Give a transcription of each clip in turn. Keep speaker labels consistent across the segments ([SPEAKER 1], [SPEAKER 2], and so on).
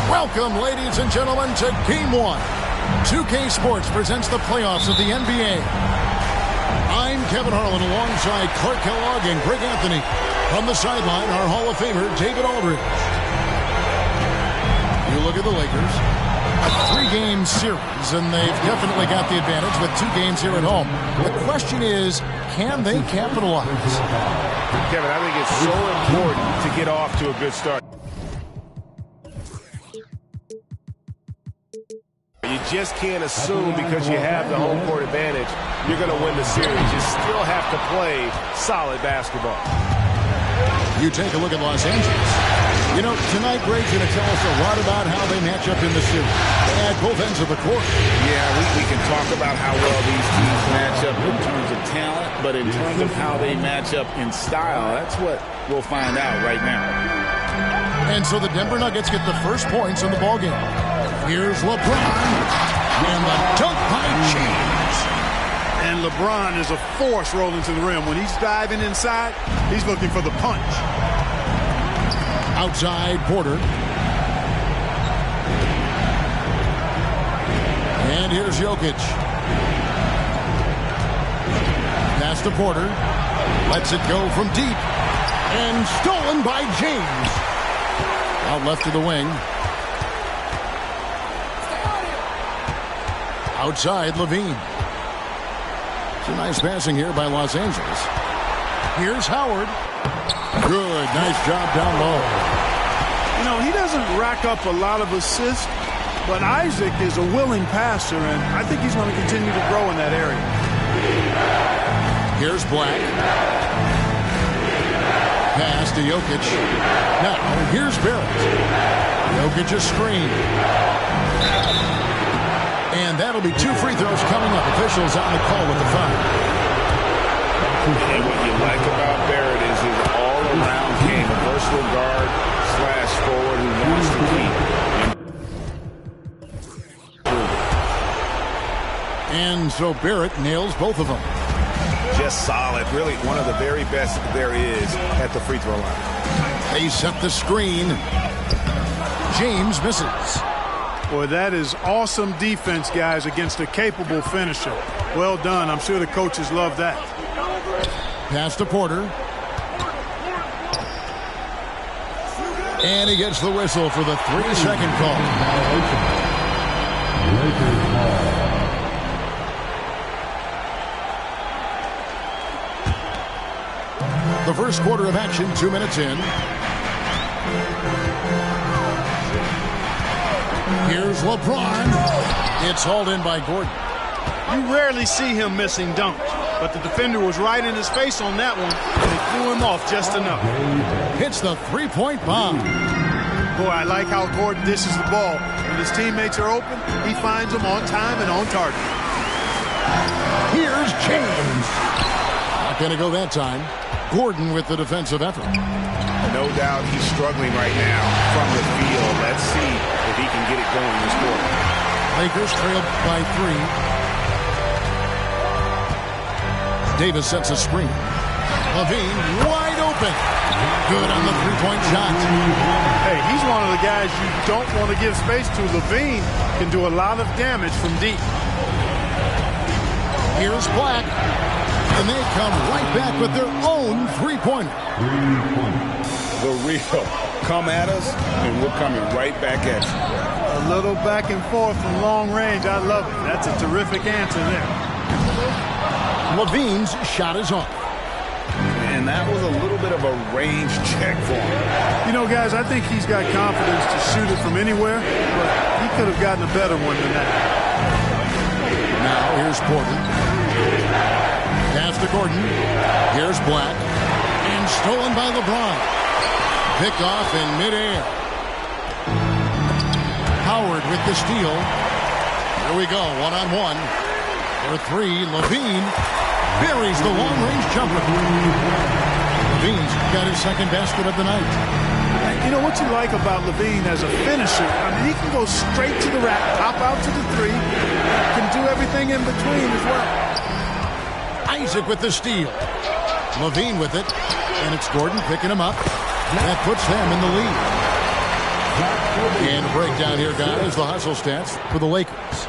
[SPEAKER 1] Welcome, ladies and gentlemen, to Game 1. 2K Sports presents the playoffs of the NBA. I'm Kevin Harlan alongside Clark Kellogg and Greg Anthony. From the sideline, our Hall of Famer, David Aldridge. You look at the Lakers. A 3-game series, and they've definitely got the advantage with 2 games here at home. The question is, can they capitalize?
[SPEAKER 2] Kevin, I think it's so important to get off to a good start. You just can't assume because you have the home court advantage you're going to win the series. You still have to play solid basketball.
[SPEAKER 1] You take a look at Los Angeles. You know, tonight Greg's going to tell us a lot about how they match up in the series at both ends of the court.
[SPEAKER 3] Yeah, we can talk about how well these teams match up in terms of talent, but in terms of how they match up in style, that's what we'll find out right now.
[SPEAKER 1] And so the Denver Nuggets get the first points in the ballgame. Here's LeBron, and the dunk by James.
[SPEAKER 4] And LeBron is a force rolling to the rim. When he's diving inside, he's looking for the punch.
[SPEAKER 1] Outside, Porter. And here's Jokic. Pass to Porter. Lets it go from deep. And stolen by James. Out left to the wing. Outside, Levine. Some nice passing here by Los Angeles. Here's Howard. Good, nice job down low.
[SPEAKER 4] You know, he doesn't rack up a lot of assists, but Isaac is a willing passer, and I think he's going to continue to grow in that area.
[SPEAKER 1] Here's Black. Pass to Jokic. Now, here's Barrett. Jokic a screen. And that'll be 2 free throws coming up. Officials on the call with the foul.
[SPEAKER 3] And what you like about Barrett is his all-around game, a versatile guard / forward who wants to keep.
[SPEAKER 1] And so Barrett nails both of them.
[SPEAKER 2] Just solid. Really one of the very best there is at the free throw line.
[SPEAKER 1] They set the screen. James misses.
[SPEAKER 4] Boy, that is awesome defense, guys, against a capable finisher. Well done. I'm sure the coaches love that.
[SPEAKER 1] Pass to Porter. And he gets the whistle for the 3-second call. The first quarter of action, 2 minutes in. Here's LeBron. It's hauled in by Gordon.
[SPEAKER 4] You rarely see him missing dunks, but the defender was right in his face on that one, and he threw him off just enough.
[SPEAKER 1] Hits the 3-point bomb.
[SPEAKER 4] Boy, I like how Gordon dishes the ball. When his teammates are open, he finds them on time and on target.
[SPEAKER 1] Here's James. Not going to go that time. Gordon with the defensive effort.
[SPEAKER 2] No doubt he's struggling right now from the field. Let's see if he can get it going this quarter.
[SPEAKER 1] Lakers trail by 3. Davis sets a screen. Levine wide open. Good on the 3-point shot.
[SPEAKER 4] Hey, he's one of the guys you don't want to give space to. Levine can do a lot of damage from deep.
[SPEAKER 1] Here's Black. And they come right back with their own 3-pointer.
[SPEAKER 3] the real. Come at us, and we're coming right back at you.
[SPEAKER 4] A little back and forth from long range. I love it. That's a terrific answer there.
[SPEAKER 1] Levine's shot is off.
[SPEAKER 3] And that was a little bit of a range check for him.
[SPEAKER 4] You know, guys, I think he's got confidence to shoot it from anywhere, but he could have gotten a better one than that.
[SPEAKER 1] Now here's Porter. Pass to Gordon. Here's Black. And stolen by LeBron. Picked off in midair. Howard with the steal. Here we go, one-on-one. For three, Levine buries the long-range jumper. Levine's got his second basket of the night.
[SPEAKER 4] You know what you like about Levine as a finisher? I mean, he can go straight to the rack, pop out to the three, can do everything in between as well.
[SPEAKER 1] Isaac with the steal. Levine with it, and it's Gordon picking him up. That puts them in the lead. And a breakdown here, guys, the hustle stats for the Lakers.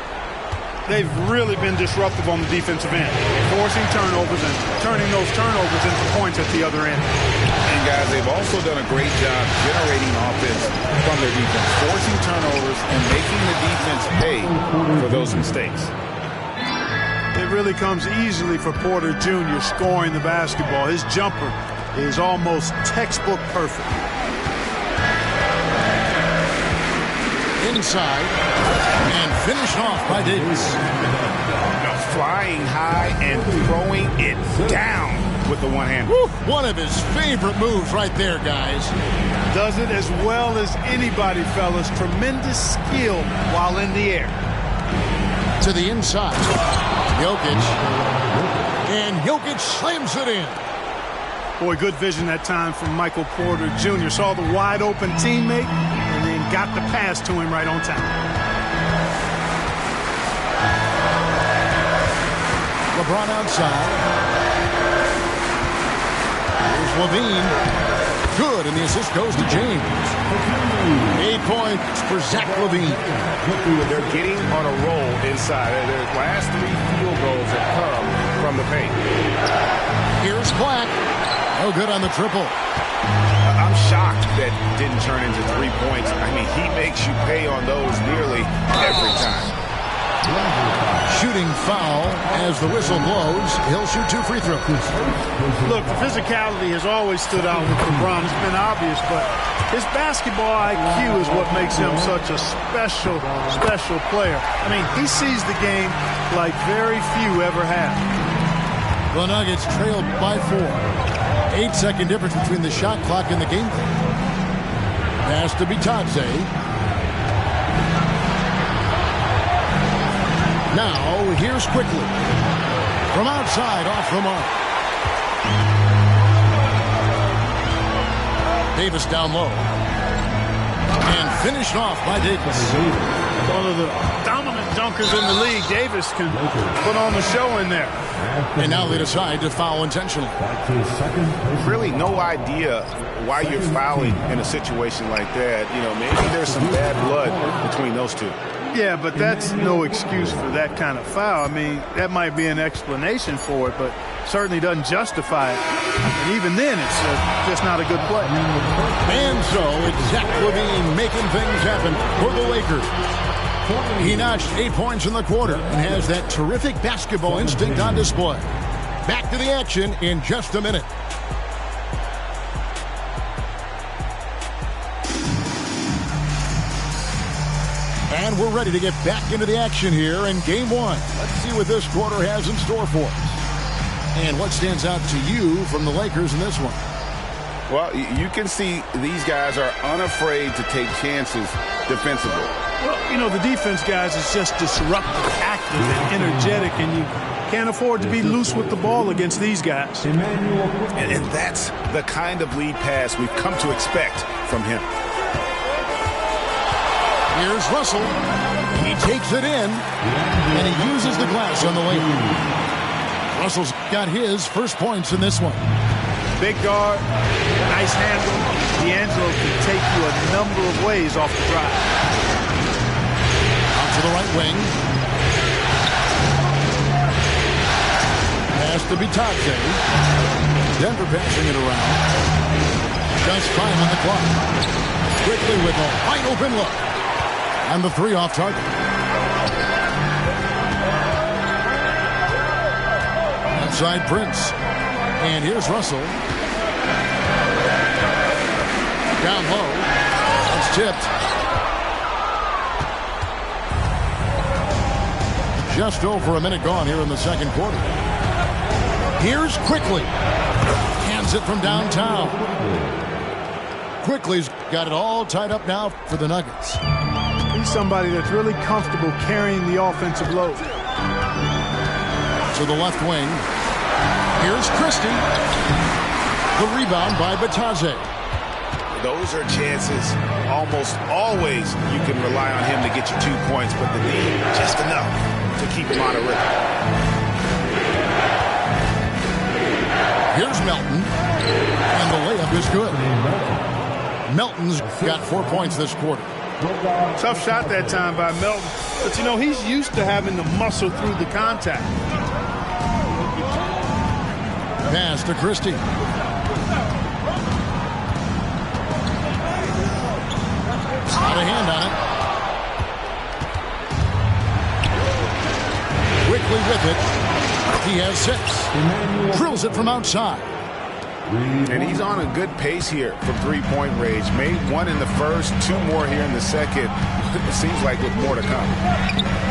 [SPEAKER 4] They've really been disruptive on the defensive end, forcing turnovers and turning those turnovers into points at the other end.
[SPEAKER 3] And, guys, they've also done a great job generating offense from their defense, forcing turnovers and making the defense pay for those mistakes.
[SPEAKER 4] It really comes easily for Porter Jr. scoring the basketball. His jumper is almost textbook perfect.
[SPEAKER 1] Inside, and finished off by Davis.
[SPEAKER 3] Flying high and throwing it down with the one-hand.
[SPEAKER 1] One of his favorite moves right there, guys.
[SPEAKER 4] Does it as well as anybody, fellas. Tremendous skill while in the air.
[SPEAKER 1] To the inside. Jokic. And Jokic slams it in.
[SPEAKER 4] Boy, good vision that time from Michael Porter Jr. Saw the wide-open teammate and then got the pass to him right on time.
[SPEAKER 1] LeBron outside. Here's Levine. Good, and the assist goes to James. 8 points for Zach Levine.
[SPEAKER 2] They're getting on a roll inside. Their last 3 field goals have come from the paint.
[SPEAKER 1] Here's Black. No good on the triple.
[SPEAKER 2] I'm shocked that didn't turn into 3 points. I mean, he makes you pay on those nearly every time.
[SPEAKER 1] Shooting foul as the whistle blows. He'll shoot 2 free throws.
[SPEAKER 4] Look, the physicality has always stood out with LeBron. It's been obvious, but his basketball IQ is what makes him such a special player. I mean, he sees the game like very few ever have.
[SPEAKER 1] The Nuggets trailed by 4. 8-second difference between the shot clock and the game clock. Pass to Bitadze. Now, here's Quickly. From outside, off the mark. Davis down low. And finished off by Davis.
[SPEAKER 4] One of the dominant dunkers in the league. Davis can put on the show in there.
[SPEAKER 1] And now they decide to foul intentionally.
[SPEAKER 2] Really no idea why you're fouling in a situation like that. You know, maybe there's some bad blood between those two.
[SPEAKER 4] Yeah, but that's no excuse for that kind of foul. I mean, that might be an explanation for it, but certainly doesn't justify it. And even then, it's just not a good play.
[SPEAKER 1] And so it's Zach Levine making things happen for the Lakers. He notched 8 points in the quarter and has that terrific basketball instinct on display. Back to the action in just a minute. And we're ready to get back into the action here in Game 1. Let's see what this quarter has in store for us. And what stands out to you from the Lakers in this one?
[SPEAKER 3] Well, you can see these guys are unafraid to take chances defensively.
[SPEAKER 4] Well, you know, the defense, guys, is just disruptive, active, and energetic, and you can't afford to be loose with the ball against these guys.
[SPEAKER 2] And that's the kind of lead pass we've come to expect from him.
[SPEAKER 1] Here's Russell. He takes it in, and he uses the glass on the lane. Russell's got his first points in this one.
[SPEAKER 4] Big guard, nice handle. D'Angelo can take you a number of ways off the drive.
[SPEAKER 1] Out to the right wing. Pass to Bitadze. Denver passing it around. Just time on the clock. Quickly with a wide open look. And the 3 off target. Outside Prince. And here's Russell. Down low. It's tipped. Just over a minute gone here in the second quarter. Here's Quickly. Hands it from downtown. Quickly's got it all tied up now for the Nuggets.
[SPEAKER 4] He's somebody that's really comfortable carrying the offensive load.
[SPEAKER 1] To the left wing. Here's Christie. The rebound by Bataze.
[SPEAKER 2] Those are chances. Almost always you can rely on him to get you 2 points, but the need just enough to keep him on a rhythm.
[SPEAKER 1] Here's Melton. And the layup is good. Melton's got 4 points this quarter.
[SPEAKER 4] Tough shot that time by Melton. But, you know, he's used to having to muscle through the contact.
[SPEAKER 1] Pass to Christie. Out of hand on it. Quickly with it. He has 6. Drills it from outside.
[SPEAKER 2] And he's on a good pace here from three-point range. Made 1 in the first, 2 more here in the second. It seems like with more to come.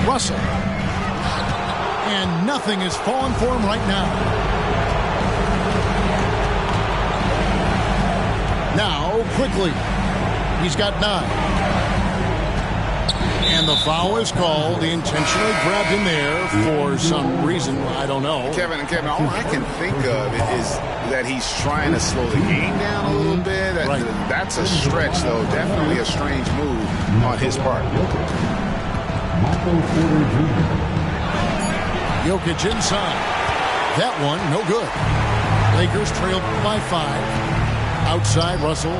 [SPEAKER 1] Russell. And nothing is falling for him right now. Now, Quickly. He's got 9. And the foul is called. He intentionally grabbed him there for some reason. I don't know.
[SPEAKER 2] Kevin, all I can think of is that he's trying to slow the game down a little bit.
[SPEAKER 1] Right.
[SPEAKER 2] That's a stretch, though. Definitely a strange move on his part.
[SPEAKER 1] Jokic inside. That one, no good. Lakers trailed by 5. Outside, Russell.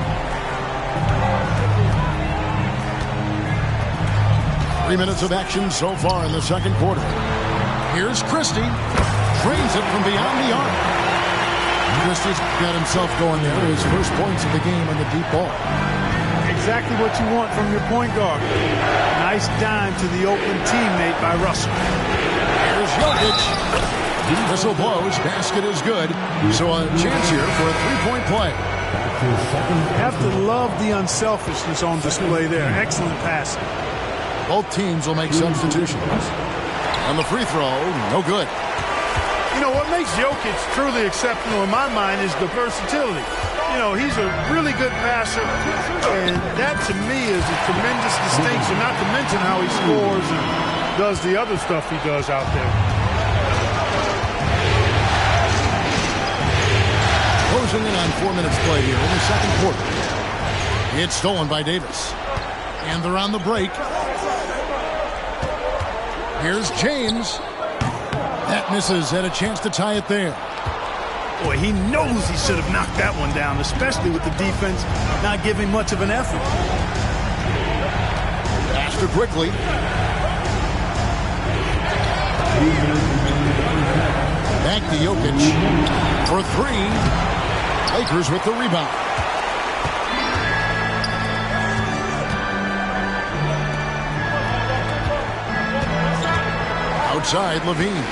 [SPEAKER 1] 3 minutes of action so far in the second quarter. Here's Christie. Drains it from beyond the arc. Christie's got himself going there. His first points of the game on the deep ball.
[SPEAKER 4] Exactly what you want from your point guard. Nice dime to the open teammate by Russell.
[SPEAKER 1] Here's Jokic. Whistle blows. Basket is good. So a chance here for a 3-point play.
[SPEAKER 4] You have to love the unselfishness on display there. Excellent passing.
[SPEAKER 1] Both teams will make substitutions. And the free throw, no good.
[SPEAKER 4] You know, what makes Jokic truly exceptional in my mind is the versatility. You know, he's a really good passer, and that to me is a tremendous distinction, not to mention how he scores and does the other stuff he does out there.
[SPEAKER 1] Closing in on 4 minutes played here in the second quarter. It's stolen by Davis. And they're on the break. Here's James. That misses. Had a chance to tie it there.
[SPEAKER 4] Boy, he knows he should have knocked that one down, especially with the defense not giving much of an effort.
[SPEAKER 1] Faster quickly. Back to Jokic for 3. Lakers with the rebound. Outside, Levine.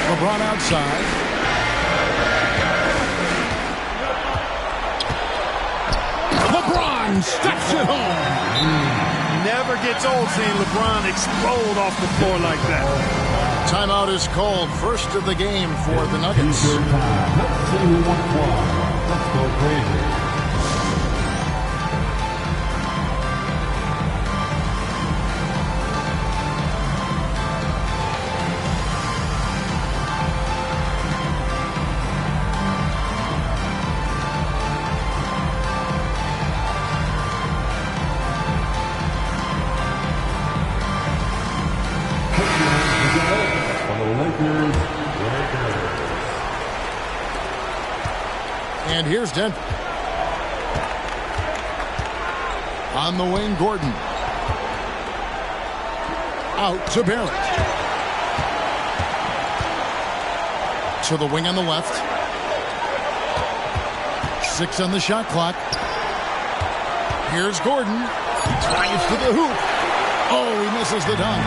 [SPEAKER 1] LeBron outside. LeBron steps it home.
[SPEAKER 4] Never gets old seeing LeBron explode off the floor like that.
[SPEAKER 1] Timeout is called. First of the game for the Nuggets.
[SPEAKER 5] Let's go crazy.
[SPEAKER 1] And here's Denver. On the wing, Gordon. Out to Barrett. To the wing on the left. 6 on the shot clock. Here's Gordon. He drives to the hoop. Oh, he misses the dunk.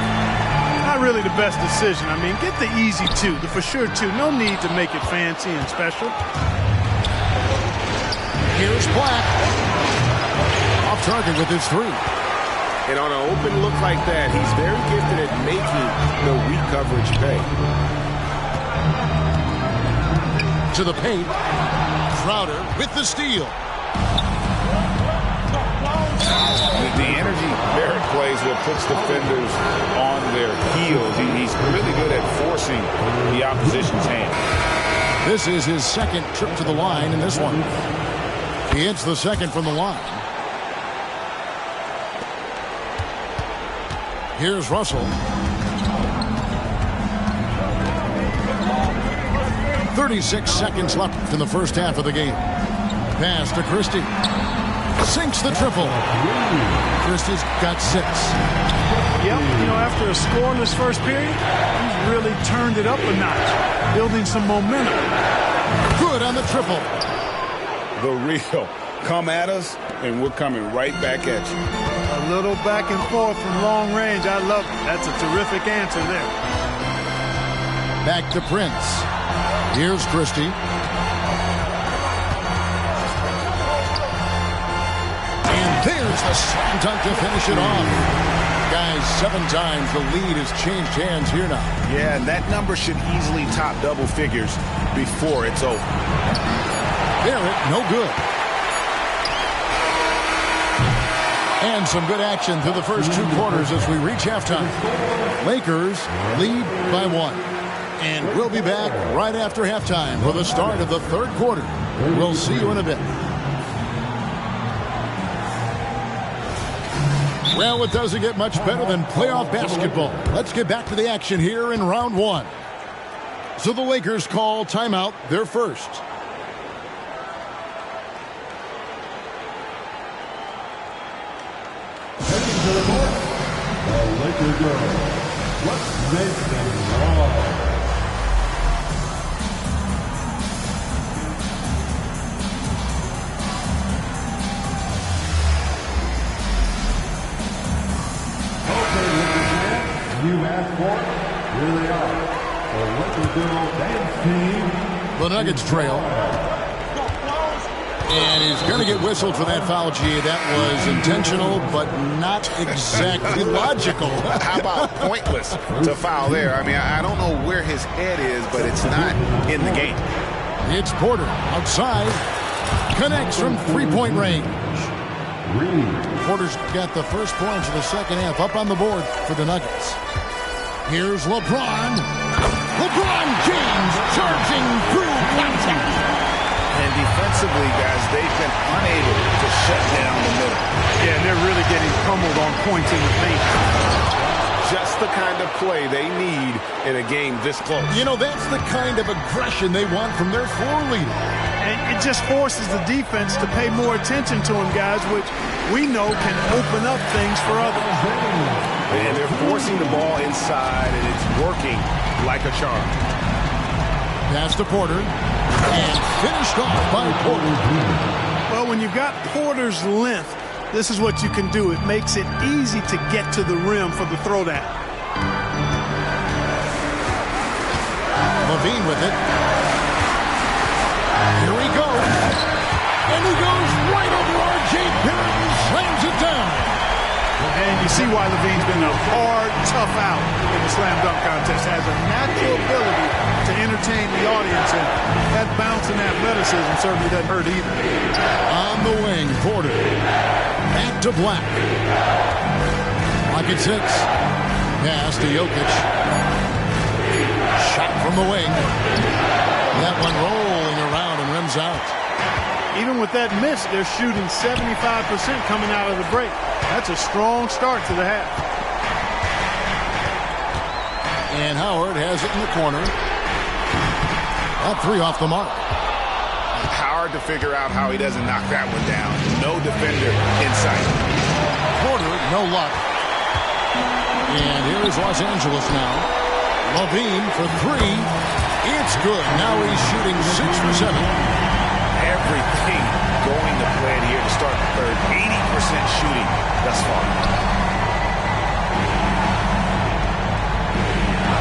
[SPEAKER 4] Not really the best decision. I mean, get the easy two, the for sure two. No need to make it fancy and special.
[SPEAKER 1] Here's Black. Off target with his 3.
[SPEAKER 2] And on an open look like that, he's very gifted at making the weak coverage pay.
[SPEAKER 1] To the paint. Crowder with the steal.
[SPEAKER 2] The energy Barrett plays what puts defenders on their heels. He's really good at forcing the opposition's hand.
[SPEAKER 1] This is his second trip to the line in this one. He hits the second from the line. Here's Russell. 36 seconds left in the first half of the game. Pass to Christie. Sinks the triple. Christie's got 6.
[SPEAKER 4] Yep, you know, after a scoreless first period, he's really turned it up a notch, building some momentum.
[SPEAKER 1] Good on the triple.
[SPEAKER 3] The real. Come at us, and we're coming right back at you.
[SPEAKER 4] A little back and forth from long range. I love it. That's a terrific answer there.
[SPEAKER 1] Back to Prince. Here's Christie. And there's the slam dunk to finish it off. Guys, 7 times the lead has changed hands here now.
[SPEAKER 2] Yeah, and that number should easily top double figures before it's over.
[SPEAKER 1] Barrett, no good. And some good action through the first 2 quarters as we reach halftime. Lakers lead by 1. And we'll be back right after halftime for the start of the 3rd quarter. We'll see you in a bit. Well, it doesn't get much better than playoff basketball. Let's get back to the action here in round 1. So the Lakers call timeout, their first.
[SPEAKER 5] Heading to the court, the Laker girls. Let's make them wrong. Okay, Lakers fans, you asked for it. Here they are. The Laker girl dance team.
[SPEAKER 1] The Nuggets trail. And he's going to get whistled for that foul, G. That was intentional, but not exactly logical.
[SPEAKER 2] How about pointless to foul there? I mean, I don't know where his head is, but it's not in the game.
[SPEAKER 1] It's Porter outside. Connects from 3-point range. Porter's got the first points of the second half up on the board for the Nuggets. Here's LeBron. LeBron James charging through contact.
[SPEAKER 2] And defensively, guys, they've been unable to shut down the middle.
[SPEAKER 4] Yeah, and they're really getting pummeled on points in the paint.
[SPEAKER 2] Just the kind of play they need in a game this close.
[SPEAKER 1] You know, that's the kind of aggression they want from their floor leader.
[SPEAKER 4] And it just forces the defense to pay more attention to him, guys, which we know can open up things for others.
[SPEAKER 2] And they're forcing the ball inside, and it's working like a charm.
[SPEAKER 1] Pass to Porter. And finished off by Porter.
[SPEAKER 4] Well, when you've got Porter's length, this is what you can do. It makes it easy to get to the rim for the throwdown.
[SPEAKER 1] Levine with it. Here he goes. And he goes right over R.J. Barrett and slams it down.
[SPEAKER 4] And you see why Levine's been a hard, tough out in the slam dunk contest. Has a natural ability to entertain the audience, and that bounce and athleticism certainly doesn't hurt either.
[SPEAKER 1] On the wing, Porter. Back to Black. Lock at 6. Pass to Jokic. Shot from the wing. That one rolling around and rims out.
[SPEAKER 4] Even with that miss, they're shooting 75% coming out of the break. That's a strong start to the half.
[SPEAKER 1] And Howard has it in the corner. That 3 off the mark.
[SPEAKER 2] Hard to figure out how he doesn't knock that one down. No defender in sight.
[SPEAKER 1] Porter, no luck. And here is Los Angeles now. Levine for 3. It's good. Now he's shooting 6 for 7.
[SPEAKER 2] everything going to plan here to start the third. 80% shooting thus far.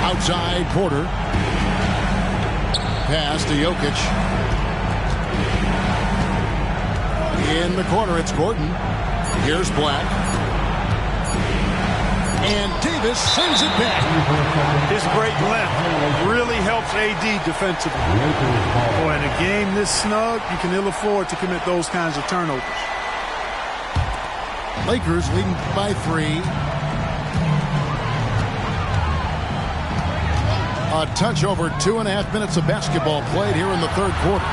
[SPEAKER 1] Outside Porter. Pass to Jokic. In the corner, it's Gordon. Here's Black. And Davis sends it back.
[SPEAKER 4] His great length really helps AD defensively. Boy, in a game this snug, you can ill afford to commit those kinds of turnovers.
[SPEAKER 1] Lakers leading by 3. A touch over 2.5 minutes of basketball played here in the third quarter.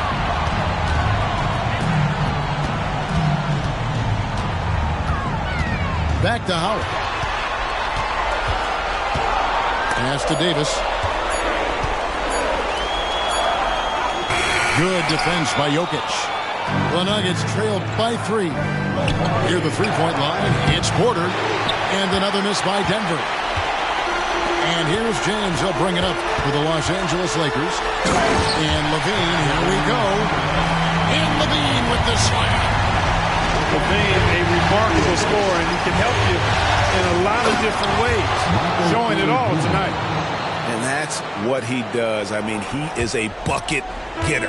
[SPEAKER 1] Back to Howard. Pass to Davis. Good defense by Jokic. The Nuggets trailed by 3. Near the three-point line, it's Porter. And another miss by Denver. And here's James. He'll bring it up for the Los Angeles Lakers. And LaVine, here we go. And LaVine with the slam.
[SPEAKER 4] LaVine, a remarkable scorer, and he can help you in a lot of different ways. Showing it all tonight.
[SPEAKER 2] And that's what he does. I mean, he is a bucket getter.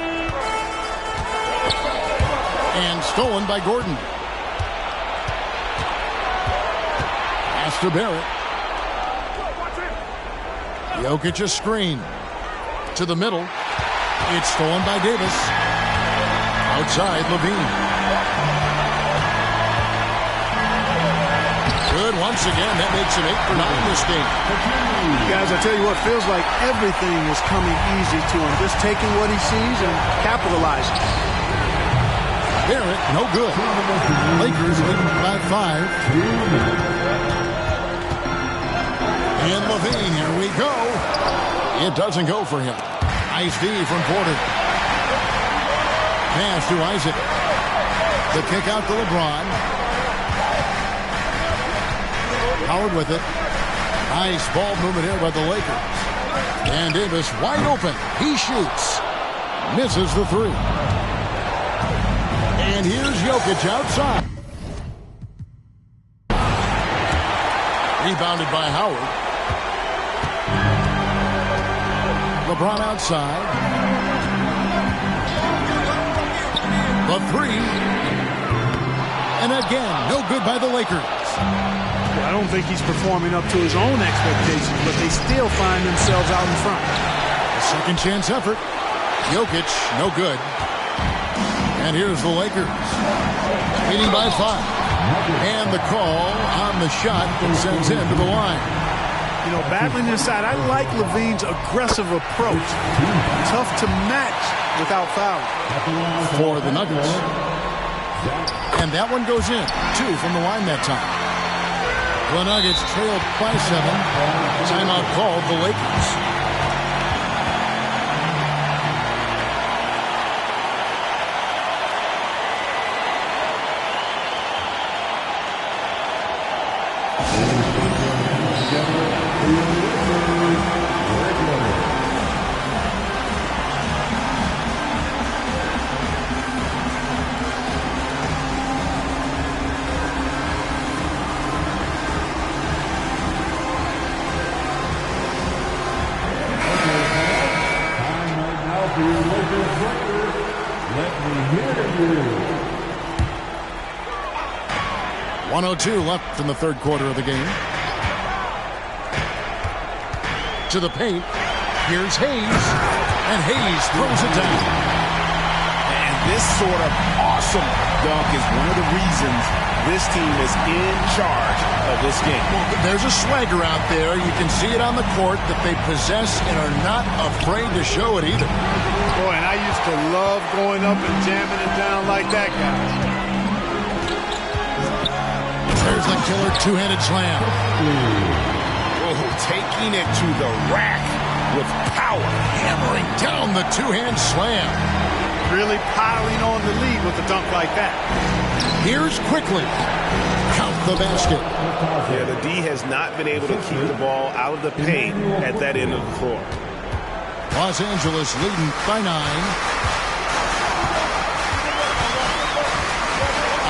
[SPEAKER 1] And stolen by Gordon. Pass to Barrett. Jokic a screen. To the middle. It's stolen by Davis. Outside LaVine. Good once again. That makes it 8 for 9 this game.
[SPEAKER 4] Guys, I tell you what, feels like everything is coming easy to him. Just taking what he sees and capitalizing.
[SPEAKER 1] Barrett, no good. Lakers leading by 5. And LaVine, here we go. It doesn't go for him. Nice D from Porter. Pass to Isaac. The kick out to LeBron. Howard with it. Nice ball movement here by the Lakers. And Davis wide open. He shoots. Misses the 3. And here's Jokic outside. Rebounded by Howard. LeBron outside. The 3. And again, no good by the Lakers.
[SPEAKER 4] I don't think he's performing up to his own expectations, but they still find themselves out in front.
[SPEAKER 1] A second chance effort. Jokic, no good. And here's the Lakers. Leading by 5. And the call on the shot that sends him to the line.
[SPEAKER 4] You know, battling inside, I like LaVine's aggressive approach. Tough to match without fouling.
[SPEAKER 1] For the Nuggets. And that one goes in. 2 from the line that time. The Nuggets trailed by 7. Timeout called the Lakers. Left in the third quarter of the game. To the paint. Here's Hayes. And Hayes throws it down.
[SPEAKER 2] And this sort of awesome dunk is one of the reasons this team is in charge of this game.
[SPEAKER 1] Well, there's a swagger out there. You can see it on the court that they possess and are not afraid to show it either.
[SPEAKER 4] Boy, and I used to love going up and jamming it down like that, guys.
[SPEAKER 1] There's the killer two-handed slam.
[SPEAKER 2] Oh, taking it to the rack with power.
[SPEAKER 1] Hammering down the two-hand slam.
[SPEAKER 4] Really piling on the lead with a dunk like that.
[SPEAKER 1] Here's quickly. Count the basket.
[SPEAKER 2] Yeah, the D has not been able to keep the ball out of the paint at that end of the floor.
[SPEAKER 1] Los Angeles leading by 9.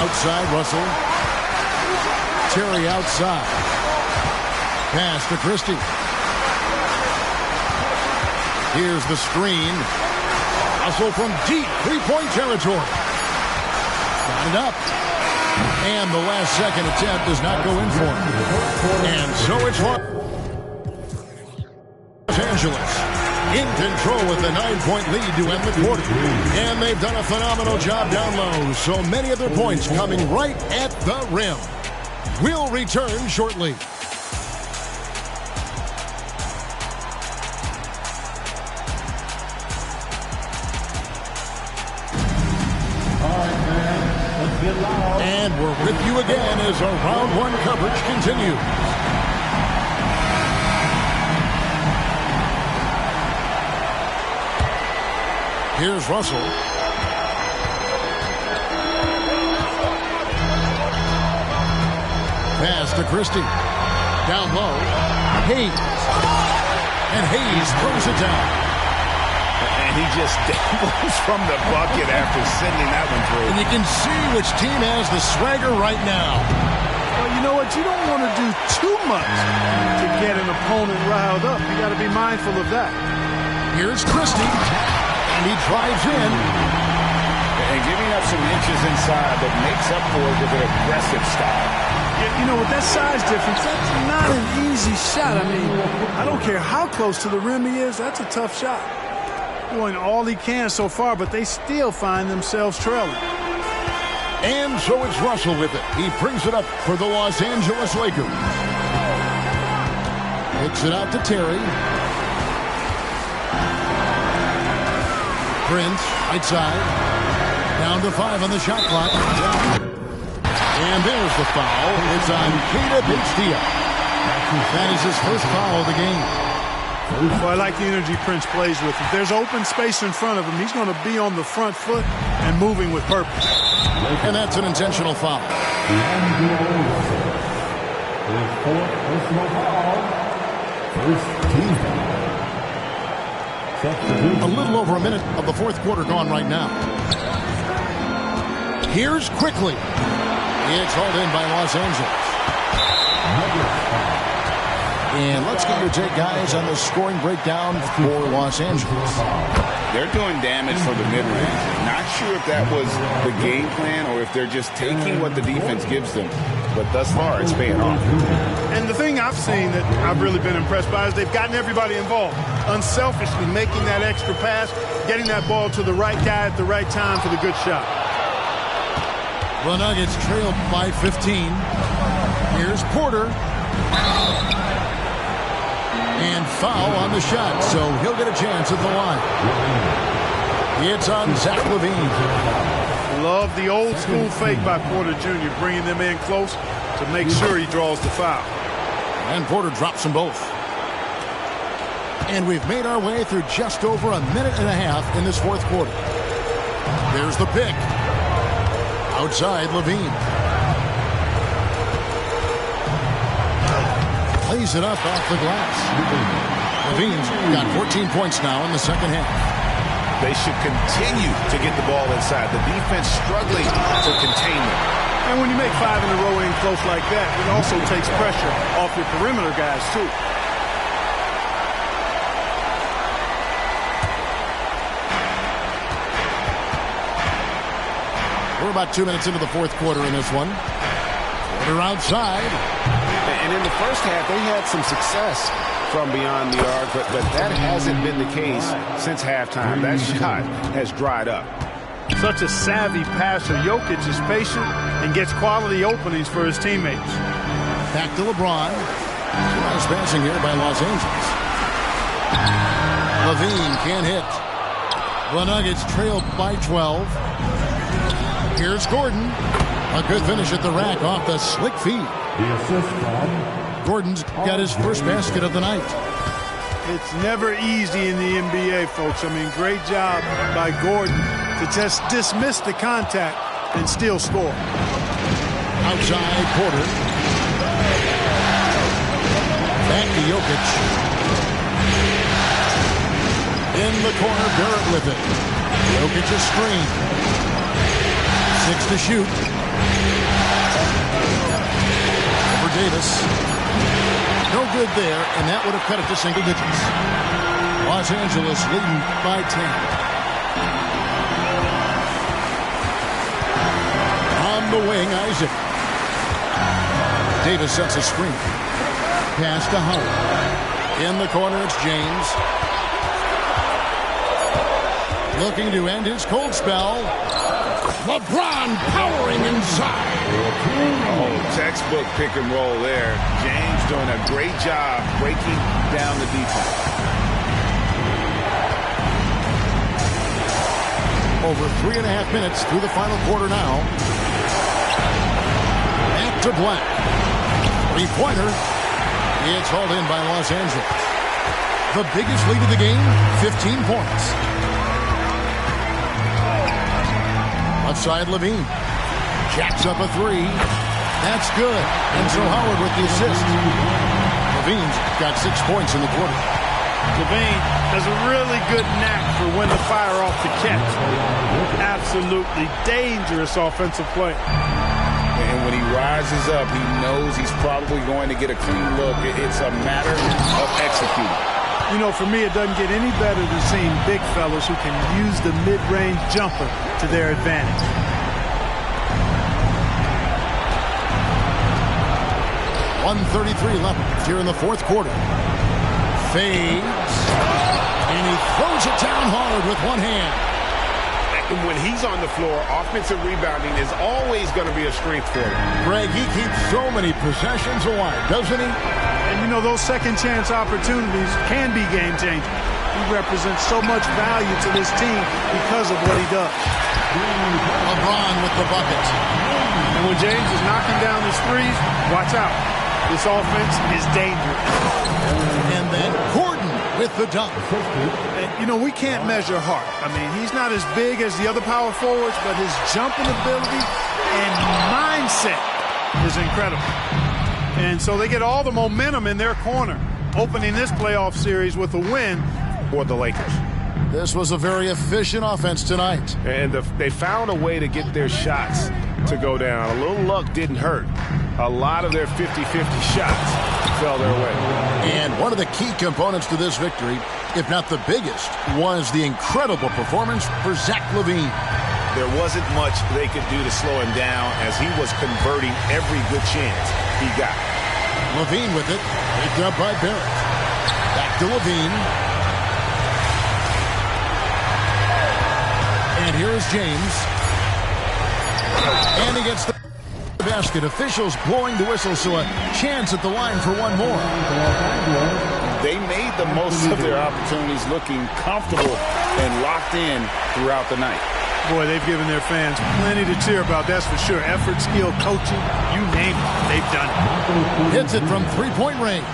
[SPEAKER 1] Outside, Russell. Terry outside. Pass to Christie. Here's the screen. Russell from deep three-point territory. Got it up. And the last second attempt does not go in for him. And so it's Los Angeles in control with the 9-point lead to end the quarter. And they've done a phenomenal job down low. So many of their points coming right at the rim. We'll return shortly. And we're with you again as our round one coverage continues. Here's Russell. Pass to Christie. Down low. Hayes. And Hayes throws it down.
[SPEAKER 2] And he just dabbles from the bucket after sending that one through.
[SPEAKER 1] And you can see which team has the swagger right now.
[SPEAKER 4] Well, you know what? You don't want to do too much to get an opponent riled up. You got to be mindful of that.
[SPEAKER 1] Here's Christie. And he drives in.
[SPEAKER 3] And giving up some inches inside, but makes up for it with an aggressive style.
[SPEAKER 4] You know, with that size difference, that's not an easy shot. I mean, I don't care how close to the rim he is. That's a tough shot. Doing all he can so far, but they still find themselves trailing.
[SPEAKER 1] And so it's Russell with it. He brings it up for the Los Angeles Lakers. Picks it out to Terry. Prince, right side. Down to 5 on the shot clock. And there's the foul. It's on Keita Bates-Diop. That is his first foul of the game.
[SPEAKER 4] Well, I like the energy Prince plays with. If there's open space in front of him, he's going to be on the front foot and moving with purpose.
[SPEAKER 1] And that's an intentional foul. A little over a minute of the fourth quarter gone right now. Here's quickly. It's hauled in by Los Angeles. And let's get your take, guys, on the scoring breakdown for Los Angeles.
[SPEAKER 3] They're doing damage from the mid-range. Not sure if that was the game plan or if they're just taking what the defense gives them. But thus far, it's paying off.
[SPEAKER 4] And the thing I've seen that I've really been impressed by is they've gotten everybody involved. Unselfishly making that extra pass, getting that ball to the right guy at the right time for the good shot.
[SPEAKER 1] The Nuggets trailed by 15. Here's Porter. And foul on the shot, so he'll get a chance at the line. It's on Zach LaVine.
[SPEAKER 4] Love the old school fake by Porter Jr., bringing them in close to make sure he draws the foul.
[SPEAKER 1] And Porter drops them both. And we've made our way through just over a minute and a half in this fourth quarter. There's the pick. Outside, LaVine. Plays it up off the glass. LaVine's got 14 points now in the second half.
[SPEAKER 2] They should continue to get the ball inside. The defense struggling to contain them.
[SPEAKER 4] And when you make 5 in a row in close like that, it also takes pressure off your perimeter guys, too.
[SPEAKER 1] We're about 2 minutes into the fourth quarter in this one. Porter outside.
[SPEAKER 2] And in the first half, they had some success from beyond the arc, but that hasn't been the case since halftime. That shot has dried up.
[SPEAKER 4] Such a savvy passer. Jokic is patient and gets quality openings for his teammates.
[SPEAKER 1] Back to LeBron. Nice passing here by Los Angeles. LaVine can't hit. The Nuggets trailed by 12. Here's Gordon. A good finish at the rack off the slick feed.
[SPEAKER 5] The assist from
[SPEAKER 1] Gordon's got his first basket of the night.
[SPEAKER 4] It's never easy in the NBA, folks. I mean, great job by Gordon to just dismiss the contact and still score.
[SPEAKER 1] Outside, Porter. Back to Jokic. In the corner, Barrett with it. Jokic a screen. 6 to shoot. For Davis. No good there, and that would have cut it to single digits. Los Angeles leading by 10. On the wing, Isaac. Davis sets a screen. Pass to Howard. In the corner, it's James. Looking to end his cold spell. LeBron powering inside.
[SPEAKER 3] Oh, textbook pick and roll there. James doing a great job breaking down the defense.
[SPEAKER 1] Over 3.5 minutes through the final quarter now. Back to Black. Three-pointer. It's hauled in by Los Angeles. The biggest lead of the game, 15 points. Left side, Levine. Jacks up a three. That's good. And so Howard with the assist. Levine's got 6 points in the quarter.
[SPEAKER 4] Levine has a really good knack for when to fire off the catch. Absolutely dangerous offensive play.
[SPEAKER 3] And when he rises up, he knows he's probably going to get a clean look. It's a matter of executing.
[SPEAKER 4] You know, for me, it doesn't get any better than seeing big fellas who can use the mid-range jumper to their advantage.
[SPEAKER 1] .133 left here in the fourth quarter. Fades. And he throws it down hard with one hand.
[SPEAKER 2] And when he's on the floor, offensive rebounding is always going to be a strength for him.
[SPEAKER 1] Greg, he keeps so many possessions alive, doesn't he?
[SPEAKER 4] And, you know, those second-chance opportunities can be game-changing. He represents so much value to this team because of what he does.
[SPEAKER 1] LeBron with the bucket.
[SPEAKER 4] And when James is knocking down his threes, watch out. This offense is dangerous.
[SPEAKER 1] And then Gordon with the dunk.
[SPEAKER 4] And, you know, we can't measure Hart. I mean, he's not as big as the other power forwards, but his jumping ability and mindset is incredible. And so they get all the momentum in their corner, opening this playoff series with a win for the Lakers.
[SPEAKER 1] This was a very efficient offense tonight.
[SPEAKER 2] And they found a way to get their shots to go down. A little luck didn't hurt. A lot of their 50-50 shots fell their way.
[SPEAKER 1] And one of the key components to this victory, if not the biggest, was the incredible performance for Zach LaVine.
[SPEAKER 2] There wasn't much they could do to slow him down as he was converting every good chance he got.
[SPEAKER 1] LaVine with it, picked up by Barrett. Back to LaVine. And here's James. And he gets the basket. Officials blowing the whistle, so a chance at the line for one more.
[SPEAKER 3] They made the most of their opportunities, looking comfortable and locked in throughout the night.
[SPEAKER 4] Boy, they've given their fans plenty to cheer about, that's for sure. Effort, skill, coaching, you name it, they've done it.
[SPEAKER 1] Hits it from three-point range.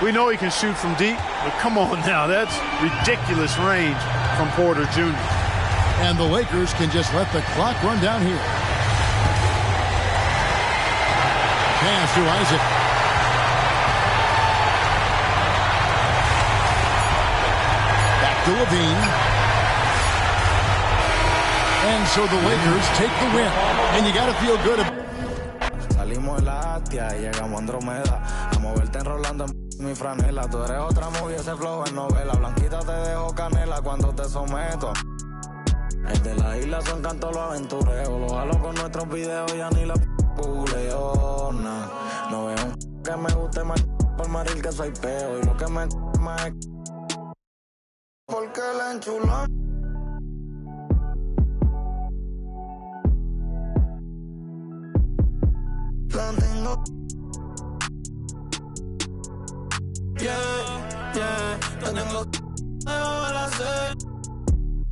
[SPEAKER 4] We know he can shoot from deep, but come on now, that's ridiculous range from Porter Jr.
[SPEAKER 1] And the Lakers can just let the clock run down here. Pass to Isaac. Back to LaVine. And so the Lakers take the win. And you got to feel good about
[SPEAKER 6] Salimos de la Atia y llegamos a Andromeda. A moverte enrolando en mi franela. Tú eres otra movie, ese flow en novela. Blanquita te dejo canela cuando te someto. El de la isla son cantos los aventureros. Los jalo con nuestros videos ya ni la puleo. No veo un que me guste más por maril que soy peo. Y lo que me más es porque la enchuló. La tengo. La tengo.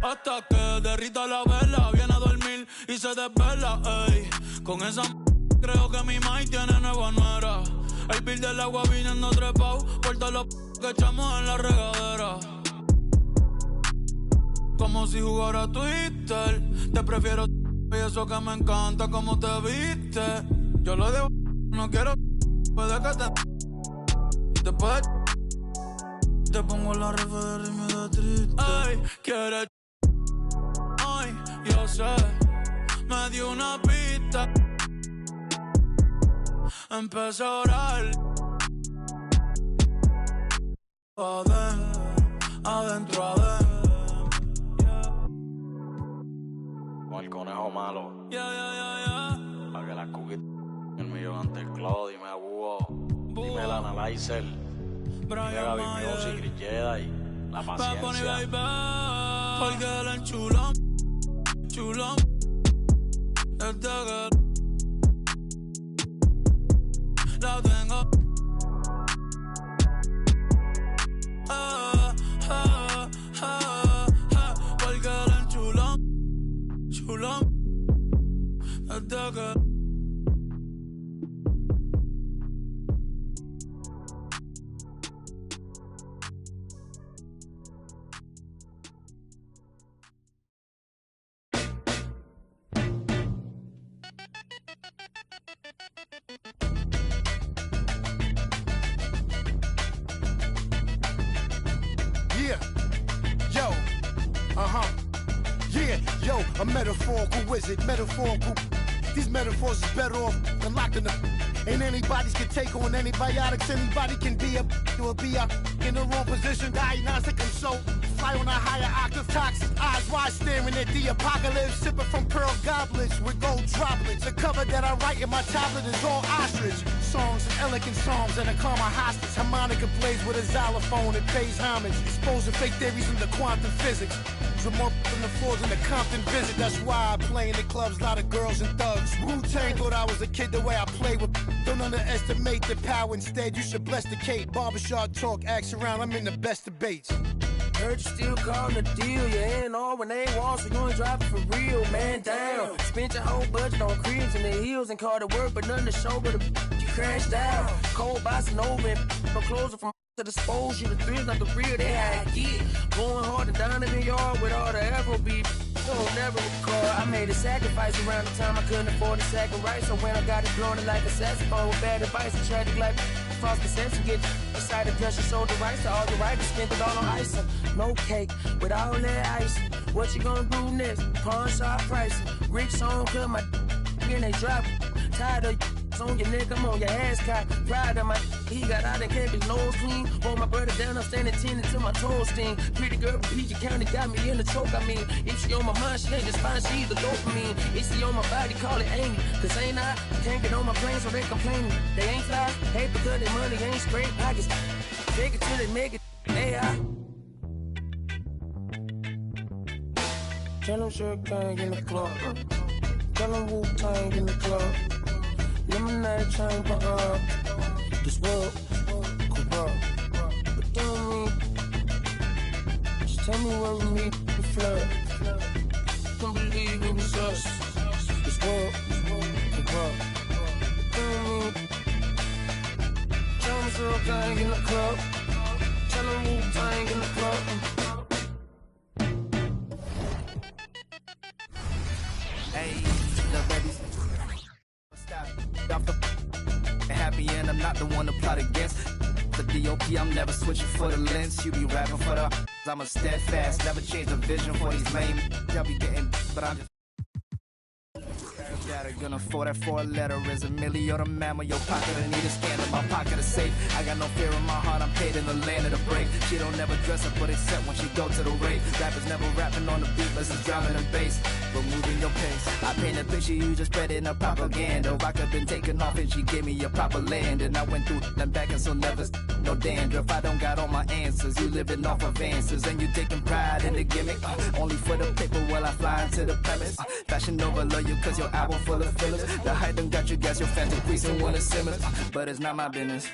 [SPEAKER 7] Hasta que derrita la vela, viene a dormir y se desvela, ey. Con esa creo que mi maíz tiene nueva nuera. El bill del agua viniendo trepao por todos los que echamos en la regadera. Como si jugara Twitter. Te prefiero y eso que me encanta como te viste. Yo lo debo, no quiero. Puede que después te pongo la refa de ritmo de triste. Ay, quieres. Ay, yo sé. Me dio una pista. empecé a orar. Adentro.
[SPEAKER 6] Con el conejo malo.
[SPEAKER 7] Yeah.
[SPEAKER 6] Pa' que la cookie el millón ante el Claudio, dime a Búho, dime el Analyzer, dime Gaby Music, Chris Jedi, la paciencia.
[SPEAKER 7] Porque él es chulón, desde que la tengo. Porque él es chulón, desde que
[SPEAKER 8] a metaphorical wizard, metaphorical. These metaphors is better off than locking them. Ain't anybody's can take on antibiotics. Anybody can be a or be a in the wrong position. Diagnostic, I'm so fly on a higher octave. Toxic eyes wide staring at the apocalypse. Sipping from pearl goblets with gold droplets. The cover that I write in my tablet is all ostrich. Songs and elegant psalms and a karma hostage. Harmonica plays with a xylophone. It pays homage. Exposing fake theories into quantum physics. More than the floors in the Compton visit. That's why I play in the clubs, a lot of girls and thugs. Wu-Tang thought I was a kid the way I play with. Don't underestimate the power. Instead, you should bless the Kate. Barbershop talk, axe around. I'm in the best debates.
[SPEAKER 9] Heard you still calling the deal. You ain't all when they want, so you ain't driving for real, man. Down. Spent your whole budget on cribs and the heels and called it work, but nothing to show but you crashed out. Cold bossing over and no closer from to dispose you. The thrills not the real, they had get. Going hard and down in the yard with all the Afrobeat. Don't never recall. I made a sacrifice around the time I couldn't afford a sack of rice. So when I got it blown it like a saxophone with bad advice, a tragic life, false perception, get inside the pressure, sold the rights to all the writers, spent it all on ice. No cake with all that ice. What you gonna do next? Pawn shop pricing. Rich song, cut my and they drop. Tired of on your neck, I'm on your ass cock. Pride of my he got out and kept his nose clean. Roll my brother down, I'm standing 10 until my toes sting. Pretty girl from PG County got me in the choke. I mean, if she on my mind, she ain't just fine, she's the dopamine. If she on my body, call it Amy. Cause ain't I can't get on my plane, so they complaining. They ain't fly, hate because their money ain't straight pockets. Take it till they make it. AI. Tell them Sugar Gang in the club. Tell them Wu-Tang in the club. Lemonade chamber up. This world corrupt. But don't mean. Just tell me where we meet the flood. Can't believe it was us. This world corrupt. But don't mean. Tell them Sugar Gang in the club. Tell them Wu-Tang in the club.
[SPEAKER 10] Hey, the babies. Stop off the happy end. I'm not the one to plot against the DOP. I'm never switching for the lens. You be rapping for the. I'm a steadfast. Never change the vision for these lame. Y'all be getting, but I'm just. That gonna afford that 4-letter is a milli or the mammal. Your pocket, I need a scan in my pocket is safe. I got no fear in my heart, I'm paid in the land of the break. She don't never dress up, but except when she go to the rave. Rappers never rapping on the beat, but it's driving the bass. But moving your pace. I paint a picture, you just spread in a propaganda. Rock have been taken off and she gave me a proper land. And I went through them back and so never no dandruff. I don't got all my answers, you living off of answers. And you taking pride in the gimmick. Only for the paper while I fly into the premise. Fashion over love you cause your album full of fillers. The hype done got you gas, your fans increasing one of Simmons. But it's not my business.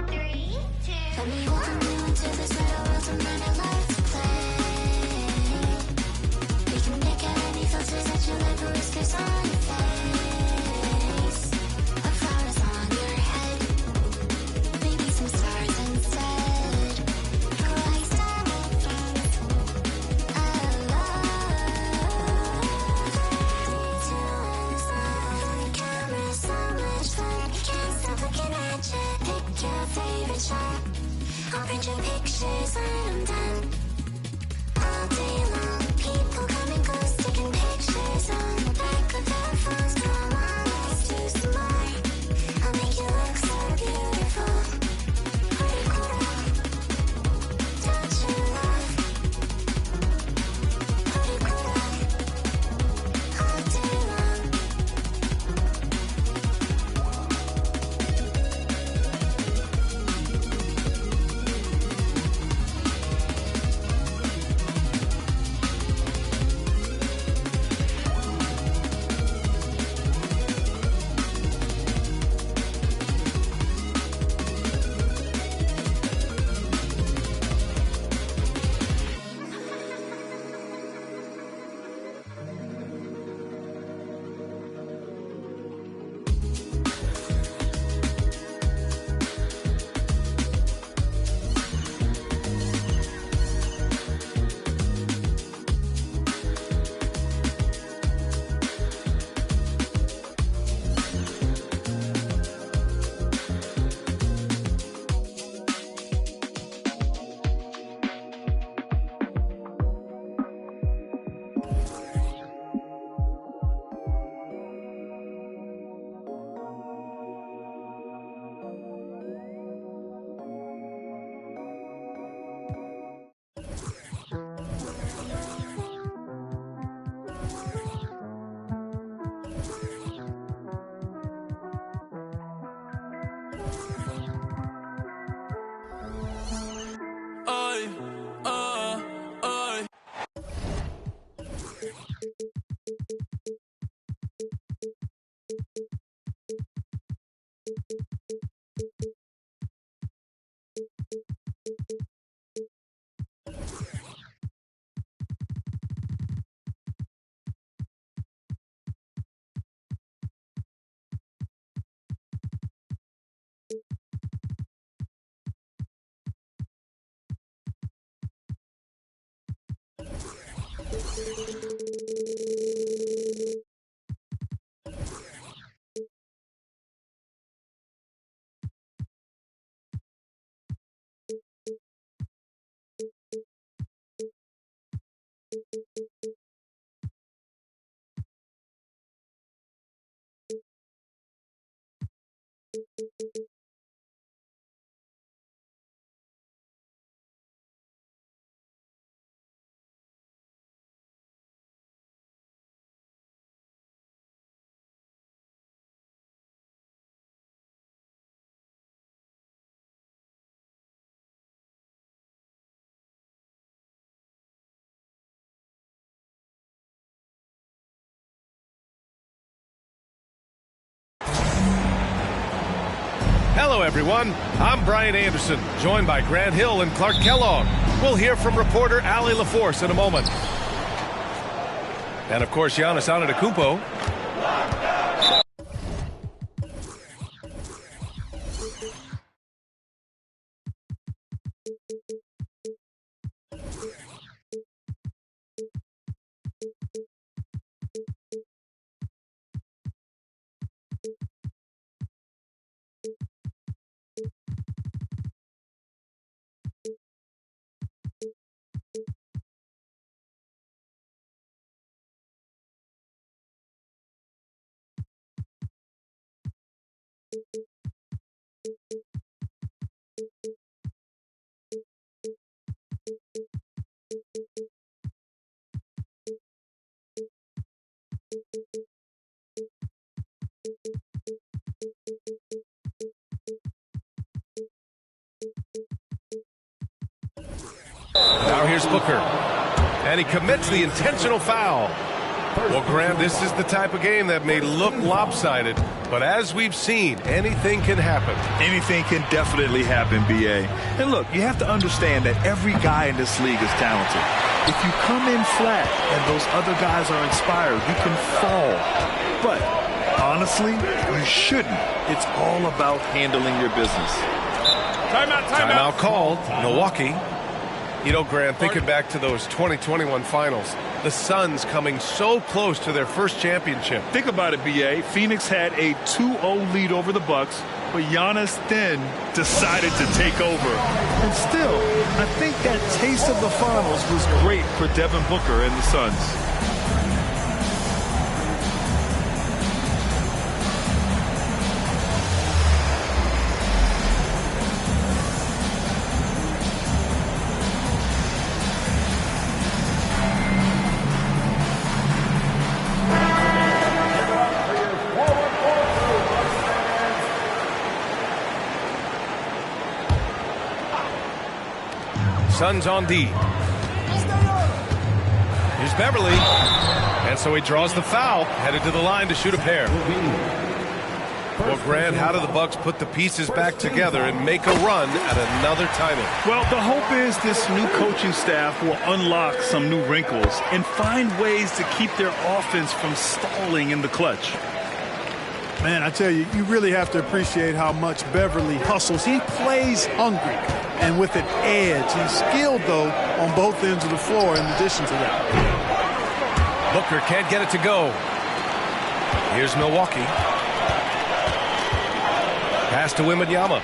[SPEAKER 11] Three, Hello, everyone. I'm Brian Anderson, joined by Grant Hill and Clark Kellogg. We'll hear from reporter Allie LaForce in a moment. And, of course, Giannis Antetokounmpo. Now here's Booker. And he commits the intentional foul. Well, Graham, this is the type of game that may look lopsided, but as we've seen, anything can happen.
[SPEAKER 12] Anything can definitely happen, B.A. And look, you have to understand that every guy in this league is talented. If you come in flat and those other guys are inspired, you can fall. But honestly, you shouldn't. It's all about handling your business.
[SPEAKER 11] Timeout called. Milwaukee. You know, Graham, thinking back to those 2021 finals, the Suns coming so close to their first championship.
[SPEAKER 12] Think about it, B.A. Phoenix had a 2-0 lead over the Bucks, but Giannis then decided to take over. And still, I think that taste of the finals was great for Devin Booker and the Suns.
[SPEAKER 11] Suns on D. Here's Beverly. And so he draws the foul, headed to the line to shoot a pair. Well, Grant, how do the Bucks put the pieces back together and make a run at another title?
[SPEAKER 12] Well, the hope is this new coaching staff will unlock some new wrinkles and find ways to keep their offense from stalling in the clutch.
[SPEAKER 4] Man, I tell you, you really have to appreciate how much Beverly hustles. He plays hungry and with an edge. He's skilled, though, on both ends of the floor in addition to that.
[SPEAKER 11] Booker can't get it to go. Here's Milwaukee. Pass to Wembanyama.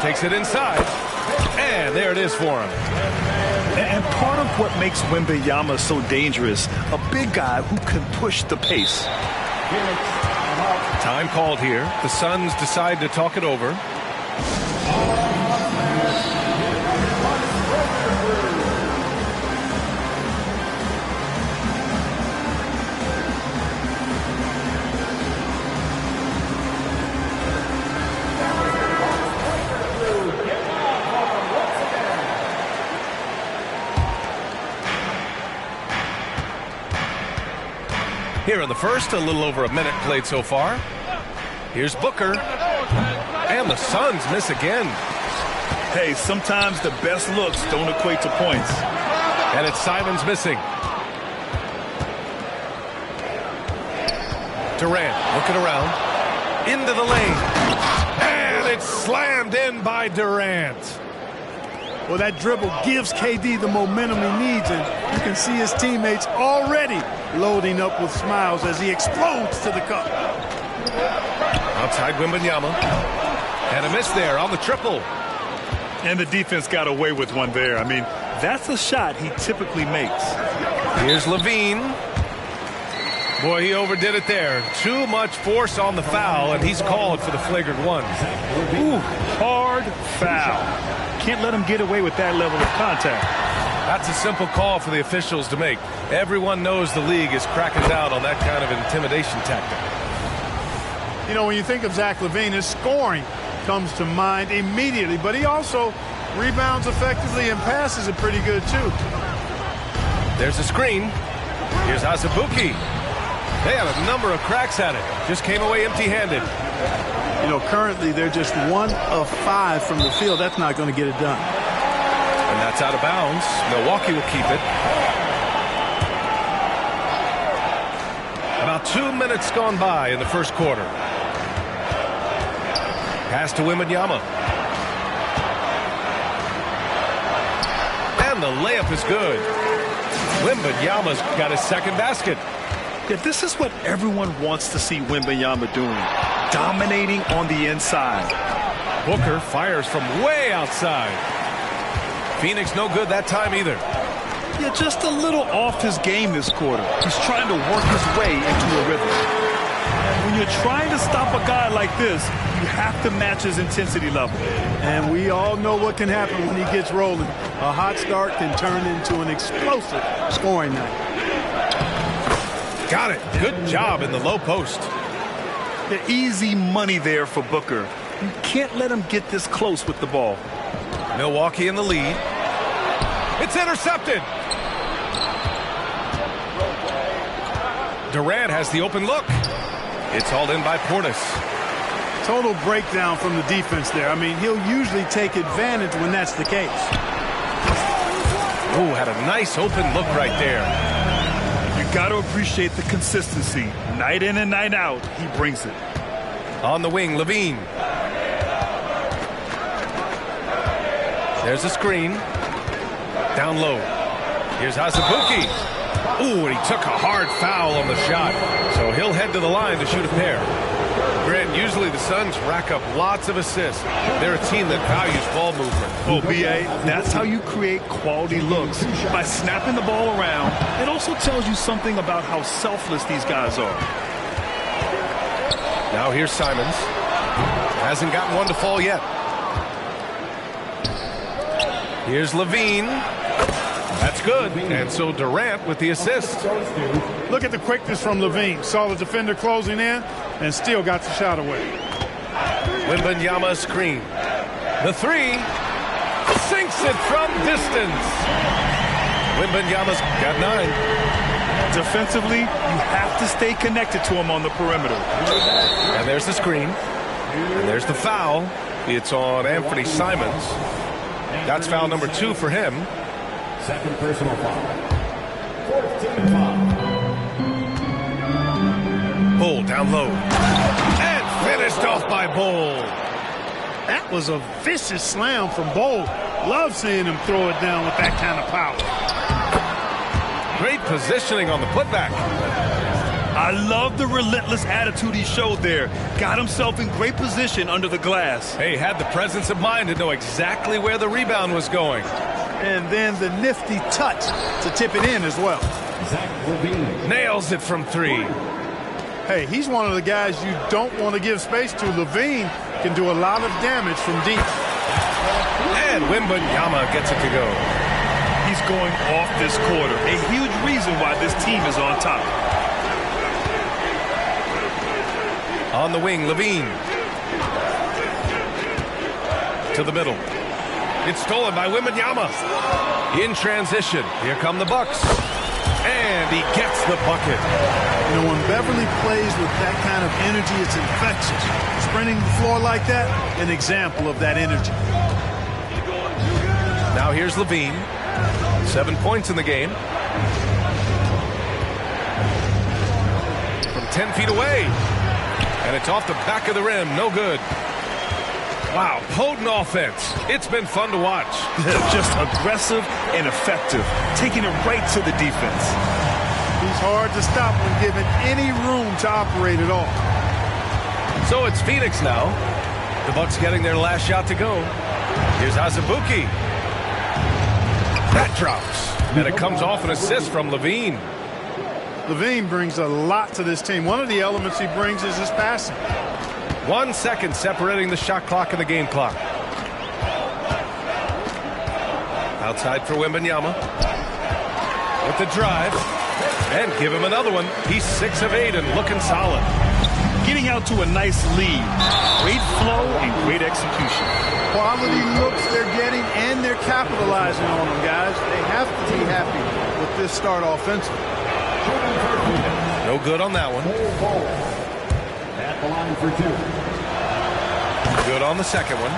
[SPEAKER 11] Takes it inside. And there it is for him.
[SPEAKER 12] And part of what makes Wembanyama so dangerous, a big guy who can push the pace.
[SPEAKER 11] Time called here. The Suns decide to talk it over. Here in the first, a little over a minute played so far. Here's Booker. And the Suns miss again.
[SPEAKER 12] Hey, sometimes the best looks don't equate to points.
[SPEAKER 11] And it's Simons missing. Durant looking around. Into the lane. And it's slammed in by Durant.
[SPEAKER 4] Well, that dribble gives KD the momentum he needs, and you can see his teammates already loading up with smiles as he explodes to the cup.
[SPEAKER 11] Outside Wembanyama. And a miss there on the triple.
[SPEAKER 12] And the defense got away with one there. I mean, that's a shot he typically makes.
[SPEAKER 11] Here's Levine. Boy, he overdid it there. Too much force on the foul, and he's called for the flagrant one.
[SPEAKER 12] Ooh, hard foul. Can't let him get away with that level of contact.
[SPEAKER 11] That's a simple call for the officials to make. Everyone knows the league is cracking down on that kind of intimidation tactic.
[SPEAKER 4] You know, when you think of Zach LaVine, his scoring comes to mind immediately, but he also rebounds effectively and passes it pretty good, too.
[SPEAKER 11] There's a screen. Here's Azubuike. They had a number of cracks at it. Just came away empty-handed.
[SPEAKER 4] You know, currently they're just 1 of 5 from the field. That's not going to get it done.
[SPEAKER 11] And that's out of bounds. Milwaukee will keep it. About 2 minutes gone by in the first quarter. Pass to Wembanyama. And the layup is good. Wembanyama's got his second basket.
[SPEAKER 12] Yeah, this is what everyone wants to see Wembanyama doing. Dominating on the inside.
[SPEAKER 11] Booker fires from way outside. Phoenix no good that time either.
[SPEAKER 12] Yeah, just a little off his game this quarter. He's trying to work his way into a rhythm. When you're trying to stop a guy like this, you have to match his intensity level.
[SPEAKER 4] And we all know what can happen when he gets rolling. A hot start can turn into an explosive scoring night.
[SPEAKER 11] Got it. Good job in the low post.
[SPEAKER 12] The easy money there for Booker. You can't let him get this close with the ball.
[SPEAKER 11] Milwaukee in the lead. It's intercepted. Durant has the open look. It's hauled in by Portis.
[SPEAKER 4] Total breakdown from the defense there. I mean, he'll usually take advantage when that's the case.
[SPEAKER 11] Oh, had a nice open look right there.
[SPEAKER 12] You got to appreciate the consistency. Night in and night out, he brings it.
[SPEAKER 11] On the wing, Levine. There's a screen. Down low. Here's Azubuike. Ooh, and he took a hard foul on the shot. So he'll head to the line to shoot a pair. Grant, usually the Suns rack up lots of assists. They're a team that values ball movement.
[SPEAKER 12] Oh, B.A., that's how you create quality looks. By snapping the ball around, it also tells you something about how selfless these guys are.
[SPEAKER 11] Now here's Simons. Hasn't gotten one to fall yet. Here's Levine. That's good. And so Durant with the assist.
[SPEAKER 4] Look at the quickness from Levine. Saw the defender closing in and still got the shot away.
[SPEAKER 11] Wembanyama screen. The three. Sinks it from distance. Wembanyama's got 9.
[SPEAKER 12] Defensively, you have to stay connected to him on the perimeter.
[SPEAKER 11] And there's the screen. And there's the foul. It's on Anthony Simons. That's foul number 2 for him.
[SPEAKER 5] Second personal foul. Fourth team foul.
[SPEAKER 11] Bull down low. And finished off by Bull.
[SPEAKER 4] That was a vicious slam from Bull. Love seeing him throw it down with that kind of power.
[SPEAKER 11] Great positioning on the putback.
[SPEAKER 12] I love the relentless attitude he showed there. Got himself in great position under the glass.
[SPEAKER 11] Hey, had the presence of mind to know exactly where the rebound was going.
[SPEAKER 4] And then the nifty touch to tip it in as well.
[SPEAKER 5] Zach LaVine.
[SPEAKER 11] Nails it from 3.
[SPEAKER 4] Hey, he's one of the guys you don't want to give space to. LaVine can do a lot of damage from deep.
[SPEAKER 11] And Wembanyama gets it to go.
[SPEAKER 12] He's going off this quarter. A huge reason why this team is on top.
[SPEAKER 11] On the wing, Levine. To the middle. It's stolen by Wembanyama. In transition. Here come the Bucks. And he gets the bucket.
[SPEAKER 4] You know, when Beverly plays with that kind of energy, it's infectious. Sprinting the floor like that, an example of that energy.
[SPEAKER 11] Now here's Levine. 7 points in the game. From 10 feet away. And it's off the back of the rim. No good. Wow, potent offense. It's been fun to watch.
[SPEAKER 12] Just aggressive and effective, taking it right to the defense.
[SPEAKER 4] He's hard to stop when given any room to operate at all.
[SPEAKER 11] So it's Phoenix now. The Bucks getting their last shot to go. Here's Azubuike. That drops. And it comes off an assist from Levine.
[SPEAKER 4] Levine brings a lot to this team. One of the elements he brings is his passing.
[SPEAKER 11] 1 second separating the shot clock and the game clock. Outside for Wembanyama. With the drive. And give him another one. He's 6 of 8 and looking solid.
[SPEAKER 12] Getting out to a nice lead. Great flow and great execution.
[SPEAKER 4] Quality looks they're getting, and they're capitalizing on them, guys. They have to be happy with this start offensively.
[SPEAKER 11] No good on that one.
[SPEAKER 5] At the line for 2.
[SPEAKER 11] Good on the second one.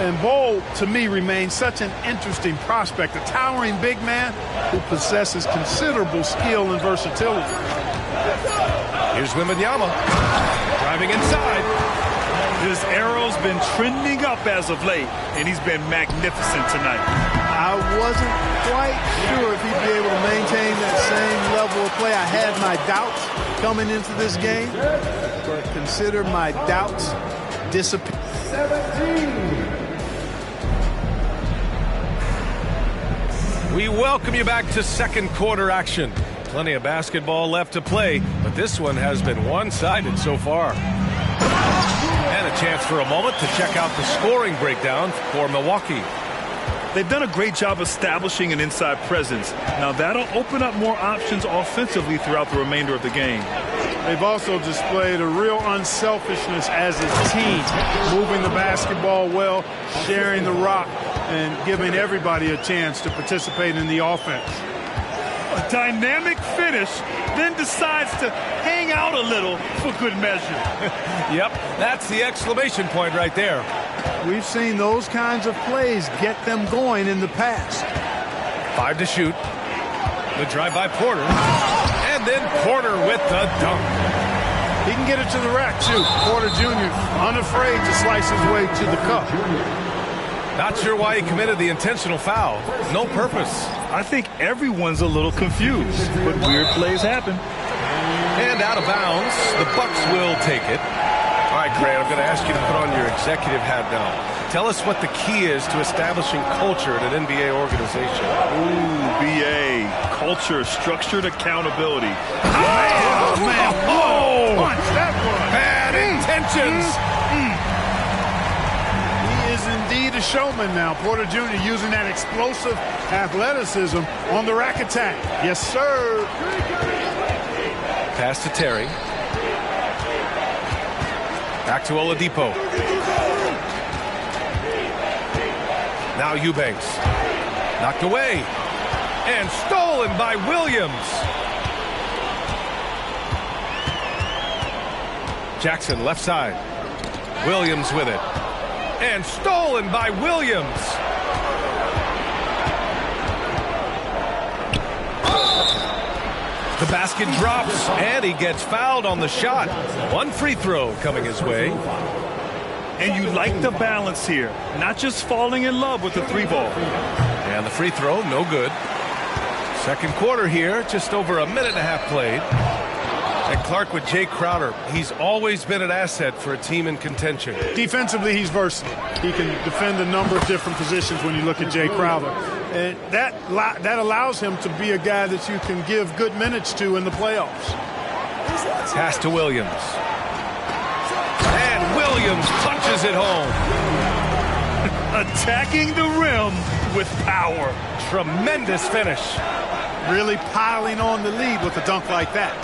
[SPEAKER 4] And Bol, to me, remains such an interesting prospect, a towering big man who possesses considerable skill and versatility.
[SPEAKER 11] Here's Wembanyama. Driving inside.
[SPEAKER 12] His arrow's been trending up as of late, and he's been magnificent tonight.
[SPEAKER 4] I wasn't quite sure if he'd be able to maintain that same level of play. I had my doubts coming into this game, but consider my doubts disappear.
[SPEAKER 5] 17.
[SPEAKER 11] We welcome you back to second quarter action. Plenty of basketball left to play, but this one has been one-sided so far. And a chance for a moment to check out the scoring breakdown for Milwaukee.
[SPEAKER 12] They've done a great job establishing an inside presence. Now that'll open up more options offensively throughout the remainder of the game.
[SPEAKER 4] They've also displayed a real unselfishness as a team, moving the basketball well, sharing the rock, and giving everybody a chance to participate in the offense.
[SPEAKER 12] A dynamic finish, then decides to hang out a little for good measure.
[SPEAKER 11] Yep, that's the exclamation point right there.
[SPEAKER 4] We've seen those kinds of plays get them going in the past.
[SPEAKER 11] 5 to shoot. The drive by Porter. And then Porter with the dunk.
[SPEAKER 4] He can get it to the rack, too. Porter Jr. unafraid to slice his way to the cup.
[SPEAKER 11] Not sure why he committed the intentional foul. No purpose.
[SPEAKER 12] I think everyone's a little confused, but weird plays happen.
[SPEAKER 11] And out of bounds, the Bucks will take it. All right, Grant, I'm going to ask you to put on your executive hat now. Tell us what the key is to establishing culture at an NBA organization.
[SPEAKER 12] Ooh, BA. Culture, structured accountability.
[SPEAKER 11] Oh, man.
[SPEAKER 4] Whoa! Punch, that one.
[SPEAKER 11] Bad intentions.
[SPEAKER 4] He is indeed a showman now. Porter Jr. using that explosive athleticism on the rack attack. Yes, sir.
[SPEAKER 11] Pass to Terry. Back to Oladipo. Now Eubanks. Knocked away. And stolen by Williams. Jackson left side. Williams with it. And stolen by Williams. The basket drops, and he gets fouled on the shot. One free throw coming his way.
[SPEAKER 12] And you like the balance here, not just falling in love with the three ball.
[SPEAKER 11] And the free throw, no good. Second quarter here, just over a minute and a half played. And Clark with Jay Crowder, he's always been an asset for a team in contention.
[SPEAKER 4] Defensively, he's versatile. He can defend a number of different positions when you look at Jay Crowder. And that allows him to be a guy that you can give good minutes to in the playoffs.
[SPEAKER 11] Pass to Williams. And Williams punches it home.
[SPEAKER 12] Attacking the rim with power.
[SPEAKER 11] Tremendous finish.
[SPEAKER 4] Really piling on the lead with a dunk like that.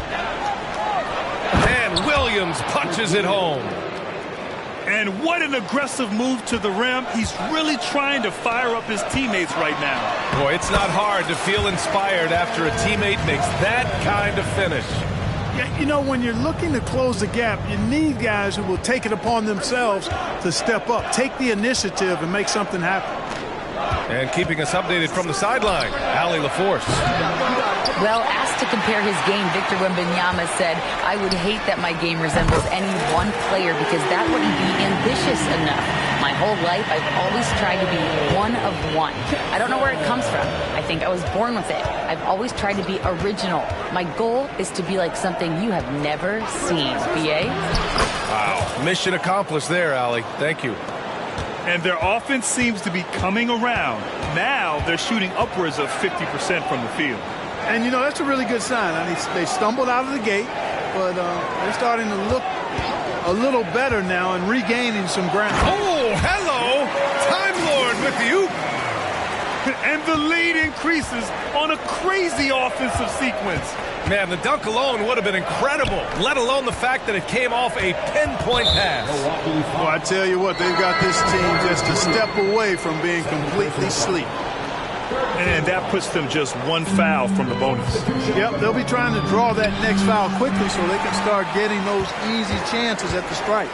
[SPEAKER 11] And Williams punches it home.
[SPEAKER 12] And what an aggressive move to the rim. He's really trying to fire up his teammates right now.
[SPEAKER 11] Boy, it's not hard to feel inspired after a teammate makes that kind of finish.
[SPEAKER 4] Yeah, you know, when you're looking to close the gap, you need guys who will take it upon themselves to step up, take the initiative and make something happen.
[SPEAKER 11] And keeping us updated from the sideline, Allie LaForce.
[SPEAKER 13] Well, asked to compare his game, Victor Wembanyama said, "I would hate that my game resembles any one player because that wouldn't be ambitious enough. My whole life, I've always tried to be one of one. I don't know where it comes from. I think I was born with it. I've always tried to be original. My goal is to be like something you have never seen." BA?
[SPEAKER 11] Wow. Mission accomplished there, Allie. Thank you.
[SPEAKER 12] And their offense seems to be coming around. Now they're shooting upwards of 50% from the field.
[SPEAKER 4] And, you know, that's a really good sign. I mean, they stumbled out of the gate, but they're starting to look a little better now and regaining some ground.
[SPEAKER 11] Oh, hello! Time Lord with the oop.
[SPEAKER 12] And the lead increases on a crazy offensive sequence.
[SPEAKER 11] Man, the dunk alone would have been incredible, let alone the fact that it came off a pinpoint pass.
[SPEAKER 4] Well, I tell you what, they've got this team just a step away from being completely asleep.
[SPEAKER 12] And that puts them just one foul from the bonus.
[SPEAKER 4] Yep, they'll be trying to draw that next foul quickly so they can start getting those easy chances at the stripe.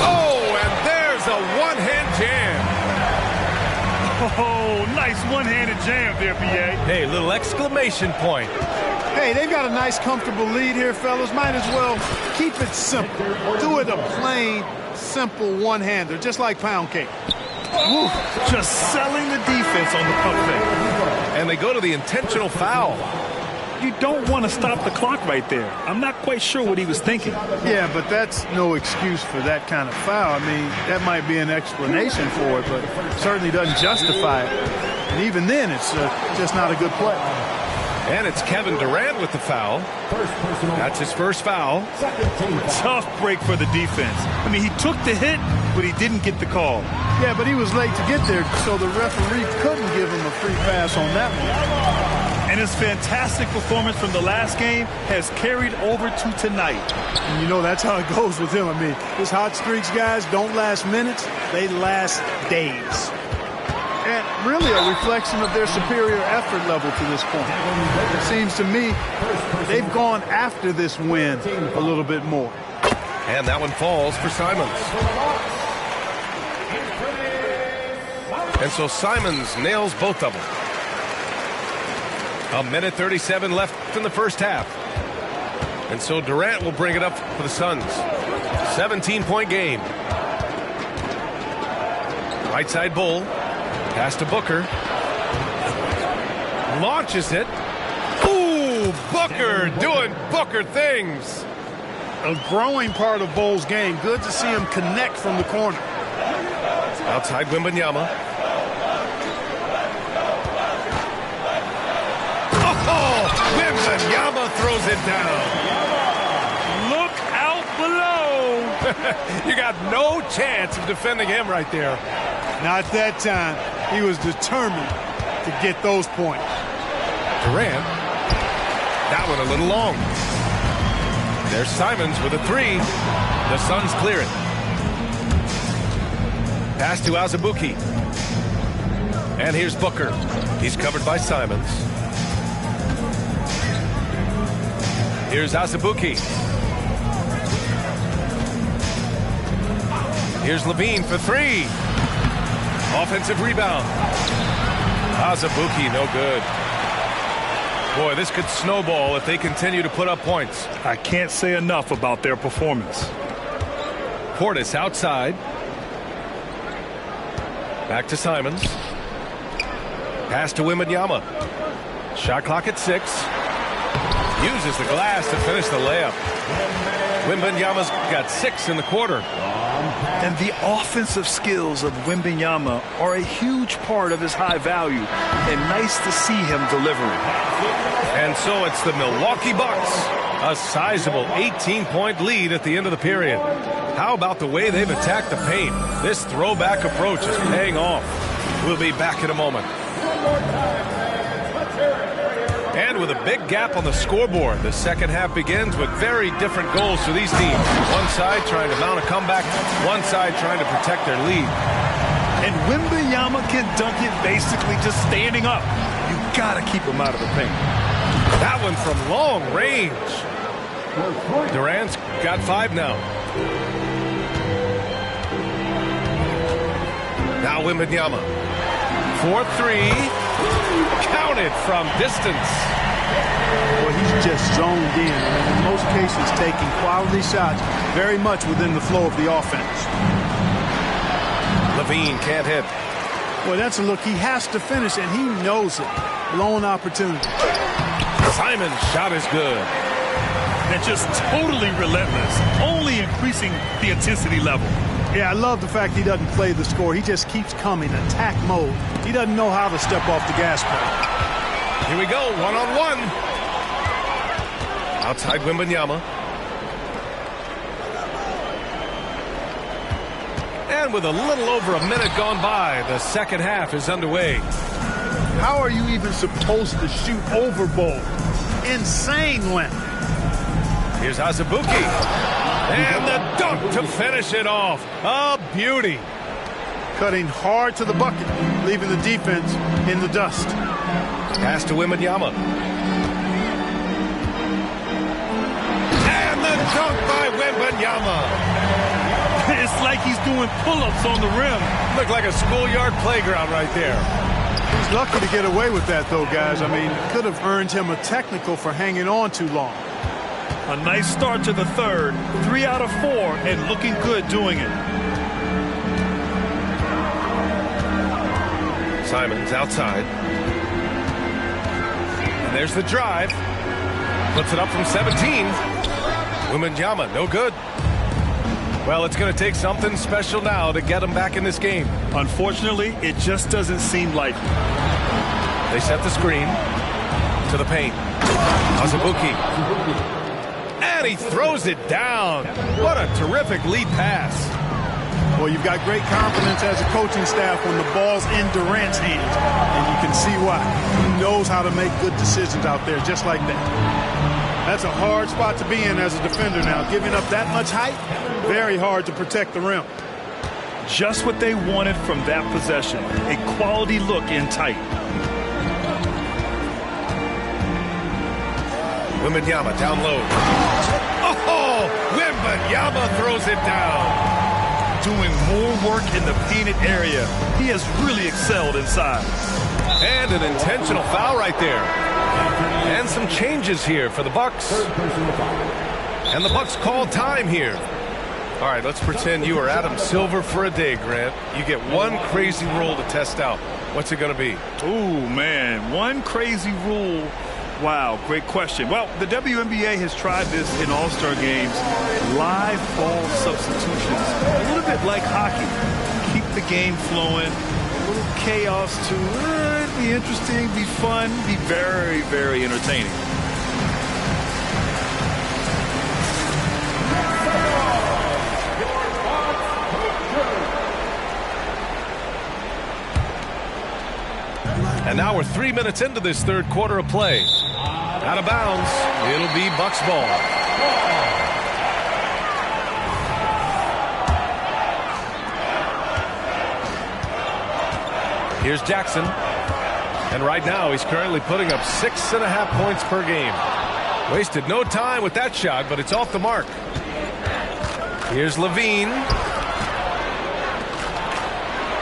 [SPEAKER 11] Oh, and there's a one-hand jam.
[SPEAKER 12] Oh, nice one-handed jam there, B.A.
[SPEAKER 11] Hey, little exclamation point.
[SPEAKER 4] Hey, they've got a nice, comfortable lead here, fellas. Might as well keep it simple. Do it a plain, simple one-hander, just like pound cake.
[SPEAKER 12] Woo, just selling the defense on the pump fake.
[SPEAKER 11] And they go to the intentional foul.
[SPEAKER 12] You don't want to stop the clock right there. I'm not quite sure what he was thinking.
[SPEAKER 4] Yeah, but that's no excuse for that kind of foul. I mean, that might be an explanation for it, but it certainly doesn't justify it. And even then, it's just not a good play.
[SPEAKER 11] And it's Kevin Durant with the foul. That's his first foul.
[SPEAKER 12] Tough break for the defense. I mean, he took the hit, but he didn't get the call.
[SPEAKER 4] Yeah, but he was late to get there, so the referee couldn't give him a free pass on that one.
[SPEAKER 12] And his fantastic performance from the last game has carried over to tonight.
[SPEAKER 4] And you know, that's how it goes with him. I mean, his hot streaks, guys, don't last minutes. They last days. And really a reflection of their superior effort level to this point. It seems to me they've gone after this win a little bit more.
[SPEAKER 11] And that one falls for Simons. And so Simons nails both of them. 1:37 left in the first half. And so Durant will bring it up for the Suns. 17-point game. Right side Bull. Pass to Booker. Launches it. Ooh, Booker doing Booker things.
[SPEAKER 4] A growing part of Bull's game. Good to see him connect from the corner.
[SPEAKER 11] Outside Wembanyama. Oh, Wembanyama throws it down.
[SPEAKER 12] Look out below.
[SPEAKER 11] You got no chance of defending him right there.
[SPEAKER 4] Not that time. He was determined to get those points.
[SPEAKER 11] Durant. That one a little long. There's Simons with a three. The Suns clear it. Pass to Azubuike. And here's Booker. He's covered by Simons. Here's Azubuike. Here's Levine for three. Offensive rebound. Azubuike, no good. Boy, this could snowball if they continue to put up points.
[SPEAKER 12] I can't say enough about their performance.
[SPEAKER 11] Portis outside. Back to Simons. Pass to Wembanyama. Shot clock at 6. Uses the glass to finish the layup. Wembanyama's got 6 in the quarter.
[SPEAKER 12] And the offensive skills of Wembanyama are a huge part of his high value. And nice to see him delivering.
[SPEAKER 11] And so it's the Milwaukee Bucks. A sizable 18-point lead at the end of the period. How about the way they've attacked the paint? This throwback approach is paying off. We'll be back in a moment. And with a big gap on the scoreboard, the second half begins with very different goals for these teams. One side trying to mount a comeback, one side trying to protect their lead.
[SPEAKER 12] And Wembanyama can dunk it basically just standing up. You gotta keep him out of the paint.
[SPEAKER 11] That one from long range. Durant's got 5 now. Now Wembanyama. 4-3. Counted from distance.
[SPEAKER 4] Well, he's just zoned in. And in most cases, taking quality shots very much within the flow of the offense.
[SPEAKER 11] Levine can't hit.
[SPEAKER 4] Well, that's a look. He has to finish, and he knows it. Blown opportunity.
[SPEAKER 11] Simon's shot is good.
[SPEAKER 12] They're just totally relentless, only increasing the intensity level.
[SPEAKER 4] Yeah, I love the fact he doesn't play the score. He just keeps coming, attack mode. He doesn't know how to step off the gas pedal.
[SPEAKER 11] Here we go, one-on-one. Outside Wembanyama. And with a little over a minute gone by, the second half is underway.
[SPEAKER 4] How are you even supposed to shoot over Bol? Insane length.
[SPEAKER 11] Here's Azubuike. And the dunk to finish it off. A beauty.
[SPEAKER 4] Cutting hard to the bucket, leaving the defense in the dust.
[SPEAKER 11] Pass to Wembanyama. And the dunk by Wembanyama.
[SPEAKER 12] It's like he's doing pull-ups on the rim.
[SPEAKER 11] Looked like a schoolyard playground right there.
[SPEAKER 4] He's lucky to get away with that, though, guys. I mean, could have earned him a technical for hanging on too long.
[SPEAKER 12] A nice start to the third. 3 out of 4, and looking good doing it.
[SPEAKER 11] Simons outside. And there's the drive. Puts it up from 17. Wembanyama, no good. Well, it's going to take something special now to get him back in this game.
[SPEAKER 12] Unfortunately, it just doesn't seem likely.
[SPEAKER 11] They set the screen to the paint. Azubuike. And he throws it down. What a terrific lead pass.
[SPEAKER 4] Well, you've got great confidence as a coaching staff when the ball's in Durant's hands. And you can see why. He knows how to make good decisions out there just like that. That's a hard spot to be in as a defender now. Giving up that much height, very hard to protect the rim.
[SPEAKER 12] Just what they wanted from that possession. A quality look in tight.
[SPEAKER 11] Wembanyama down low. Oh, Wembanyama throws it down.
[SPEAKER 12] Doing more work in the painted area. He has really excelled inside.
[SPEAKER 11] And an intentional foul right there. And some changes here for the Bucks. And the Bucks call time here. All right, let's pretend you are Adam Silver for a day, Grant. You get one crazy rule to test out. What's it going to be?
[SPEAKER 12] Ooh, man, one crazy rule. Wow, great question. Well, the WNBA has tried this in All-Star games. Live ball substitutions. A little bit like hockey. Keep the game flowing. A little chaos to be interesting, be fun, be very, very entertaining.
[SPEAKER 11] And now we're 3 minutes into this third quarter of play. Out of bounds. It'll be Bucks ball. Here's Jackson. And right now he's currently putting up 6.5 points per game. Wasted no time with that shot, but it's off the mark. Here's Levine.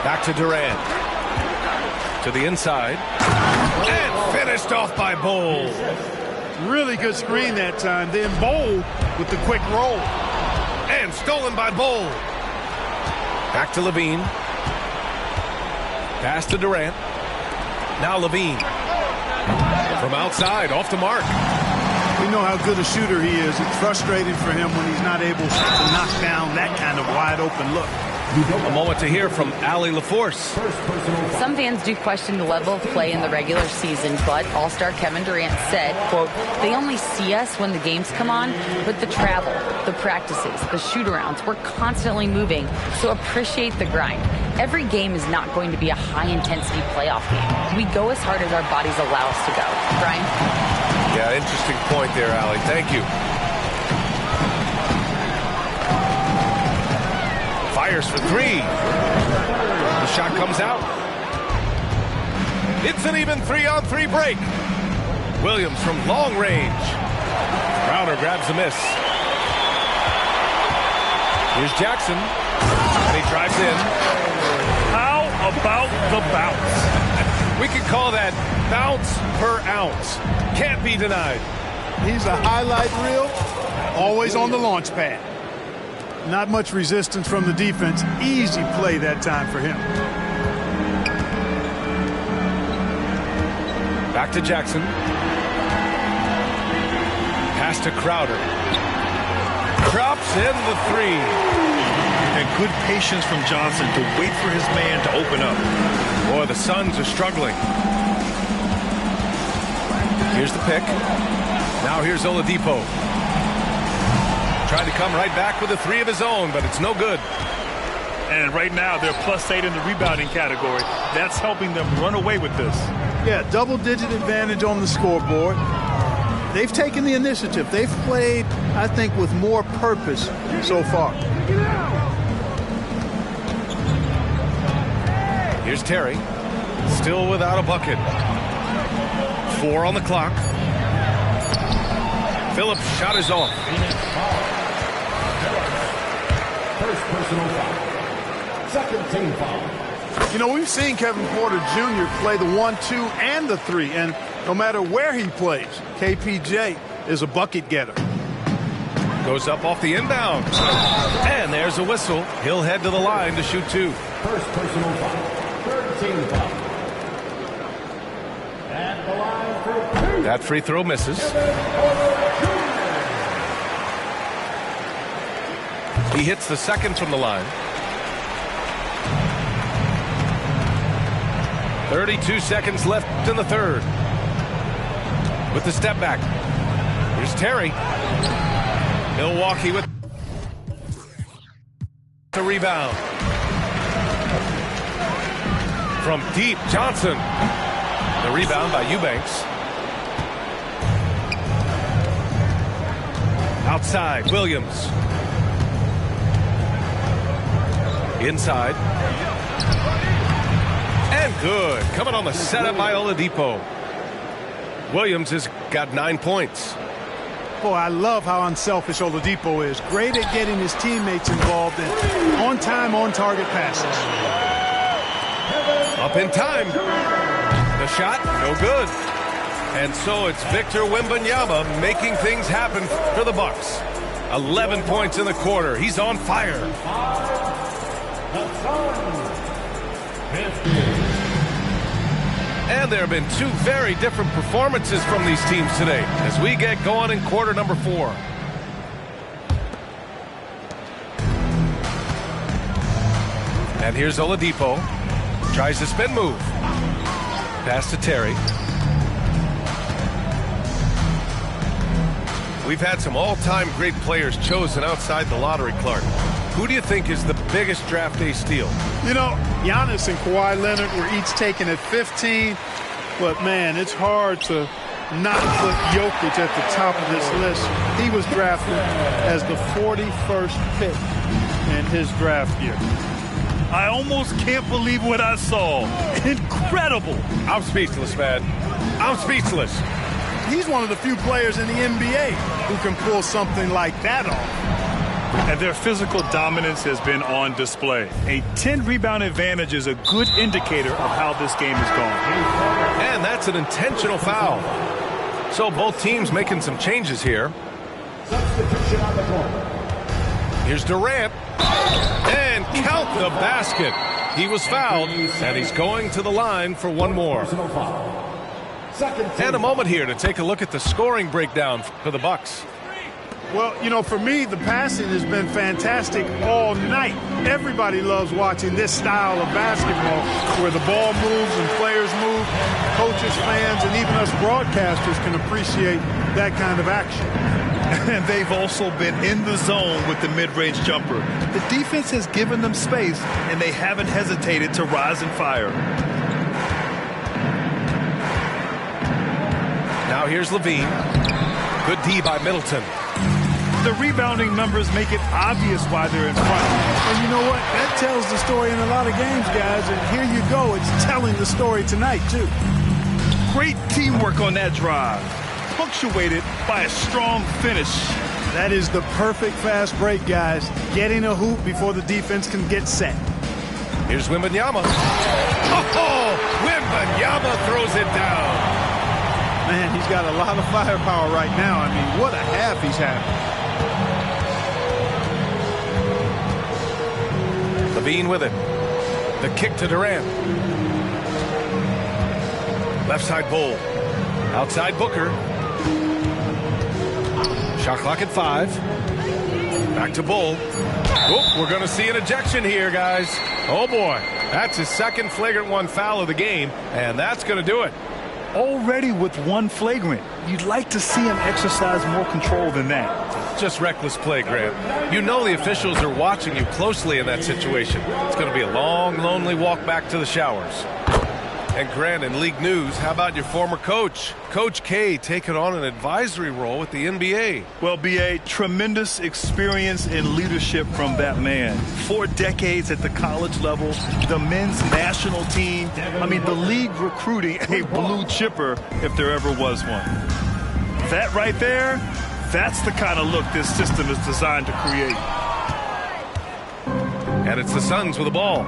[SPEAKER 11] Back to Durant. To the inside. And finished off by Bol.
[SPEAKER 4] Really good screen that time. Then Bol with the quick roll.
[SPEAKER 11] And stolen by Bol. Back to Levine. Pass to Durant. Now Levine. From outside, off the mark.
[SPEAKER 4] We know how good a shooter he is. It's frustrating for him when he's not able to knock down that kind of wide open look.
[SPEAKER 11] A moment to hear from Allie LaForce.
[SPEAKER 13] Some fans do question the level of play in the regular season, but All-Star Kevin Durant said, quote, they only see us when the games come on, but the travel, the practices, the shoot-arounds, we're constantly moving, so appreciate the grind. Every game is not going to be a high-intensity playoff game. We go as hard as our bodies allow us to go. Brian?
[SPEAKER 11] Yeah, interesting point there, Allie. Thank you. Fires for three. The shot comes out. It's an even 3-on-3 break. Williams from long range. Browner grabs a miss. Here's Jackson. And he drives in.
[SPEAKER 12] How about the bounce.
[SPEAKER 11] We could call that bounce per ounce. Can't be denied.
[SPEAKER 4] He's a highlight reel, always on the launch pad. Not much resistance from the defense. Easy play that time for him.
[SPEAKER 11] Back to Jackson. Pass to Crowder. Drops in the three.
[SPEAKER 12] And good patience from Johnson to wait for his man to open up.
[SPEAKER 11] Boy, the Suns are struggling. Here's the pick. Now here's Oladipo. Tried to come right back with a three of his own, but it's no good.
[SPEAKER 12] And right now, they're +8 in the rebounding category. That's helping them run away with this.
[SPEAKER 4] Yeah, double-digit advantage on the scoreboard. They've taken the initiative. They've played, I think, with more purpose so far.
[SPEAKER 11] Here's Terry. Still without a bucket. 4 on the clock. Phillips' shot is off.
[SPEAKER 5] First personal foul. Second team foul.
[SPEAKER 4] You know, we've seen Kevin Porter Jr. play the 1-2 and the 3, and no matter where he plays, KPJ is a bucket getter.
[SPEAKER 11] Goes up off the inbound. And there's a whistle. He'll head to the line to shoot 2.
[SPEAKER 5] First personal foul. Third team foul. At the line for 2.
[SPEAKER 11] That free throw misses. He hits the second from the line. 32 seconds left in the third. With the step back. Here's Terry. Milwaukee with the rebound. From deep, Johnson. The rebound by Eubanks. Outside, Williams. Inside. And good. Coming on the setup by Oladipo. Williams has got 9 points.
[SPEAKER 4] Boy, I love how unselfish Oladipo is. Great at getting his teammates involved in on-time, on-target passes.
[SPEAKER 11] Up in time. The shot, no good. And so it's Victor Wembanyama making things happen for the Bucks. 11 points in the quarter. He's on fire. And there have been 2 very different performances from these teams today as we get going in quarter number 4. And here's Oladipo. Tries the spin move. Pass to Terry. We've had some all-time great players chosen outside the lottery, Clark. Who do you think is the biggest draft day steal?
[SPEAKER 4] You know, Giannis and Kawhi Leonard were each taken at 15, but man, it's hard to not put Jokic at the top of this list. He was drafted as the 41st pick in his draft year.
[SPEAKER 12] I almost can't believe what I saw. Incredible.
[SPEAKER 11] I'm speechless, man. I'm speechless.
[SPEAKER 4] He's one of the few players in the NBA who can pull something like that off.
[SPEAKER 12] And their physical dominance has been on display. A 10-rebound advantage is a good indicator of how this game is going.
[SPEAKER 11] And that's an intentional foul. So both teams making some changes here.
[SPEAKER 5] Substitution on the court.
[SPEAKER 11] Here's Durant. And count the basket. He was fouled, and he's going to the line for one more. And a moment here to take a look at the scoring breakdown for the Bucks.
[SPEAKER 4] Well, you know, for me, the passing has been fantastic all night. Everybody loves watching this style of basketball where the ball moves and players move. Coaches, fans, and even us broadcasters can appreciate that kind of action.
[SPEAKER 12] And they've also been in the zone with the mid-range jumper. The defense has given them space, and they haven't hesitated to rise and fire.
[SPEAKER 11] Now here's Levine. Good D by Middleton.
[SPEAKER 12] The rebounding numbers make it obvious why they're in front.
[SPEAKER 4] And you know what? That tells the story in a lot of games, guys. And here you go. It's telling the story tonight, too.
[SPEAKER 12] Great teamwork on that drive, punctuated by a strong finish.
[SPEAKER 4] That is the perfect fast break, guys. Getting a hoop before the defense can get set.
[SPEAKER 11] Here's Wembanyama. Oh, Wembanyama throws it down.
[SPEAKER 4] Man, he's got a lot of firepower right now. I mean, what a half he's having.
[SPEAKER 11] Levine with it. The kick to Durant. Left side Bull. Outside Booker. Shot clock at 5. Back to Bull. Oh, we're going to see an ejection here, guys. Oh, boy. That's his second flagrant one foul of the game, and that's going to do it.
[SPEAKER 12] Already with one flagrant. You'd like to see him exercise more control than that.
[SPEAKER 11] Just reckless play, Grant. You know the officials are watching you closely in that situation. It's going to be a long, lonely walk back to the showers. And Grant, in league news, how about your former coach? Coach K taking on an advisory role with the NBA.
[SPEAKER 12] Well, B.A., tremendous experience and leadership from that man. 4 decades at the college level, the men's national team. I mean, the league recruiting a blue chipper if there ever was one. That right there, that's the kind of look this system is designed to create.
[SPEAKER 11] And it's the Suns with the ball.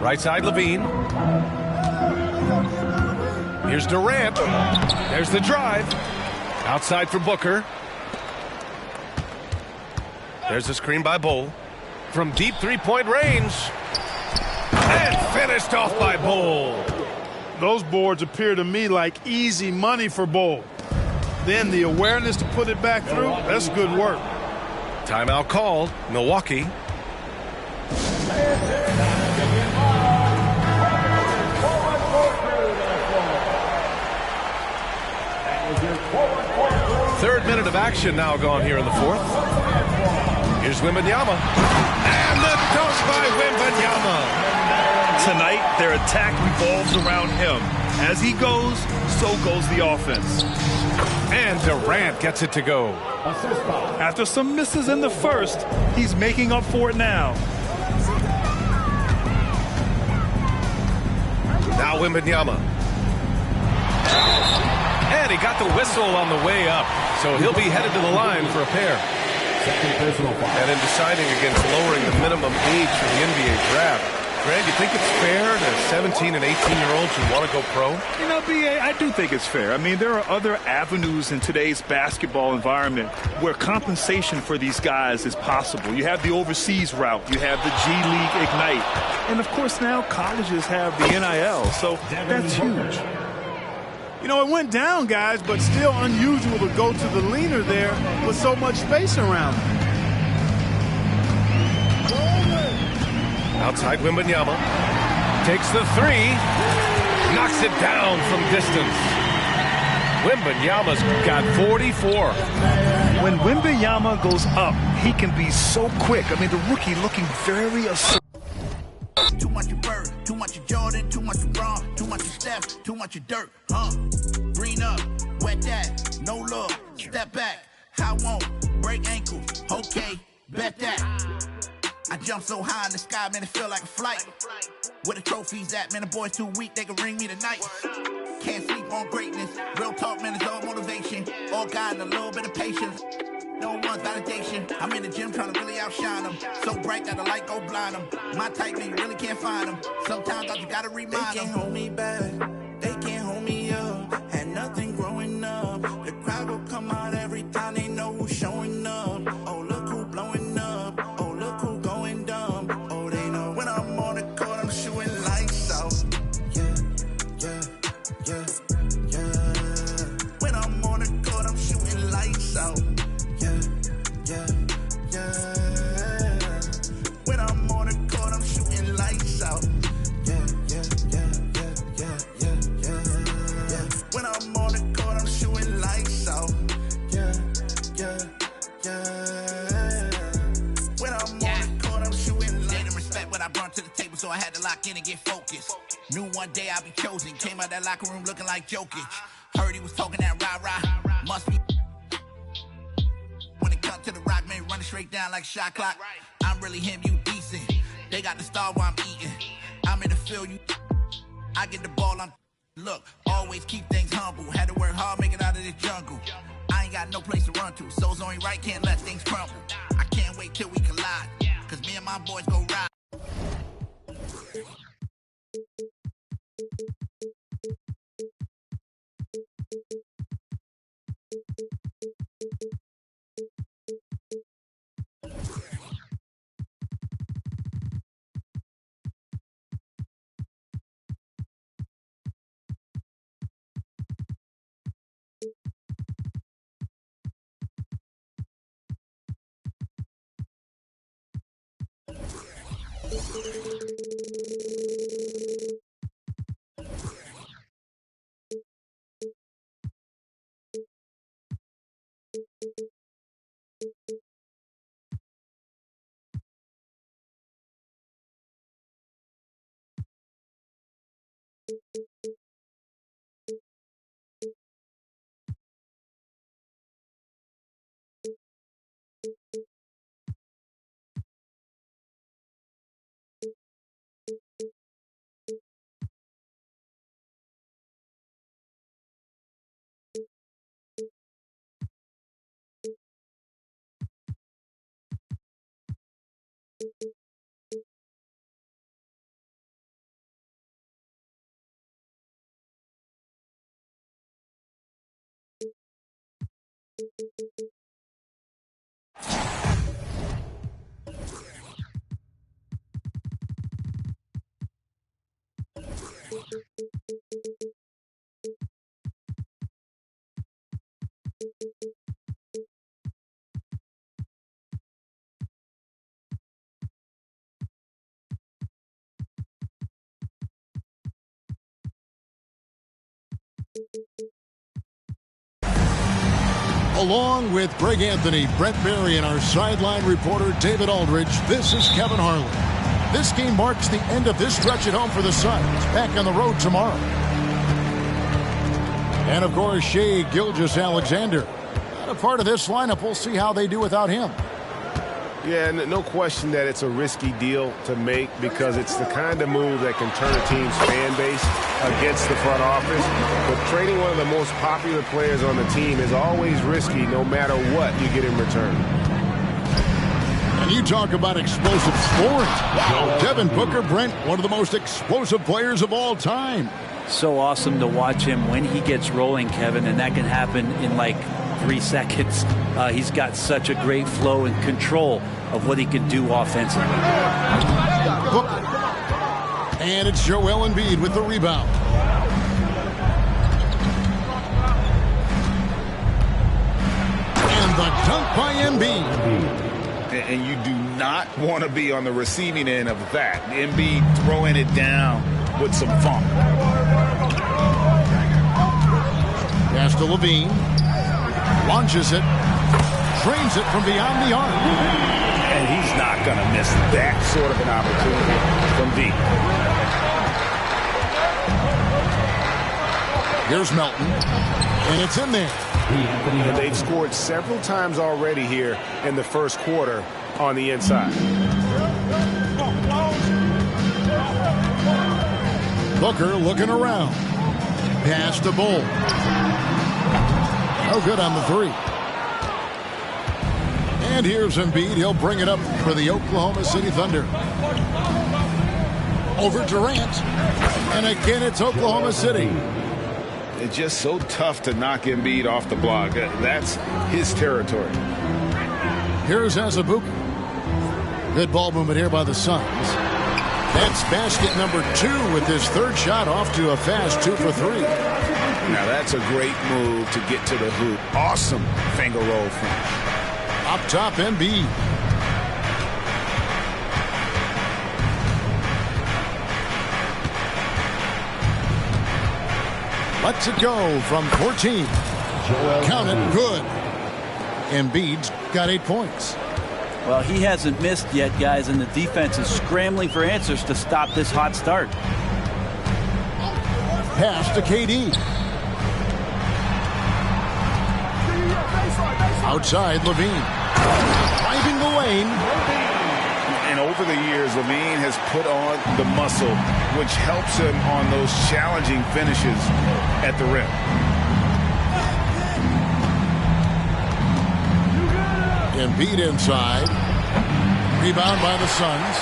[SPEAKER 11] Right side, Levine. Here's Durant. There's the drive. Outside for Booker. There's the screen by Bull. From deep three-point range. And finished off by Bull.
[SPEAKER 4] Those boards appear to me like easy money for Bull. Then the awareness to put it back through, that's good work.
[SPEAKER 11] Timeout called. Milwaukee. Third minute of action now gone here in the fourth. Here's Wembanyama. And the dunk by Wembanyama.
[SPEAKER 12] Tonight, their attack revolves around him. As he goes, so goes the offense.
[SPEAKER 11] And Durant gets it to go.
[SPEAKER 12] After some misses in the first, he's making up for it now.
[SPEAKER 11] Now Wembanyama. And he got the whistle on the way up. So he'll be headed to the line for a pair. And in deciding against lowering the minimum age for the NBA draft, Grant, you think it's fair to 17 and 18-year-olds who want to go pro?
[SPEAKER 12] You know, B.A., I do think it's fair. I mean, there are other avenues in today's basketball environment where compensation for these guys is possible. You have the overseas route. You have the G League Ignite. And, of course, now colleges have the NIL. So that's huge.
[SPEAKER 4] You know, it went down, guys, but still unusual to go to the leaner there with so much space around him.
[SPEAKER 11] Outside Wembanyama. Takes the three. Knocks it down from distance. Wembanyama's got 44.
[SPEAKER 12] When Wembanyama goes up, he can be so quick. I mean, the rookie looking very assertive.
[SPEAKER 14] Too much of Bird, too much of Jordan, too much of Braun, too much of Steph, too much of dirt, green up, wet that, no look, step back, I won't break ankles, okay, bet that. I jump so high in the sky, man, it feel like a flight. Where the trophies at, man, the boys too weak, they can ring me tonight. Can't sleep on greatness, real talk, man, it's all motivation. All God and a little bit of patience. No one's validation. I'm in the gym trying to really outshine them. So bright that the light go blind them. My type, man, you really can't find them. Sometimes I just gotta remind them. They can't hold me back. They can't hold me up. Had nothing growing up. The crowd will come out every time they know who's showing up. Oh, look who blowing up. Oh, look who going dumb. Oh, they know when I'm on the court, I'm shooting lights out. Yeah. When I'm on the court, I'm shooting lights out. When I'm on the court, I'm shooting lights out. When I'm on the court, I'm shooting lights out. When I'm on the court, I'm shooting lights out. They didn't respect what I brought to the table, so I had to lock in and get focused. Knew one day I'd be chosen. Came out that locker room looking like Jokic. Heard he was talking that rah-rah. Must be. When it comes to the rock, man, running straight down like shot clock. I'm really him, you decent. They got the star while I'm eating. I'm in the field, you. I get the ball, I'm. Look, always keep things humble. Had to work hard, make it out of this jungle. I ain't got no place to run to, so it's only right, can't let things crumble. I can't can't wait till we collide. Cause me and my boys go ride.
[SPEAKER 1] Along with Greg Anthony, Brent Barry, and our sideline reporter David Aldridge, this is Kevin Harlan. This game marks the end of this stretch at home for the Suns. Back on the road tomorrow. And, of course, Shai Gilgeous-Alexander. Not a part of this lineup. We'll see how they do without him.
[SPEAKER 2] Yeah, no question that it's a risky deal to make because it's the kind of move that can turn a team's fan base against the front office. But trading one of the most popular players on the team is always risky no matter what you get in return.
[SPEAKER 1] And you talk about explosive scoring. Devin Booker, Brent, one of the most explosive players of all time.
[SPEAKER 15] So awesome to watch him when he gets rolling, Kevin, and that can happen in like 3 seconds. He's got such a great flow and control of what he can do offensively.
[SPEAKER 1] And it's Joel Embiid with the rebound. And the dunk by Embiid.
[SPEAKER 3] And you do not want to be on the receiving end of that. Embiid throwing it down with some funk.
[SPEAKER 1] Pass to Levine. Launches it. Trains it from beyond the arc.
[SPEAKER 3] And he's not going to miss that sort of an opportunity from deep.
[SPEAKER 1] Here's Melton. And it's in there.
[SPEAKER 2] And they've scored several times already here in the first quarter on the inside.
[SPEAKER 1] Booker looking around. Pass to Bull. No good on the three. And here's Embiid. He'll bring it up for the Oklahoma City Thunder. Over Durant. And again, it's Oklahoma City.
[SPEAKER 3] It's just so tough to knock Embiid off the block. That's his territory.
[SPEAKER 1] Here's Azubuike. Good ball movement here by the Suns. That's basket number 2 with his third shot off to a fast 2 for 3.
[SPEAKER 3] Now that's a great move to get to the hoop. Awesome finger roll from him.
[SPEAKER 1] Up top, Embiid. Lets it go from 14. Count it, good. Embiid's got 8 points.
[SPEAKER 15] Well, he hasn't missed yet, guys, and the defense is scrambling for answers to stop this hot start.
[SPEAKER 1] Pass to KD. Outside, Levine. Driving the lane.
[SPEAKER 3] And over the years, Levine has put on the muscle, which helps him on those challenging finishes at the rim.
[SPEAKER 1] Embiid inside. Rebound by the Suns.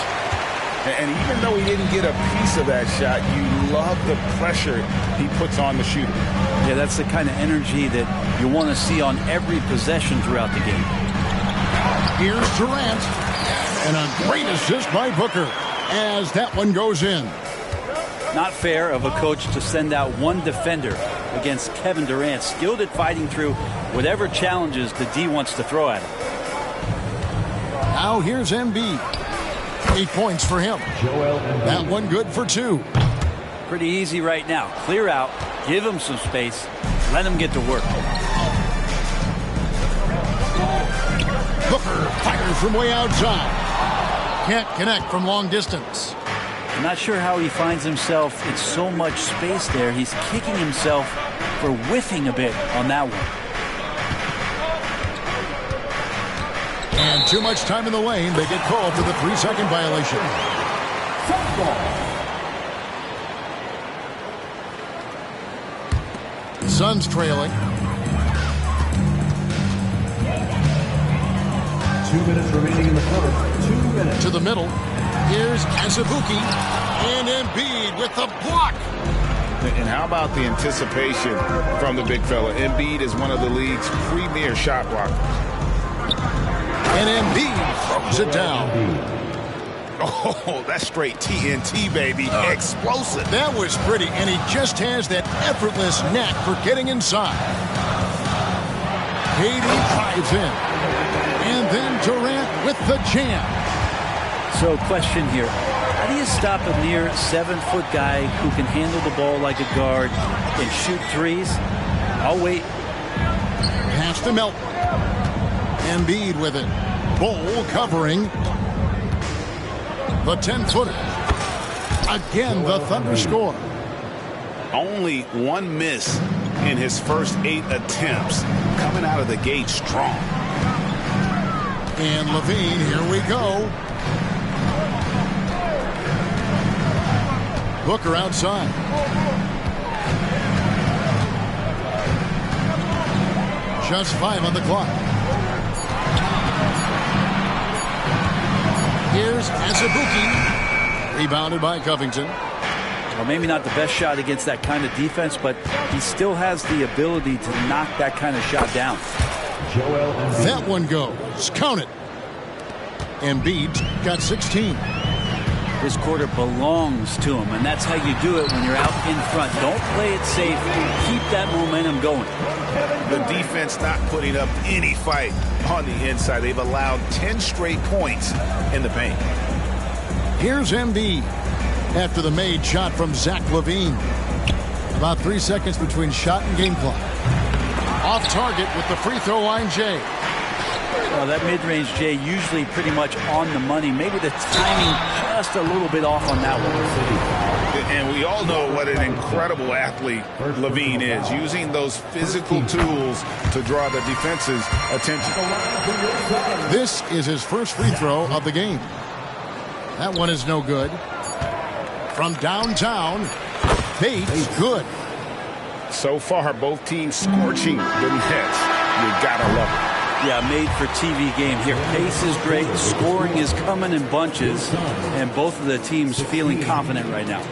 [SPEAKER 3] And even though he didn't get a piece of that shot, you love the pressure he puts on the shooter.
[SPEAKER 15] Yeah, that's the kind of energy that you want to see on every possession throughout the game.
[SPEAKER 1] Here's Durant. And a great assist by Booker as that one goes in.
[SPEAKER 15] Not fair of a coach to send out one defender against Kevin Durant, skilled at fighting through whatever challenges the D wants to throw at him.
[SPEAKER 1] Now here's Embiid. 8 points for him. That one good for 2.
[SPEAKER 15] Pretty easy right now. Clear out, give him some space, let him get to work.
[SPEAKER 1] Booker fires from way outside. Can't connect from long distance.
[SPEAKER 15] I'm not sure how he finds himself in so much space there. He's kicking himself for whiffing a bit on that one.
[SPEAKER 1] And too much time in the lane. They get called for the 3-second violation. Suns trailing.
[SPEAKER 5] 2 minutes remaining in the first. 2 minutes.
[SPEAKER 1] To the middle. Here's Azubuike. And Embiid with the block.
[SPEAKER 3] And how about the anticipation from the big fella? Embiid is one of the league's premier shot blockers.
[SPEAKER 1] And Embiid throws it down.
[SPEAKER 3] Oh, that's straight TNT, baby. Explosive.
[SPEAKER 1] That was pretty, and he just has that effortless knack for getting inside. KD drives in. And then Durant with the jam.
[SPEAKER 15] So, question here. How do you stop a near 7-foot guy who can handle the ball like a guard and shoot threes? I'll wait.
[SPEAKER 1] Pass to Melton. Embiid with it. Bol covering. The 10-footer. Again, the Thunder score.
[SPEAKER 3] Only one miss in his first 8 attempts. Coming out of the gate strong.
[SPEAKER 1] And Levine, here we go. Booker outside. Just 5 on the clock. Here's Azubuike. Rebounded by Covington.
[SPEAKER 15] Well, maybe not the best shot against that kind of defense, but he still has the ability to knock that kind of shot down.
[SPEAKER 1] That one goes. Count it. Embiid got 16.
[SPEAKER 15] This quarter belongs to him, and that's how you do it when you're out in front. Don't play it safe. Keep that momentum going.
[SPEAKER 3] The defense not putting up any fight on the inside. They've allowed 10 straight points in the paint.
[SPEAKER 1] Here's Embiid after the made shot from Zach LaVine. About 3 seconds between shot and game clock. Off target with the free throw line, Jay.
[SPEAKER 15] Well, that mid-range, Jay, usually pretty much on the money. Maybe the timing just a little bit off on that one.
[SPEAKER 3] And we all know what an incredible athlete LaVine is, using those physical tools to draw the defense's attention.
[SPEAKER 1] This is his first free throw of the game. That one is no good. From downtown, Bates, good.
[SPEAKER 3] So far, both teams scorching the nets. You gotta love it.
[SPEAKER 15] Yeah, made for TV game here. Pace is great. Scoring is coming in bunches. And both of the teams feeling confident right now.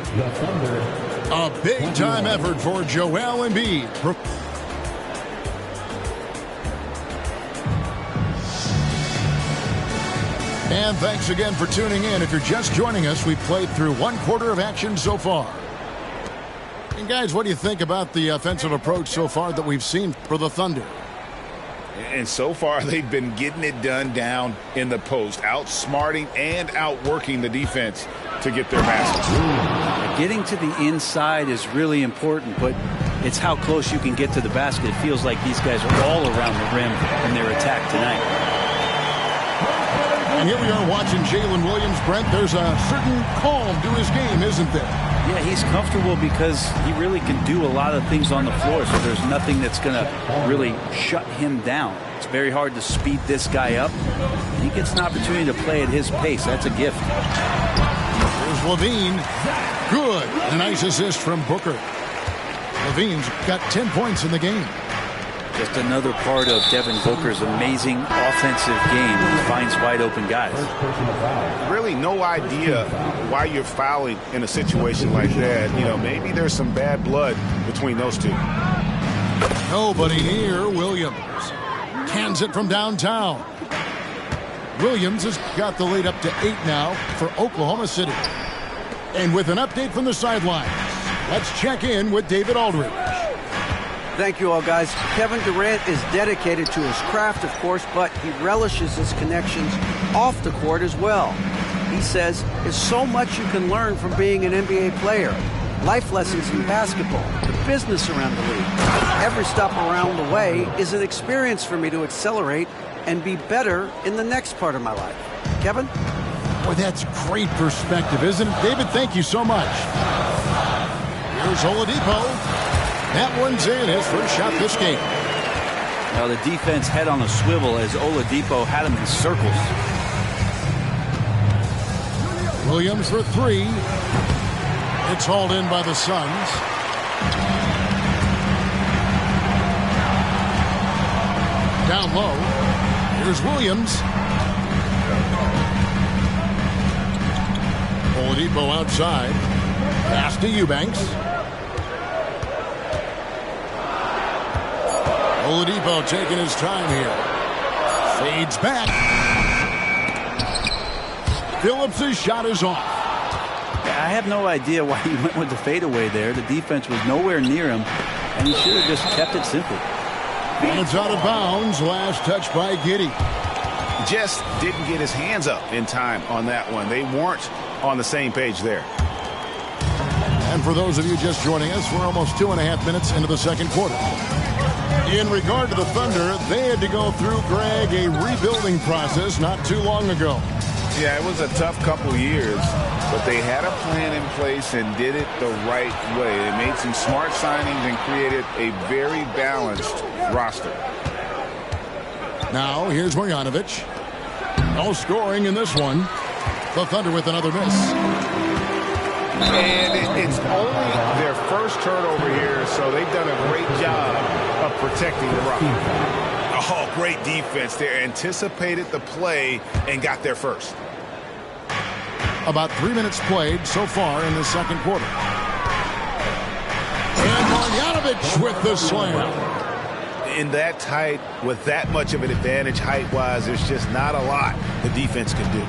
[SPEAKER 1] A big-time effort for Joel Embiid. And thanks again for tuning in. If you're just joining us, we've played through 1 quarter of action so far. And guys, what do you think about the offensive approach so far that we've seen for the Thunder?
[SPEAKER 3] And so far, they've been getting it done down in the post, outsmarting and outworking the defense to get their baskets.
[SPEAKER 15] Getting to the inside is really important, but it's how close you can get to the basket. It feels like these guys are all around the rim in their attack tonight.
[SPEAKER 1] And here we are watching Jalen Williams, Brent. There's a certain calm to his game, isn't there?
[SPEAKER 15] Yeah, he's comfortable because he really can do a lot of things on the floor, so there's nothing that's going to really shut him down. It's very hard to speed this guy up. He gets an opportunity to play at his pace. That's a gift.
[SPEAKER 1] There's LaVine. Good. A nice assist from Booker. LaVine's got 10 points in the game.
[SPEAKER 15] Just another part of Devin Booker's amazing offensive game. He finds wide open guys.
[SPEAKER 2] Really no idea why you're fouling in a situation like that. You know, maybe there's some bad blood between those two.
[SPEAKER 1] Nobody near Williams. Cans it from downtown. Williams has got the lead up to 8 now for Oklahoma City. And with an update from the sidelines, let's check in with David Aldridge.
[SPEAKER 16] Thank you all, guys. Kevin Durant is dedicated to his craft, of course, but he relishes his connections off the court as well. He says there's so much you can learn from being an NBA player. Life lessons in basketball, the business around the league. Every stop around the way is an experience for me to accelerate and be better in the next part of my life. Kevin?
[SPEAKER 1] Boy, that's great perspective, isn't it? David, thank you so much. Here's Oladipo. That one's in, his first shot this game.
[SPEAKER 15] Now the defense head on a swivel as Oladipo had him in circles.
[SPEAKER 1] Williams for 3. It's hauled in by the Suns. Down low. Here's Williams. Oladipo outside. Pass to Eubanks. Oladipo taking his time here. Fades back. Phillips' shot is off.
[SPEAKER 15] I have no idea why he went with the fadeaway there. The defense was nowhere near him, and he should have just kept it simple.
[SPEAKER 1] And it's out of bounds. Last touch by Giddey.
[SPEAKER 2] Just didn't get his hands up in time on that one. They weren't on the same page there.
[SPEAKER 1] And for those of you just joining us, we're almost 2.5 minutes into the second quarter. In regard to the Thunder, they had to go through, Greg, a rebuilding process not too long ago.
[SPEAKER 3] Yeah, it was a tough couple years, but they had a plan in place and did it the right way. They made some smart signings and created a very balanced roster.
[SPEAKER 1] Now, here's Marjanovic. No scoring in this one. The Thunder with another miss.
[SPEAKER 2] And it's only their first turnover here, so they've done a great job of protecting the rock.
[SPEAKER 3] Oh, great defense there. Anticipated the play and got there first.
[SPEAKER 1] About 3 minutes played so far in the second quarter. And Marjanovic with the slam.
[SPEAKER 2] In that tight, with that much of an advantage height-wise, there's just not a lot the defense can do.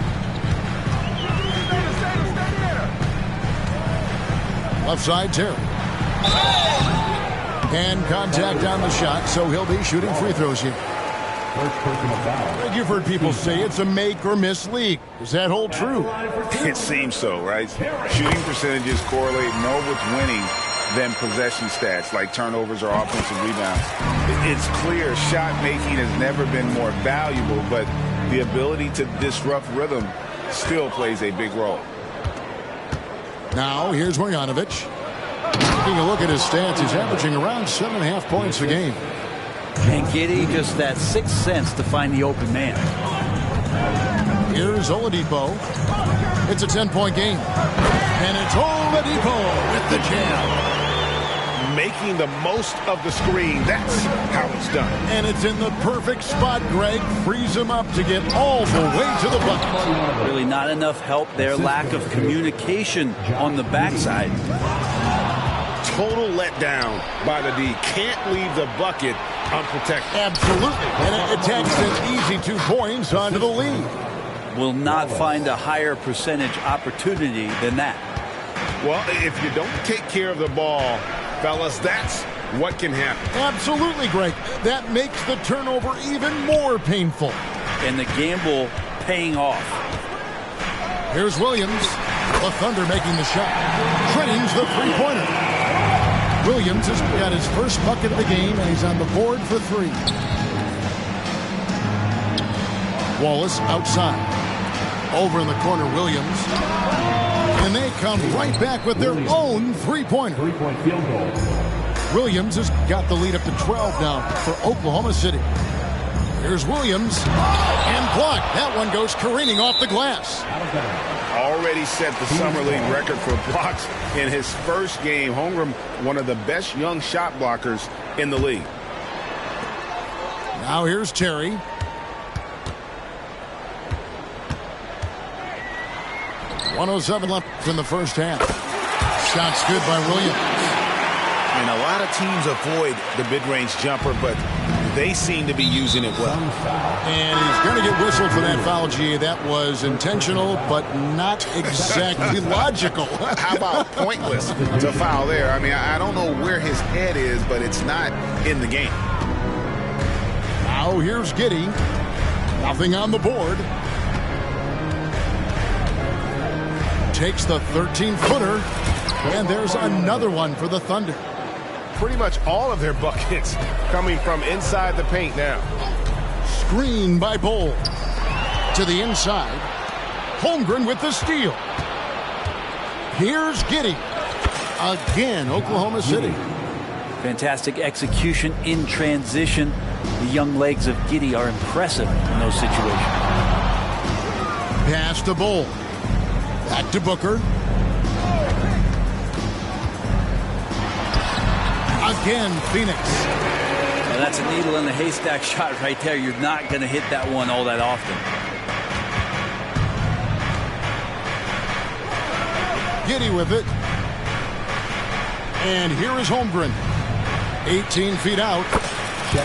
[SPEAKER 1] Left side, Terry. And contact on the shot, so he'll be shooting free throws here. You've heard people say it's a make-or-miss league. Does that hold true?
[SPEAKER 3] It seems so, right? Shooting percentages correlate more with winning than possession stats like turnovers or offensive rebounds. It's clear shot making has never been more valuable, but the ability to disrupt rhythm still plays a big role.
[SPEAKER 1] Now, here's Marjanovic. Taking a look at his stats, he's averaging around 7.5 points a game.
[SPEAKER 15] And Giddey just that sixth sense to find the open man.
[SPEAKER 1] Here's Oladipo. It's a 10-point game. And it's Oladipo with the jam.
[SPEAKER 2] Making the most of the screen. That's how it's done.
[SPEAKER 1] And it's in the perfect spot, Greg. Frees him up to get all the way to the bucket.
[SPEAKER 15] Really not enough help there. Lack of communication on the backside.
[SPEAKER 2] Total letdown by the D. Can't leave the bucket unprotected.
[SPEAKER 1] Absolutely. And it takes an easy 2 points onto the lead.
[SPEAKER 15] Will not find a higher percentage opportunity than that.
[SPEAKER 2] Well, if you don't take care of the ball, fellas, that's what can happen.
[SPEAKER 1] Absolutely, Greg. That makes the turnover even more painful.
[SPEAKER 15] And the gamble paying off.
[SPEAKER 1] Here's Williams. The Thunder making the shot. Trains the three-pointer. Williams has got his first bucket of the game, and he's on the board for 3. Wallace outside. Over in the corner, Williams. And they come right back with their own three-pointer.
[SPEAKER 5] Three-point field goal.
[SPEAKER 1] Williams has got the lead up to 12 now for Oklahoma City. Here's Williams. And blocked. That one goes careening off the glass.
[SPEAKER 3] Already set the Summer League record for blocks in his first game. Holmgren, one of the best young shot blockers in the league.
[SPEAKER 1] Now here's Terry. .107 left in the first half. Shot's good by Williams.
[SPEAKER 3] And a lot of teams avoid the mid-range jumper, but they seem to be using it well.
[SPEAKER 1] And he's going to get whistled for that foul, G. That was intentional, but not exactly logical.
[SPEAKER 3] How about pointless to foul there? I mean, I don't know where his head is, but it's not in the game.
[SPEAKER 1] Now here's Giddey. Nothing on the board. Takes the 13-footer, and there's another one for the Thunder.
[SPEAKER 2] Pretty much all of their buckets coming from inside the paint now.
[SPEAKER 1] Screen by Bol. To the inside. Holmgren with the steal. Here's Giddey. Again, Oklahoma City.
[SPEAKER 15] Fantastic execution in transition. The young legs of Giddey are impressive in those situations.
[SPEAKER 1] Pass to Bol. Back to Booker. Again, Phoenix.
[SPEAKER 15] Well, that's a needle in the haystack shot right there. You're not going to hit that one all that often.
[SPEAKER 1] Giddey with it. And here is Holmgren. 18 feet out.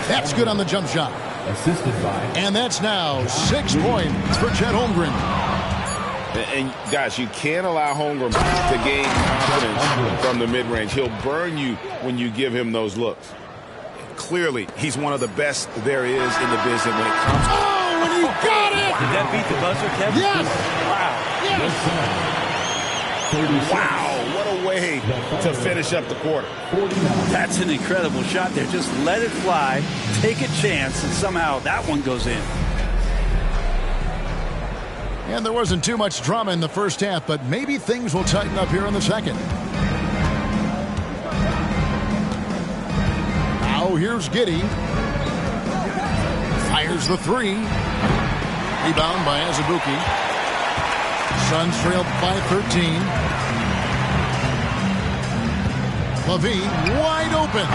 [SPEAKER 1] That's good on the jump shot.
[SPEAKER 5] Assisted by.
[SPEAKER 1] And that's now 6 points for Chet Holmgren.
[SPEAKER 3] And, guys, you can't allow Holmgren to gain confidence from the mid-range. He'll burn you when you give him those looks. Clearly, he's one of the best there is in the business when it comes to...
[SPEAKER 1] Oh, and he got it!
[SPEAKER 15] Did that beat the buzzer, Kevin?
[SPEAKER 1] Yes!
[SPEAKER 15] Wow.
[SPEAKER 1] Yes!
[SPEAKER 3] Wow, what a way to finish up the quarter.
[SPEAKER 15] That's an incredible shot there. Just let it fly, take a chance, and somehow that one goes in.
[SPEAKER 1] And there wasn't too much drama in the first half, but maybe things will tighten up here in the second. Now here's Giddey. Fires the three. Rebound by Azubuike. Suns trailed by 13. LaVine wide open.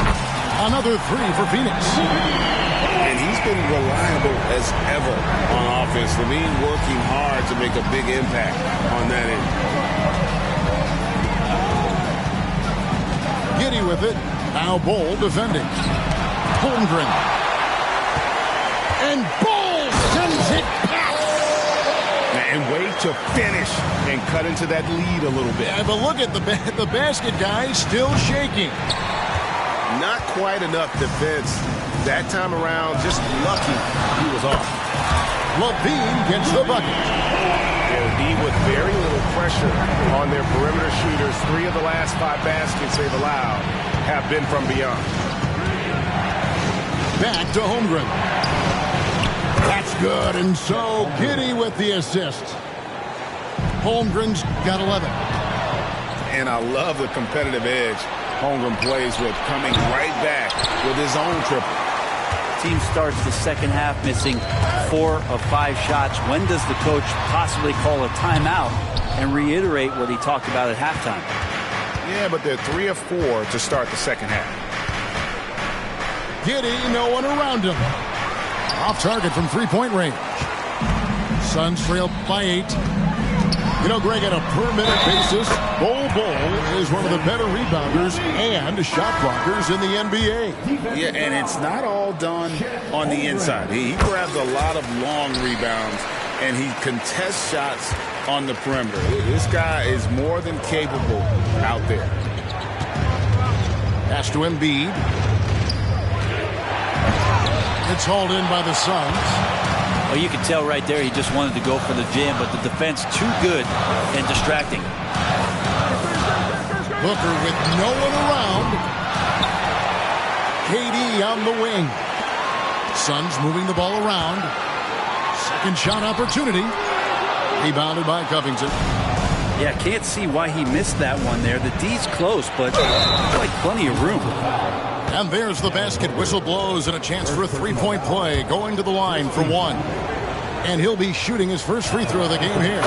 [SPEAKER 1] Another three for Phoenix.
[SPEAKER 3] And he's been reliable as ever on offense. LaVine working hard to make a big impact on that end.
[SPEAKER 1] Giddey with it. Now Bol defending. Holmgren. And Bol sends it back.
[SPEAKER 3] And wait to finish and cut into that lead a little bit.
[SPEAKER 1] Yeah, but look at the basket guy still shaking.
[SPEAKER 2] Not quite enough defense. That time around, just lucky he was off.
[SPEAKER 1] LaVine gets the bucket.
[SPEAKER 2] They'll be with very little pressure on their perimeter shooters. 3 of the last 5 baskets they've allowed have been from beyond.
[SPEAKER 1] Back to Holmgren. That's good, and so Giddey with the assist. Holmgren's got 11.
[SPEAKER 3] And I love the competitive edge Holmgren plays with, coming right back with his own triple.
[SPEAKER 15] Team starts the second half missing 4 of 5 shots. When does the coach possibly call a timeout and reiterate what he talked about at halftime?
[SPEAKER 3] Yeah, but they're 3 of 4 to start the second half.
[SPEAKER 1] Giddey, no one around him. Off target from three-point range. Suns trail by 8. You know, Greg, on a per-minute basis, Bol is one of the better rebounders and shot blockers in the NBA.
[SPEAKER 3] Yeah, and it's not all done on the inside. He grabs a lot of long rebounds, and he contests shots on the perimeter. This guy is more than capable out there.
[SPEAKER 1] Pass to Embiid. It's hauled in by the Suns.
[SPEAKER 15] Well, you can tell right there he just wanted to go for the jam, but the defense too good and distracting.
[SPEAKER 1] Booker with no one around. KD on the wing. Suns moving the ball around. Second shot opportunity. Rebounded by Covington.
[SPEAKER 15] Yeah, can't see why he missed that one there. The D's close, but like plenty of room.
[SPEAKER 1] And there's the basket. Whistle blows and a chance for a three-point play. Going to the line for 1. And he'll be shooting his first free throw of the game here.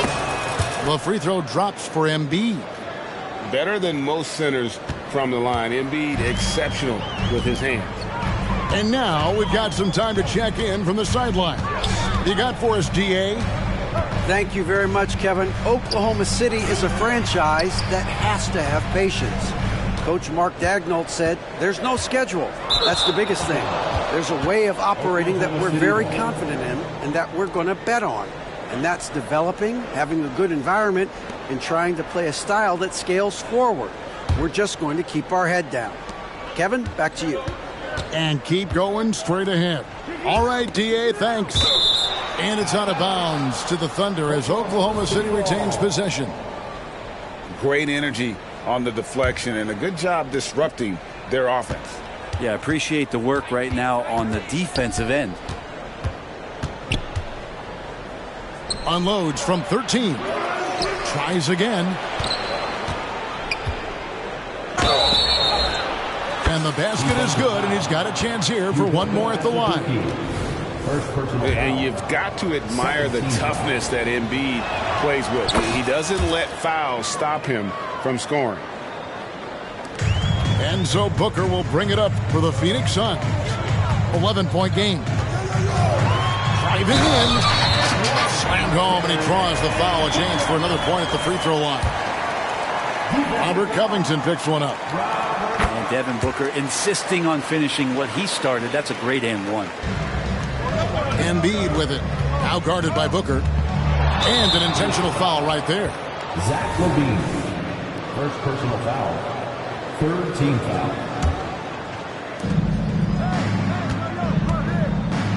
[SPEAKER 1] The free throw drops for Embiid.
[SPEAKER 2] Better than most centers from the line. Embiid exceptional with his hands.
[SPEAKER 1] And now we've got some time to check in from the sideline. You got for us, DA?
[SPEAKER 16] Thank you very much, Kevin. Oklahoma City is a franchise that has to have patience. Coach Mark Daigneault said, there's no schedule. That's the biggest thing. There's a way of operating that we're very confident in and that we're going to bet on. And that's developing, having a good environment, and trying to play a style that scales forward. We're just going to keep our head down. Kevin, back to you.
[SPEAKER 1] And keep going straight ahead. All right, DA, thanks. And it's out of bounds to the Thunder as Oklahoma City retains possession.
[SPEAKER 3] Great energy on the deflection and a good job disrupting their offense.
[SPEAKER 15] Yeah, appreciate the work right now on the defensive end.
[SPEAKER 1] Unloads from 13. Tries again. And the basket is good, and he's got a chance here for one more at the line.
[SPEAKER 2] And you've got to admire the toughness that Embiid plays with. He doesn't let fouls stop him from scoring.
[SPEAKER 1] Enzo Booker will bring it up for the Phoenix Suns. 11-point game. Driving in. Slammed home, and he draws the foul. A chance for another point at the free throw line. Robert Covington picks one up.
[SPEAKER 15] And Devin Booker insisting on finishing what he started. That's a great and one.
[SPEAKER 1] Embiid with it. Now guarded by Booker. And an intentional foul right there.
[SPEAKER 5] Zach LaVine. First personal foul. Third team foul.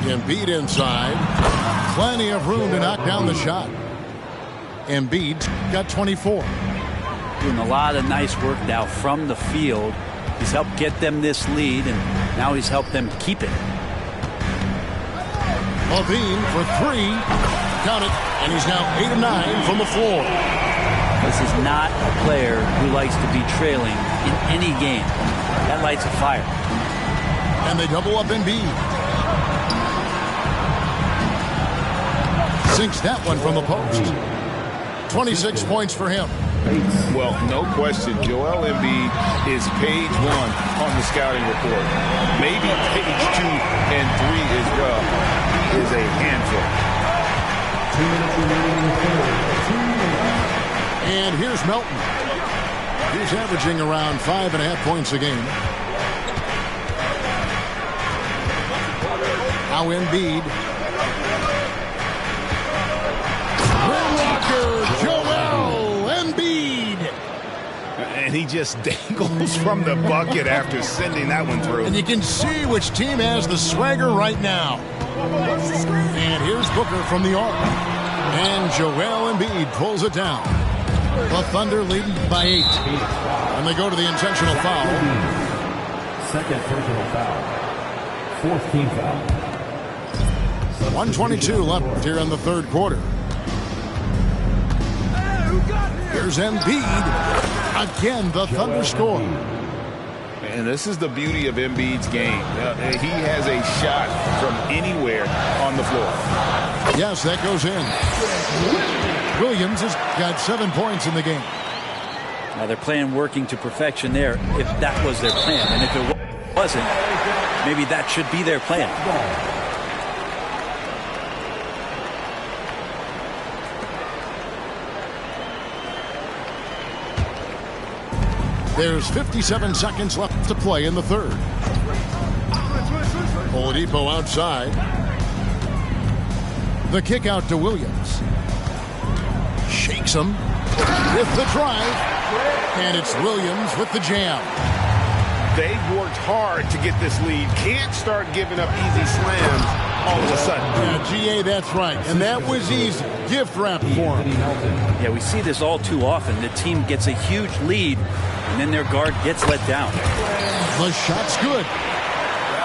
[SPEAKER 1] Embiid inside. Plenty of room to knock down the shot. Embiid got 24.
[SPEAKER 15] Doing a lot of nice work now from the field. He's helped get them this lead, and now he's helped them keep it.
[SPEAKER 1] LaVine for three. Count it. And he's now 8 of 9 from the floor.
[SPEAKER 15] This is not a player who likes to be trailing in any game. That lights a fire.
[SPEAKER 1] And they double up Embiid. Sinks that one from the post. 26 points for him.
[SPEAKER 2] Well, no question, Joel Embiid is page 1 on the scouting report. Maybe page 2 and 3 as well. He is a handful.
[SPEAKER 5] 2 minutes remaining in the third.
[SPEAKER 1] And here's Melton. He's averaging around 5.5 points a game. Now Embiid. Rim rocker, Joel Embiid.
[SPEAKER 2] And he just dangles from the bucket after sending that one through.
[SPEAKER 1] And you can see which team has the swagger right now. And here's Booker from the arc. And Joel Embiid pulls it down. The Thunder leading by 8. And they go to the intentional foul.
[SPEAKER 5] Second personal foul. Fourth team foul.
[SPEAKER 1] 1:22 left here in the third quarter. Here's Embiid. Again, the Thunder score.
[SPEAKER 3] And this is the beauty of Embiid's game. He has a shot from anywhere on the floor.
[SPEAKER 1] Yes, that goes in. Williams has got 7 points in the game.
[SPEAKER 15] Now they're playing working to perfection there if that was their plan. And if it wasn't, maybe that should be their plan.
[SPEAKER 1] There's 57 seconds left to play in the third. Oladipo outside. The kick out to Williams. Shakes him with the drive. And it's Williams with the jam.
[SPEAKER 2] They've worked hard to get this lead. Can't start giving up easy slams all of a sudden.
[SPEAKER 1] Yeah, GA, that's right. And that was easy. Gift wrap for him.
[SPEAKER 15] Yeah, we see this all too often. The team gets a huge lead, and then their guard gets let down.
[SPEAKER 1] The shot's good.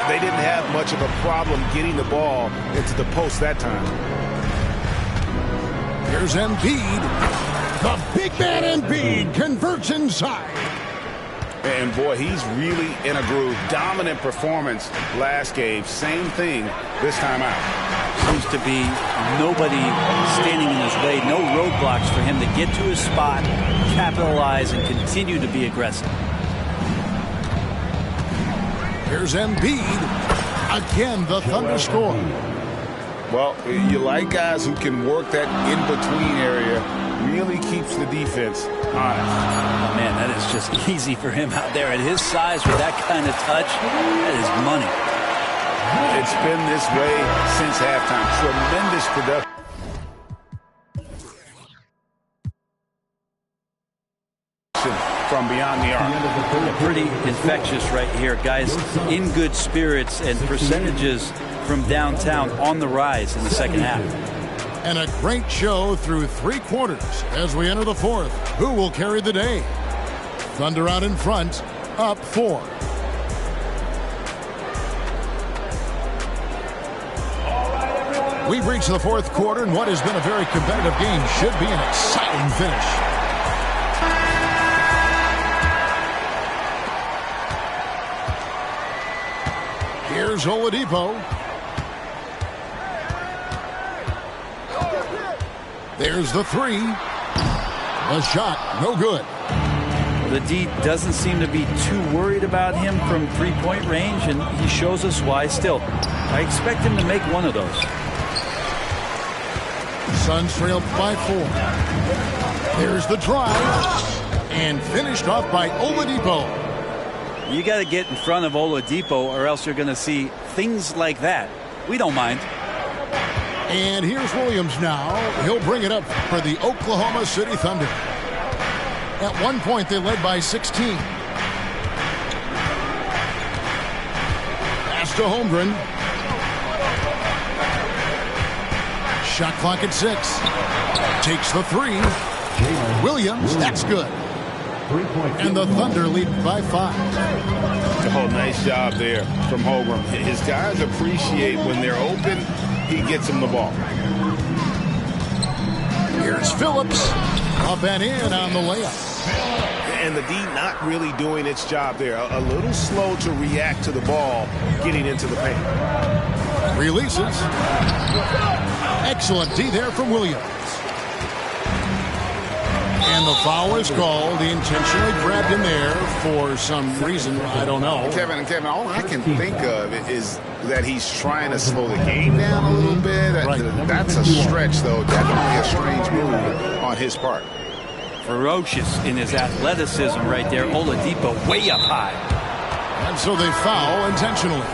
[SPEAKER 2] They didn't have much of a problem getting the ball into the post that time.
[SPEAKER 1] Here's Embiid. The big man Embiid converts inside.
[SPEAKER 2] And boy, he's really in a groove. Dominant performance last game. Same thing this time out.
[SPEAKER 15] Seems to be nobody standing in his way. No roadblocks for him to get to his spot, capitalize, and continue to be aggressive.
[SPEAKER 1] Here's Embiid. Again, the Thunder score.
[SPEAKER 3] Well, you like guys who can work that in-between area. Really keeps the defense honest.
[SPEAKER 15] Oh, man, that is just easy for him out there. At his size, with that kind of touch, that is money.
[SPEAKER 3] It's been this way since halftime. Tremendous production from beyond the arc.
[SPEAKER 15] Pretty infectious right here, guys. In good spirits and percentages from downtown on the rise in the second half.
[SPEAKER 1] And a great show through 3 quarters as we enter the 4th. Who will carry the day? Thunder out in front, up 4. We've reached the 4th quarter, and what has been a very competitive game should be an exciting finish. Here's Oladipo. There's the 3. A shot, no good.
[SPEAKER 15] The D doesn't seem to be too worried about him from three-point range, and he shows us why. Still, I expect him to make one of those.
[SPEAKER 1] Suns trailed by 4. There's the drive, and finished off by Oladipo.
[SPEAKER 15] You got to get in front of Oladipo, or else you're going to see things like that. We don't mind.
[SPEAKER 1] And here's Williams now. He'll bring it up for the Oklahoma City Thunder. At one point, they led by 16. Pass to Holmgren. Shot clock at 6. Takes the 3. Williams, that's good. And the Thunder lead by 5.
[SPEAKER 3] Oh, nice job there from Holmgren. His guys appreciate when they're open, he gets them the ball.
[SPEAKER 1] Here's Phillips. Up and in on the layup.
[SPEAKER 2] And the D not really doing its job there. A little slow to react to the ball getting into the paint.
[SPEAKER 1] Releases. Excellent D there from Williams. And the foul is called. He intentionally grabbed him there for some reason. I don't know.
[SPEAKER 3] Kevin, all I can think of is that he's trying to slow the game down a little bit.
[SPEAKER 1] Right.
[SPEAKER 3] That's a stretch, though. Definitely a strange move on his part.
[SPEAKER 15] Ferocious in his athleticism right there. Oladipo way up high.
[SPEAKER 1] And so they foul intentionally.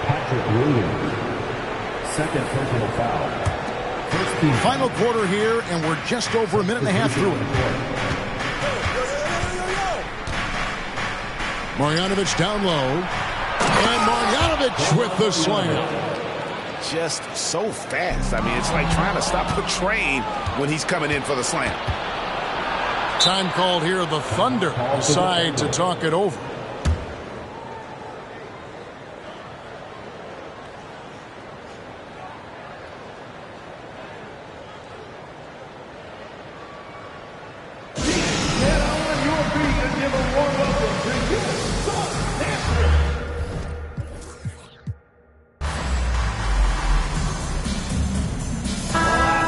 [SPEAKER 5] Patrick Williams. Second personal foul.
[SPEAKER 1] Final quarter here, and we're just over a minute and a half through it. Marjanovic down low. And Marjanovic with the slam.
[SPEAKER 2] Just so fast. I mean, it's like trying to stop a train when he's coming in for the slam.
[SPEAKER 1] Time called here. The Thunder decide to talk it over.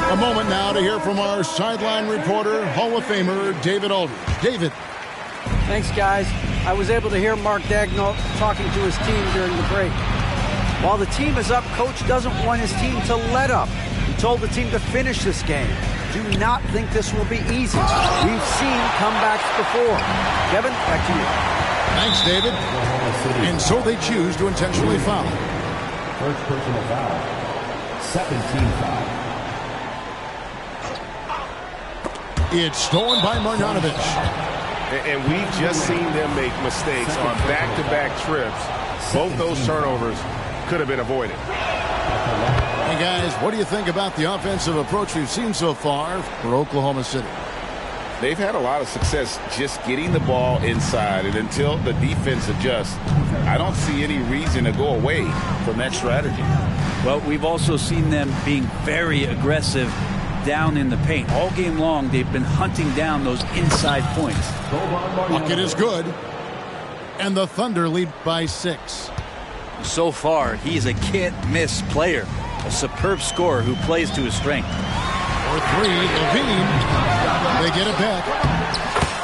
[SPEAKER 1] A moment now to hear from our sideline reporter, Hall of Famer David Aldridge. David.
[SPEAKER 16] Thanks, guys. I was able to hear Mark Daigneault talking to his team during the break. While the team is up, Coach doesn't want his team to let up. He told the team to finish this game. Do not think this will be easy. We've seen comebacks before. Kevin, back to you.
[SPEAKER 1] Thanks, David. And so they choose to intentionally foul.
[SPEAKER 5] First personal foul. 17 foul.
[SPEAKER 1] It's stolen by Marjanovic.
[SPEAKER 2] And we've just seen them make mistakes on back-to-back trips. Both those turnovers could have been avoided.
[SPEAKER 1] Hey, guys, what do you think about the offensive approach we've seen so far for Oklahoma City?
[SPEAKER 3] They've had a lot of success just getting the ball inside, and until the defense adjusts, I don't see any reason to go away from that strategy.
[SPEAKER 15] Well, we've also seen them being very aggressive down in the paint. All game long, they've been hunting down those inside points.
[SPEAKER 1] Bucket is good. And the Thunder lead by 6.
[SPEAKER 15] So far, he's a can't-miss player. A superb scorer who plays to his strength.
[SPEAKER 1] For 3, Levine. They get it back.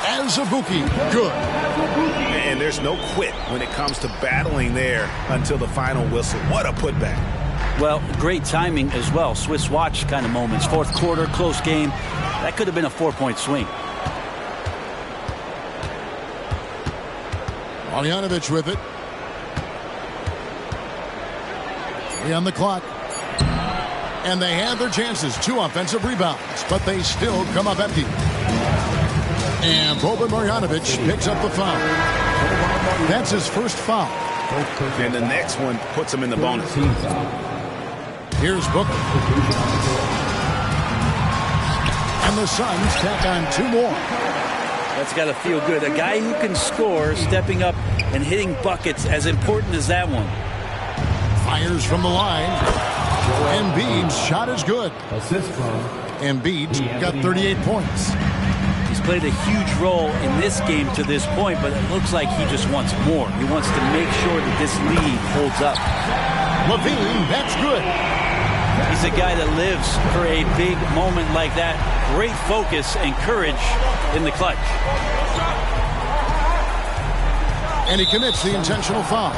[SPEAKER 1] Azubuike, good.
[SPEAKER 3] And there's no quit when it comes to battling there until the final whistle. What a putback.
[SPEAKER 15] Well, great timing as well. Swiss watch kind of moments. Fourth quarter, close game. That could have been a 4-point swing.
[SPEAKER 1] Marjanovic with it. 3 on the clock. And they had their chances. 2 offensive rebounds, but they still come up empty. And Boban Marjanovic picks up the foul. That's his first foul.
[SPEAKER 3] And the next one puts him in the bonus.
[SPEAKER 1] Here's Booker. And the Suns tack on 2 more.
[SPEAKER 15] That's got to feel good. A guy who can score, stepping up and hitting buckets, as important as that one.
[SPEAKER 1] Fires from the line. Embiid's shot is good.
[SPEAKER 5] Assist from
[SPEAKER 1] Embiid got 38 points.
[SPEAKER 15] He's played a huge role in this game to this point, but it looks like he just wants more. He wants to make sure that this lead holds up.
[SPEAKER 1] LaVine, that's good.
[SPEAKER 15] He's a guy that lives for a big moment like that. Great focus and courage in the clutch.
[SPEAKER 1] And he commits the intentional foul.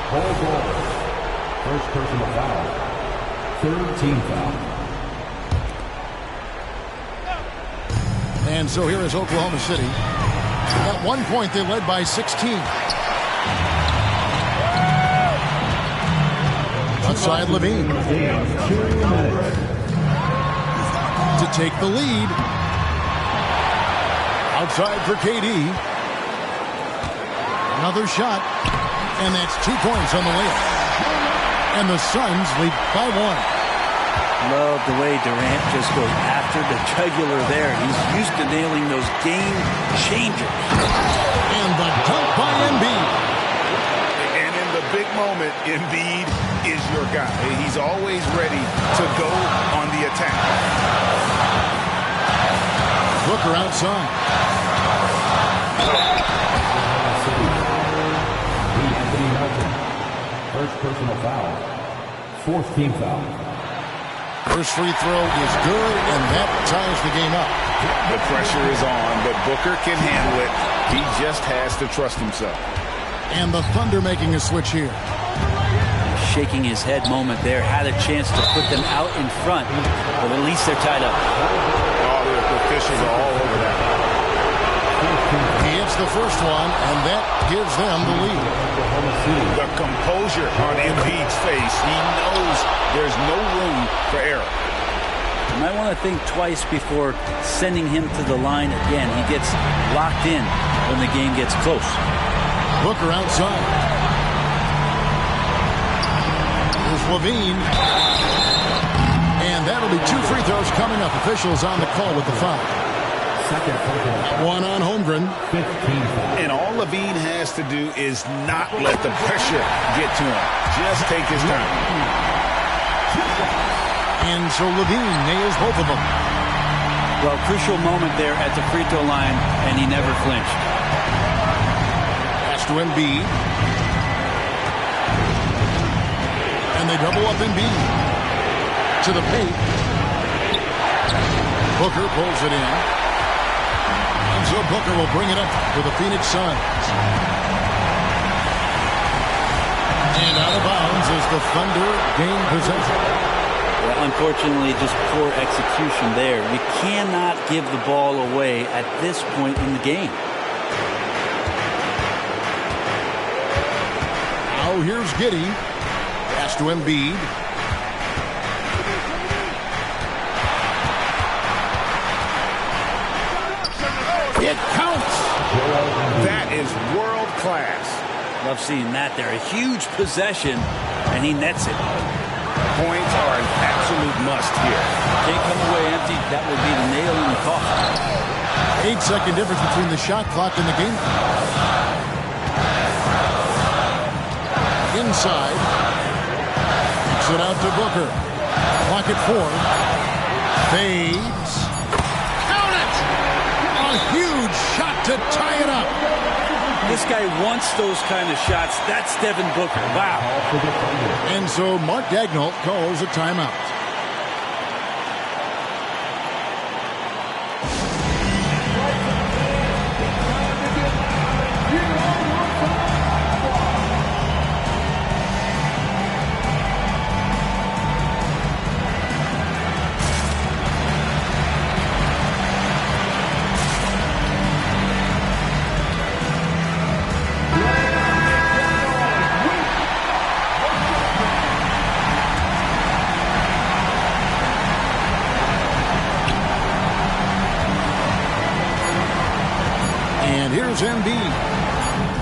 [SPEAKER 5] Paul George. First personal foul. 3rd team foul.
[SPEAKER 1] And so here is Oklahoma City. At one point, they led by 16. Outside LaVine. To take the lead. Outside for KD. Another shot. And that's 2 points on the layup. And the Suns lead by 1.
[SPEAKER 15] Love the way Durant just goes after the jugular there. He's used to nailing those game changers.
[SPEAKER 1] And the dunk by Embiid.
[SPEAKER 3] And in the big moment, Embiid is your guy. He's always ready to go on the attack.
[SPEAKER 1] Booker outside.
[SPEAKER 5] Anthony Melton. First personal foul. 4th team foul.
[SPEAKER 1] First free throw is good, and that ties the game up.
[SPEAKER 3] The pressure is on, but Booker can handle it. He just has to trust himself.
[SPEAKER 1] And the Thunder making a switch here.
[SPEAKER 15] Shaking his head moment there. Had a chance to put them out in front, but at least they're tied up.
[SPEAKER 3] Oh, the officials are all over that.
[SPEAKER 1] He hits the first one, and that gives them the lead.
[SPEAKER 3] The composure on Embiid's face. He knows there's no room for error.
[SPEAKER 15] You might want to think twice before sending him to the line again. He gets locked in when the game gets close.
[SPEAKER 1] Booker outside. Here's LaVine. And that'll be 2 free throws coming up. Officials on the call with the foul. One on Holmgren.
[SPEAKER 3] And all LaVine has to do is not let the pressure get to him. Just take his time.
[SPEAKER 1] And so LaVine nails both of them.
[SPEAKER 15] Well, crucial moment there at the free throw line, and he never flinched.
[SPEAKER 1] Pass to Embiid. And they double up Embiid. To the paint. Booker pulls it in. And so Booker will bring it up for the Phoenix Suns. And out of bounds as the Thunder gain possession.
[SPEAKER 15] Well, unfortunately, just poor execution there. You cannot give the ball away at this point in the game.
[SPEAKER 1] Now here's Giddey. Pass to Embiid. It counts.
[SPEAKER 3] That is world class.
[SPEAKER 15] Love seeing that there. A huge possession, and he nets it.
[SPEAKER 3] Points are an absolute must here.
[SPEAKER 15] Can't come away empty. That would be the nail in the coffin.
[SPEAKER 1] 8-second difference between the shot clock and the game clock. Inside. Kicks it out to Booker. Clock at 4. Fades. Count it! A huge shot to tie it up.
[SPEAKER 15] This guy wants those kind of shots. That's Devin Booker. Wow.
[SPEAKER 1] And so Mark Daigneault calls a timeout.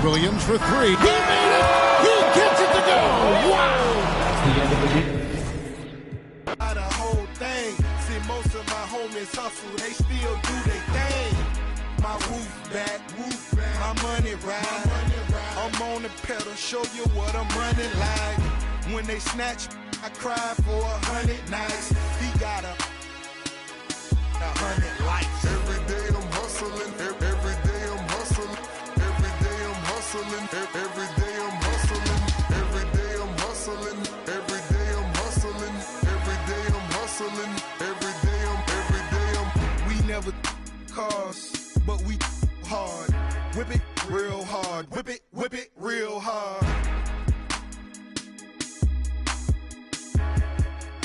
[SPEAKER 1] Williams for three. He made it! He gets it to go! Wow!
[SPEAKER 5] The end of the game.
[SPEAKER 8] The whole thing. See, most of my homies hustle, they still do their thing. My roof back, my money ride. I'm on the pedal, show you what I'm running like. When they snatch, I cry for 100 nights. He got 100 likes.
[SPEAKER 17] Every day I'm hustling, every day I'm hustling, every day I'm hustling, every day I'm hustling, every day I'm hustling, every day I'm hustling, every day I'm hustling, every day I'm.
[SPEAKER 8] We never cars, but we hard. Whip it real hard, whip it real hard.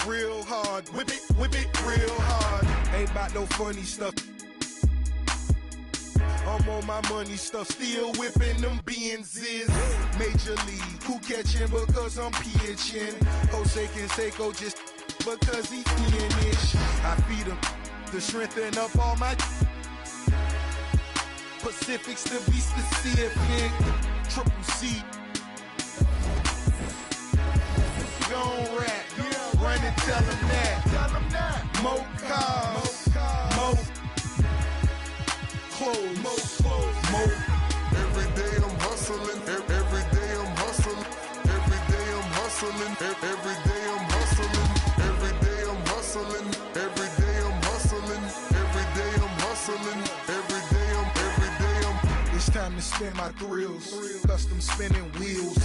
[SPEAKER 8] Real hard, whip it real hard. Ain't about no funny stuff. I'm on my money stuff, still whipping them Benzes. Major league, who catching because I'm pitching. Jose Canseco just because he finish. I feed him to strengthen up all my Pacifics to be specific. Triple C. Gon' rap, run and tell him that. More cars, more clothes, more.
[SPEAKER 17] Every day I'm hustling, every day I'm hustling, every day I'm hustling, every day I'm hustling, every day I'm hustling, every day I'm hustling, every day I'm hustling, every day I'm.
[SPEAKER 8] It's time to spin my thrills, custom spinning wheels.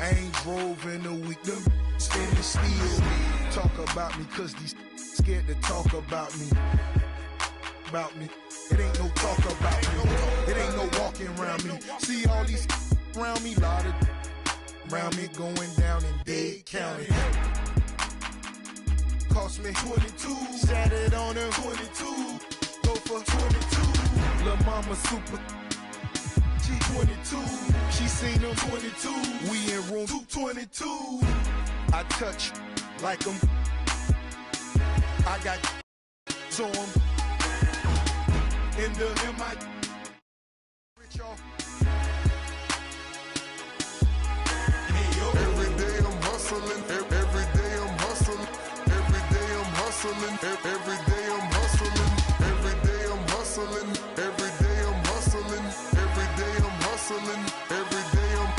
[SPEAKER 8] I ain't drove in a week, them spinning steel. Talk about me, cause these scared to talk about me. It ain't no talk about me. It ain't no walking around me. See all these around me, lot of around me going down in Dade County. Cost me 22, sat it on her 22, go for 22. Lil' mama super, she 22, she seen them 22. We in room 222. I touch like them. I got on them. In my rich off.
[SPEAKER 17] Every day I'm hustling, every day I'm hustling, every day I'm hustling, every day I'm hustling, every day I'm hustling, every day I'm hustling, every day I'm hustling, every day I'm.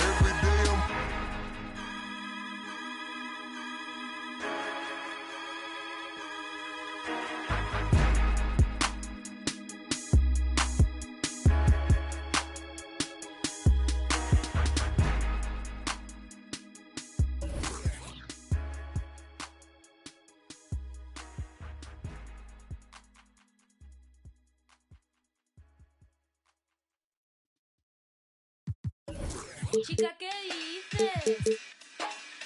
[SPEAKER 18] Chica, ¿qué dices?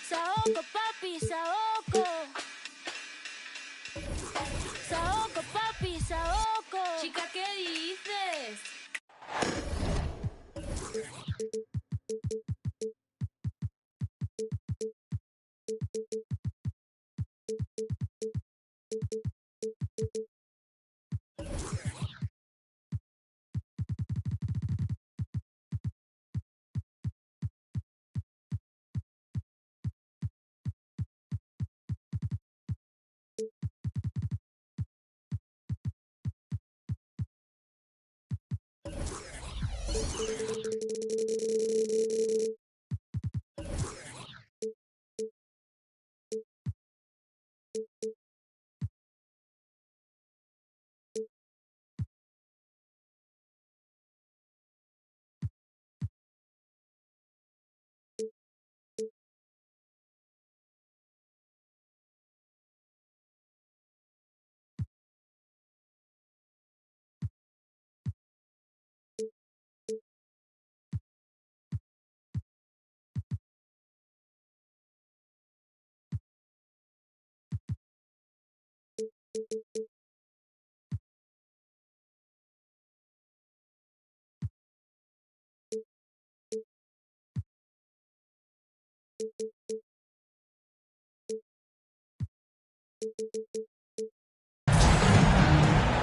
[SPEAKER 18] Saoco, papi, saoco. Saoco, papi, saoco. Chica, ¿qué dices?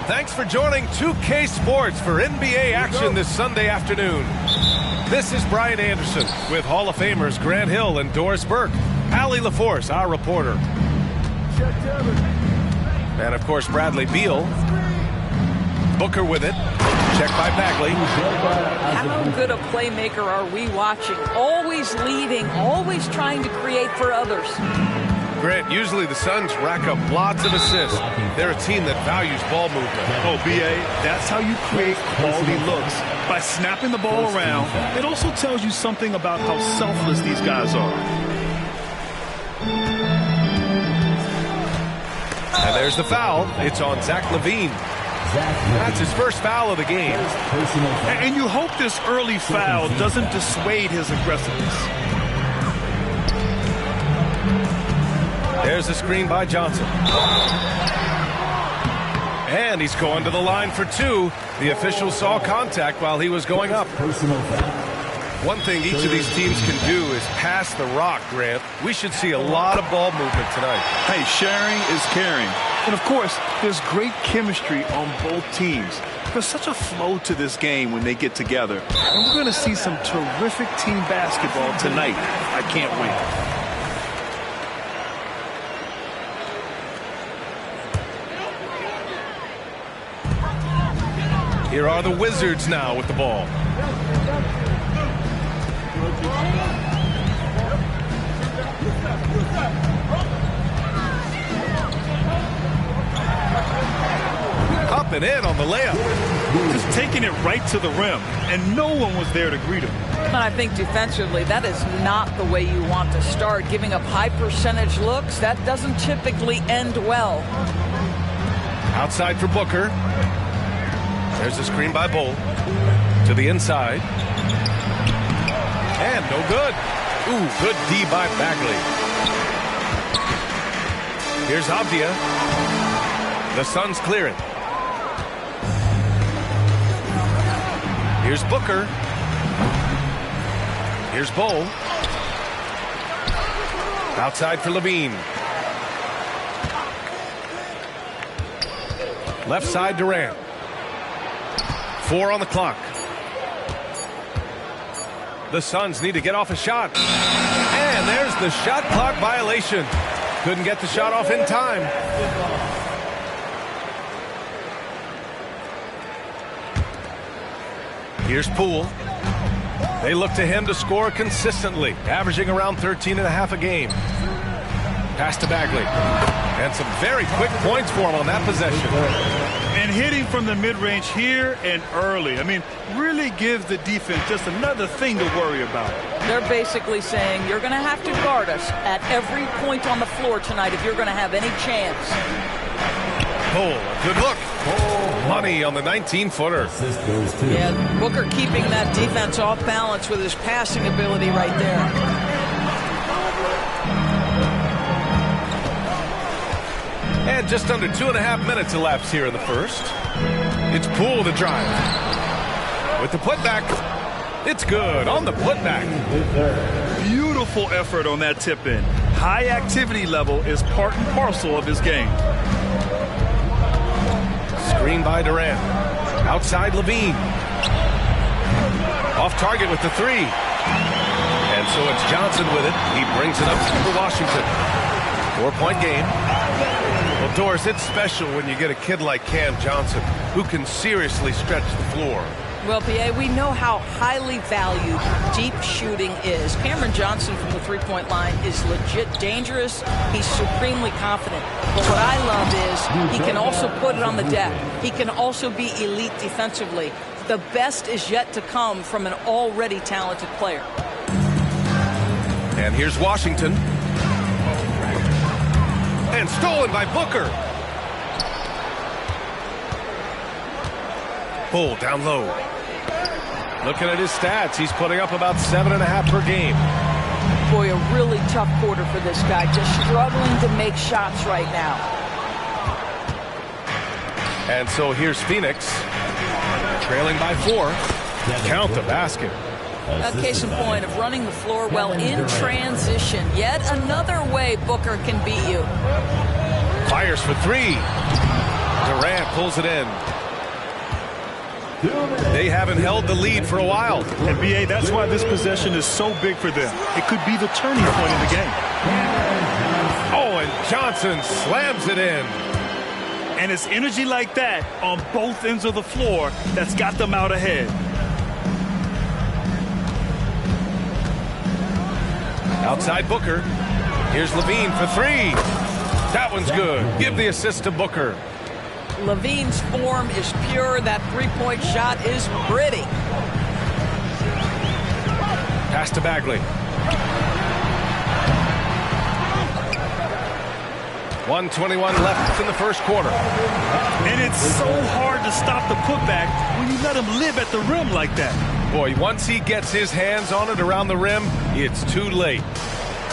[SPEAKER 11] Thanks for joining 2K Sports for NBA action this Sunday afternoon. This is Brian Anderson with Hall of Famers Grant Hill and Doris Burke. Allie LaForce, our reporter. And, of course, Bradley Beal. Booker with it. Check by Bagley.
[SPEAKER 19] How good a playmaker are we watching? Always leading, always trying to create for others.
[SPEAKER 11] Grant, usually the Suns rack up lots of assists. They're a team that values ball movement.
[SPEAKER 12] Oh, B.A., that's how you create quality looks. By snapping the ball around, it also tells you something about how selfless these guys are.
[SPEAKER 11] And there's the foul. It's on Zach LaVine. That's his first foul of the game.
[SPEAKER 12] And you hope this early foul doesn't dissuade his aggressiveness.
[SPEAKER 11] There's a screen by Johnson. And he's going to the line for two. The official saw contact while he was going up. One thing each of these teams can do is pass the rock, Grant. We should see a lot of ball movement tonight.
[SPEAKER 12] Hey, sharing is caring. And, of course, there's great chemistry on both teams. There's such a flow to this game when they get together. And we're going to see some terrific team basketball tonight. I can't wait.
[SPEAKER 11] Here are the Wizards now with the ball. Up and in on the layup.
[SPEAKER 12] Just taking it right to the rim, and no one was there to greet him.
[SPEAKER 19] And I think defensively, that is not the way you want to start. Giving up high percentage looks, that doesn't typically end well.
[SPEAKER 11] Outside for Booker. There's a screen by Bull. To the inside. And no good. Ooh, good D by Bagley. Here's Avdia. The Suns clear it. Here's Booker. Here's Bull. Outside for LaVine. Left side Durant. 4 on the clock. The Suns need to get off a shot. And there's the shot clock violation. Couldn't get the shot off in time. Here's Poole. They look to him to score consistently, averaging around 13.5 a game. Pass to Bagley. And some very quick points for him on that possession.
[SPEAKER 12] And hitting from the mid-range here and early. I mean, really gives the defense just another thing to worry about.
[SPEAKER 19] They're basically saying you're going to have to guard us at every point on the floor tonight if you're going to have any chance.
[SPEAKER 11] Bull, good look. Money on the 19-footer.
[SPEAKER 19] Yeah, Booker keeping that defense off balance with his passing ability right there.
[SPEAKER 11] And just under 2.5 minutes elapsed here in the first. It's Poole to drive. With the putback. It's good on the putback.
[SPEAKER 12] Beautiful effort on that tip-in. High activity level is part and parcel of his game.
[SPEAKER 11] Screen by Durant. Outside LaVine. Off target with the three. And so it's Johnson with it. He brings it up for Washington. 4-point game. Well, Doris, it's special when you get a kid like Cam Johnson who can seriously stretch the floor.
[SPEAKER 19] Well, P.A., we know how highly valued deep shooting is. Cameron Johnson from the three-point line is legit dangerous. He's supremely confident. But what I love is he can also put it on the deck. He can also be elite defensively. The best is yet to come from an already talented player.
[SPEAKER 11] And here's Washington. And stolen by Booker. Bull down low. Looking at his stats, he's putting up about 7.5 per game.
[SPEAKER 19] Boy, a really tough quarter for this guy. Just struggling to make shots right now.
[SPEAKER 11] And so here's Phoenix. Trailing by 4. Count the basket.
[SPEAKER 19] A case in point of running the floor well in transition. Yet another way Booker can beat you.
[SPEAKER 11] Fires for 3. Durant pulls it in. They haven't held the lead for a while.
[SPEAKER 12] And BA, that's why this possession is so big for them. It could be the turning point in the game.
[SPEAKER 11] Oh, and Johnson slams it in.
[SPEAKER 12] And it's energy like that on both ends of the floor that's got them out ahead.
[SPEAKER 11] Outside Booker. Here's Levine for three. That one's good. Give the assist to Booker.
[SPEAKER 19] Levine's form is pure. That three-point shot is pretty.
[SPEAKER 11] Pass to Bagley. 1:21 left in the first quarter.
[SPEAKER 12] And it's so hard to stop the putback when you let him live at the rim like that.
[SPEAKER 11] Boy, once he gets his hands on it around the rim, it's too late.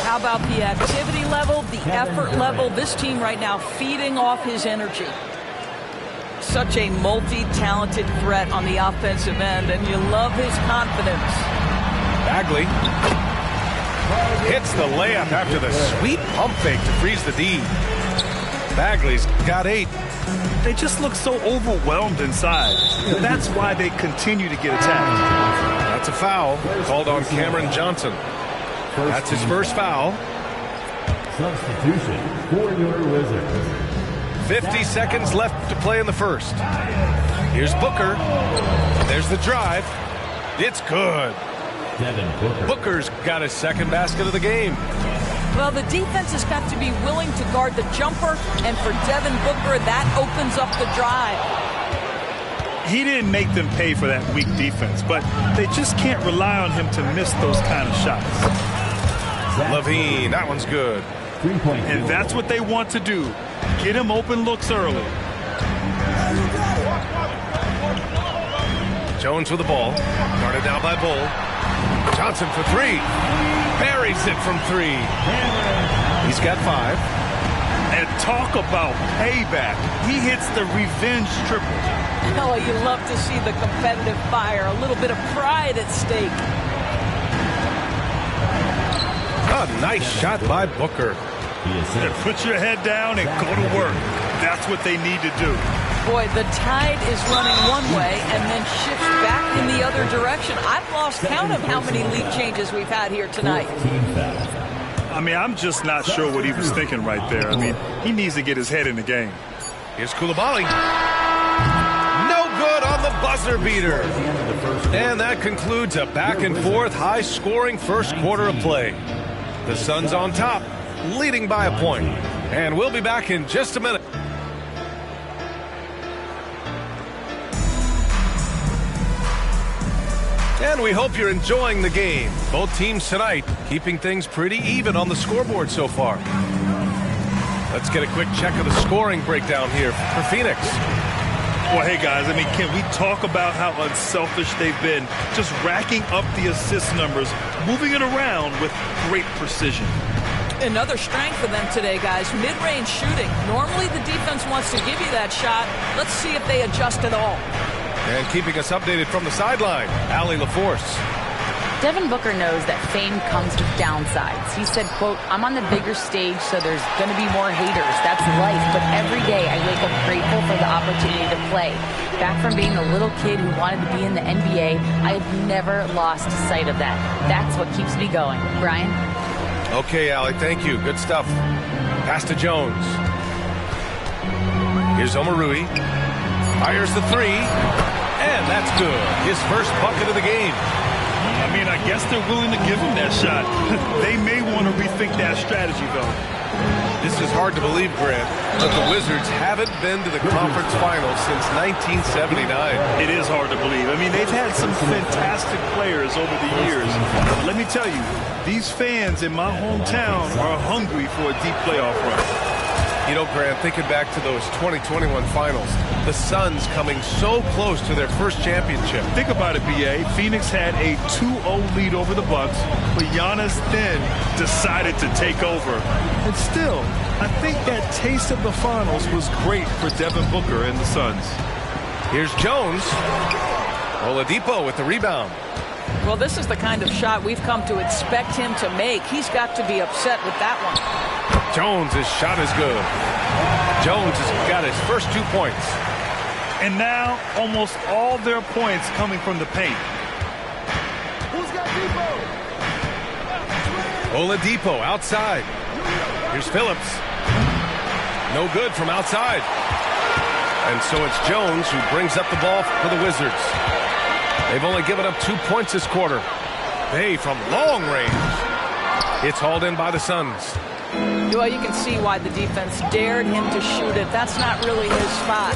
[SPEAKER 19] How about the activity level, the effort level? This team right now feeding off his energy. Such a multi-talented threat on the offensive end, and you love his confidence.
[SPEAKER 11] Bagley hits the layup after the sweet pump fake to freeze the D. Bagley's got 8.
[SPEAKER 12] They just look so overwhelmed inside. That's why they continue to get attacked.
[SPEAKER 11] That's a foul called on Cameron Johnson. That's his first foul.
[SPEAKER 5] Substitution for your Wizards.
[SPEAKER 11] 50 seconds left to play in the first. Here's Booker. There's the drive. It's good.
[SPEAKER 5] Devin Booker.
[SPEAKER 11] Booker's got his second basket of the game.
[SPEAKER 19] Well, the defense has got to be willing to guard the jumper, and for Devin Booker, that opens up the drive.
[SPEAKER 12] He didn't make them pay for that weak defense, but they just can't rely on him to miss those kind of shots.
[SPEAKER 11] Levine, that one's good.
[SPEAKER 12] And that's what they want to do. Get him open looks early.
[SPEAKER 11] Jones with the ball. Guarded down by Bull. Johnson for three. Buries it from three. He's got 5.
[SPEAKER 12] And talk about payback. He hits the revenge triple.
[SPEAKER 19] Oh, you love to see the competitive fire. A little bit of pride at stake.
[SPEAKER 11] A nice shot by Booker.
[SPEAKER 12] And put your head down and go to work. That's what they need to do.
[SPEAKER 19] Boy, the tide is running one way and then shifts back in the other direction. I've lost count of how many lead changes we've had here tonight.
[SPEAKER 12] I mean, I'm just not sure what he was thinking right there. I mean, he needs to get his head in the game.
[SPEAKER 11] Here's Coulibaly. No good on the buzzer beater. And that concludes a back-and-forth, high-scoring first quarter of play. The Suns on top, leading by a point. And we'll be back in just a minute. And we hope you're enjoying the game. Both teams tonight keeping things pretty even on the scoreboard so far. Let's get a quick check of the scoring breakdown here for Phoenix.
[SPEAKER 12] Well, hey, guys, I mean, can we talk about how unselfish they've been? Just racking up the assist numbers, moving it around with great precision.
[SPEAKER 19] Another strength for them today, guys, mid-range shooting. Normally the defense wants to give you that shot. Let's see if they adjust at all.
[SPEAKER 11] And keeping us updated from the sideline, Allie LaForce.
[SPEAKER 13] Devin Booker knows that fame comes with downsides. He said, quote, I'm on the bigger stage, so there's going to be more haters. That's life. But every day I wake up grateful for the opportunity to play. Back from being the little kid who wanted to be in the NBA, I have never lost sight of that. That's what keeps me going. Brian?
[SPEAKER 11] Okay, Allie, thank you. Good stuff. Pass to Jones. Here's Omarui. Fires the three. And that's good. His first bucket of the game.
[SPEAKER 12] I mean, I guess they're willing to give him that shot. They may want to rethink that strategy, though.
[SPEAKER 11] This is hard to believe, Grant, but the Wizards haven't been to the conference finals since 1979.
[SPEAKER 12] It is hard to believe. I mean, they've had some fantastic players over the years. But let me tell you, these fans in my hometown are hungry for a deep playoff run.
[SPEAKER 11] You know, Grant, thinking back to those 2021 finals, the Suns coming so close to their first championship.
[SPEAKER 12] Think about it, B.A. Phoenix had a 2-0 lead over the Bucks, but Giannis then decided to take over. And still, I think that taste of the finals was great for Devin Booker and the Suns.
[SPEAKER 11] Here's Jones. Oladipo with the rebound.
[SPEAKER 19] Well, this is the kind of shot we've come to expect him to make. He's got to be upset with that one.
[SPEAKER 11] Jones' shot is good. Jones has got his first 2 points.
[SPEAKER 12] And now almost all their points coming from the paint.
[SPEAKER 8] Who's got Depot?
[SPEAKER 11] Oladipo outside. Here's Phillips. No good from outside. And so it's Jones who brings up the ball for the Wizards. They've only given up 2 points this quarter. Bay from long range. It's hauled in by the Suns.
[SPEAKER 19] Well, you can see why the defense dared him to shoot it. That's not really his spot.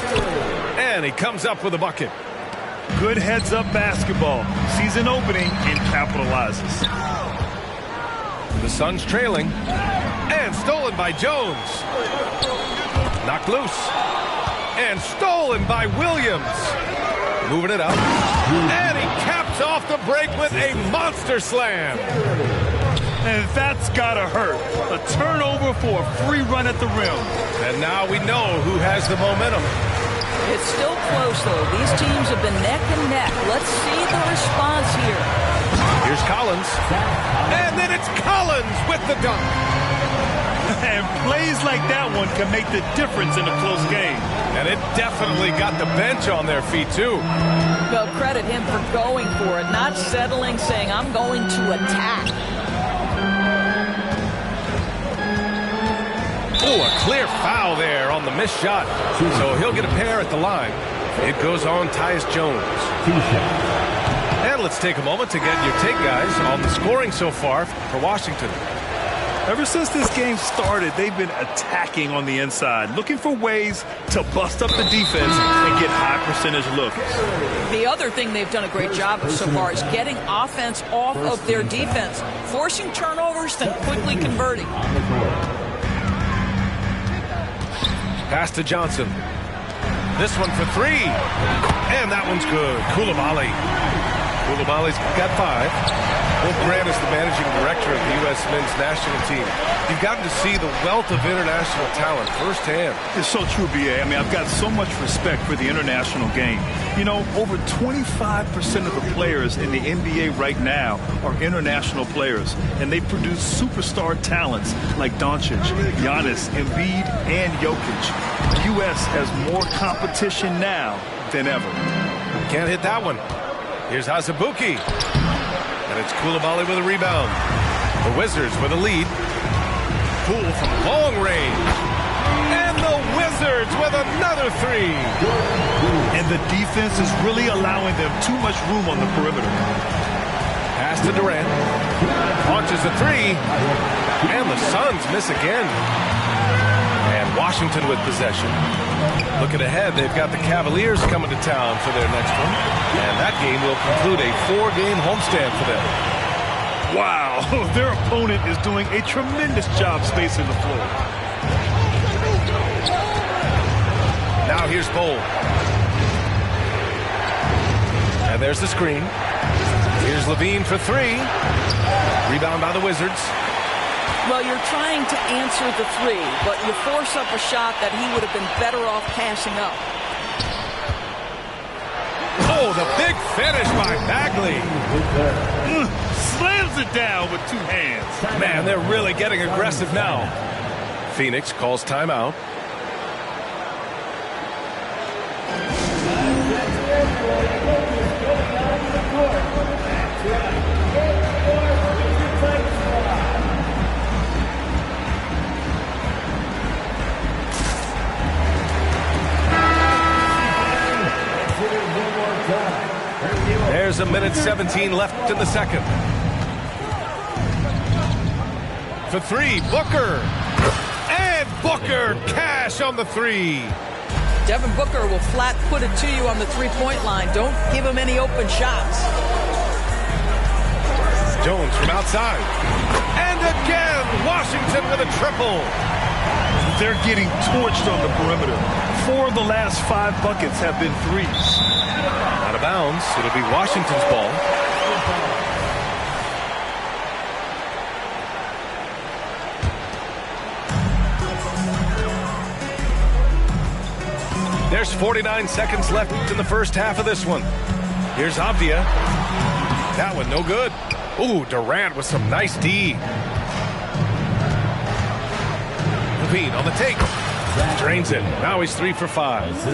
[SPEAKER 11] And he comes up with a bucket.
[SPEAKER 12] Good heads-up basketball. Sees an opening and capitalizes.
[SPEAKER 11] The Suns trailing. And stolen by Jones. Knocked loose. And stolen by Williams. Moving it up. And he caps off the break with a monster slam.
[SPEAKER 12] And that's gotta hurt. A turnover for a free run at the rim.
[SPEAKER 11] And now we know who has the momentum.
[SPEAKER 19] It's still close, though. These teams have been neck and neck. Let's see the response here.
[SPEAKER 11] Here's Collins. And then it's Collins with the dunk.
[SPEAKER 12] And plays like that one can make the difference in a close game.
[SPEAKER 11] And it definitely got the bench on their feet, too.
[SPEAKER 19] Well, credit him for going for it, not settling, saying, I'm going to attack.
[SPEAKER 11] Oh, a clear foul there on the missed shot. So he'll get a pair at the line. It goes on Tyus Jones. And let's take a moment to get your take, guys, on the scoring so far for Washington.
[SPEAKER 12] Ever since this game started, they've been attacking on the inside, looking for ways to bust up the defense and get high percentage looks.
[SPEAKER 19] The other thing they've done a great job of so far is getting offense off of their defense, forcing turnovers, then quickly converting.
[SPEAKER 11] Pass to Johnson. This one for three. And that one's good. Coulibaly. Coulibaly's got 5. Will Grant is the managing director of the U.S. men's national team. You've gotten to see the wealth of international talent firsthand.
[SPEAKER 12] It's so true, B.A. I mean, I've got so much respect for the international game. You know, over 25% of the players in the NBA right now are international players, and they produce superstar talents like Doncic, Giannis, Embiid, and Jokic. The U.S. has more competition now than ever.
[SPEAKER 11] Can't hit that one. Here's Azubuike. And it's Coulibaly with a rebound. The Wizards with a lead. Poole from long range. And the Wizards with another 3.
[SPEAKER 12] And the defense is really allowing them too much room on the perimeter.
[SPEAKER 11] Pass to Durant. Launches a 3. And the Suns miss again. And Washington with possession. Looking ahead, they've got the Cavaliers coming to town for their next one. And that game will conclude a 4-game homestand for them.
[SPEAKER 12] Wow, their opponent is doing a tremendous job spacing the floor.
[SPEAKER 11] Now here's Bol. And there's the screen. Here's Levine for 3. Rebound by the Wizards.
[SPEAKER 19] Well, you're trying to answer the 3, but you force up a shot that he would have been better off passing up.
[SPEAKER 11] Oh, the big finish by Bagley.
[SPEAKER 12] Slams it down with 2 hands.
[SPEAKER 11] Man, they're really getting aggressive now. Phoenix calls timeout. There's a minute 17 left in the second. For 3, Booker. And Booker cash on the 3.
[SPEAKER 19] Devin Booker will flat put it to you on the 3-point line. Don't give him any open shots.
[SPEAKER 11] Jones from outside. And again, Washington with a triple.
[SPEAKER 12] They're getting torched on the perimeter. 4 of the last 5 buckets have been 3s.
[SPEAKER 11] Out of bounds. It'll be Washington's ball. There's 49 seconds left in the first half of this one. Here's Avdia. That one no good. Ooh, Durant with some nice D. Levine on the take. Drains it. Now he's 3 for 5.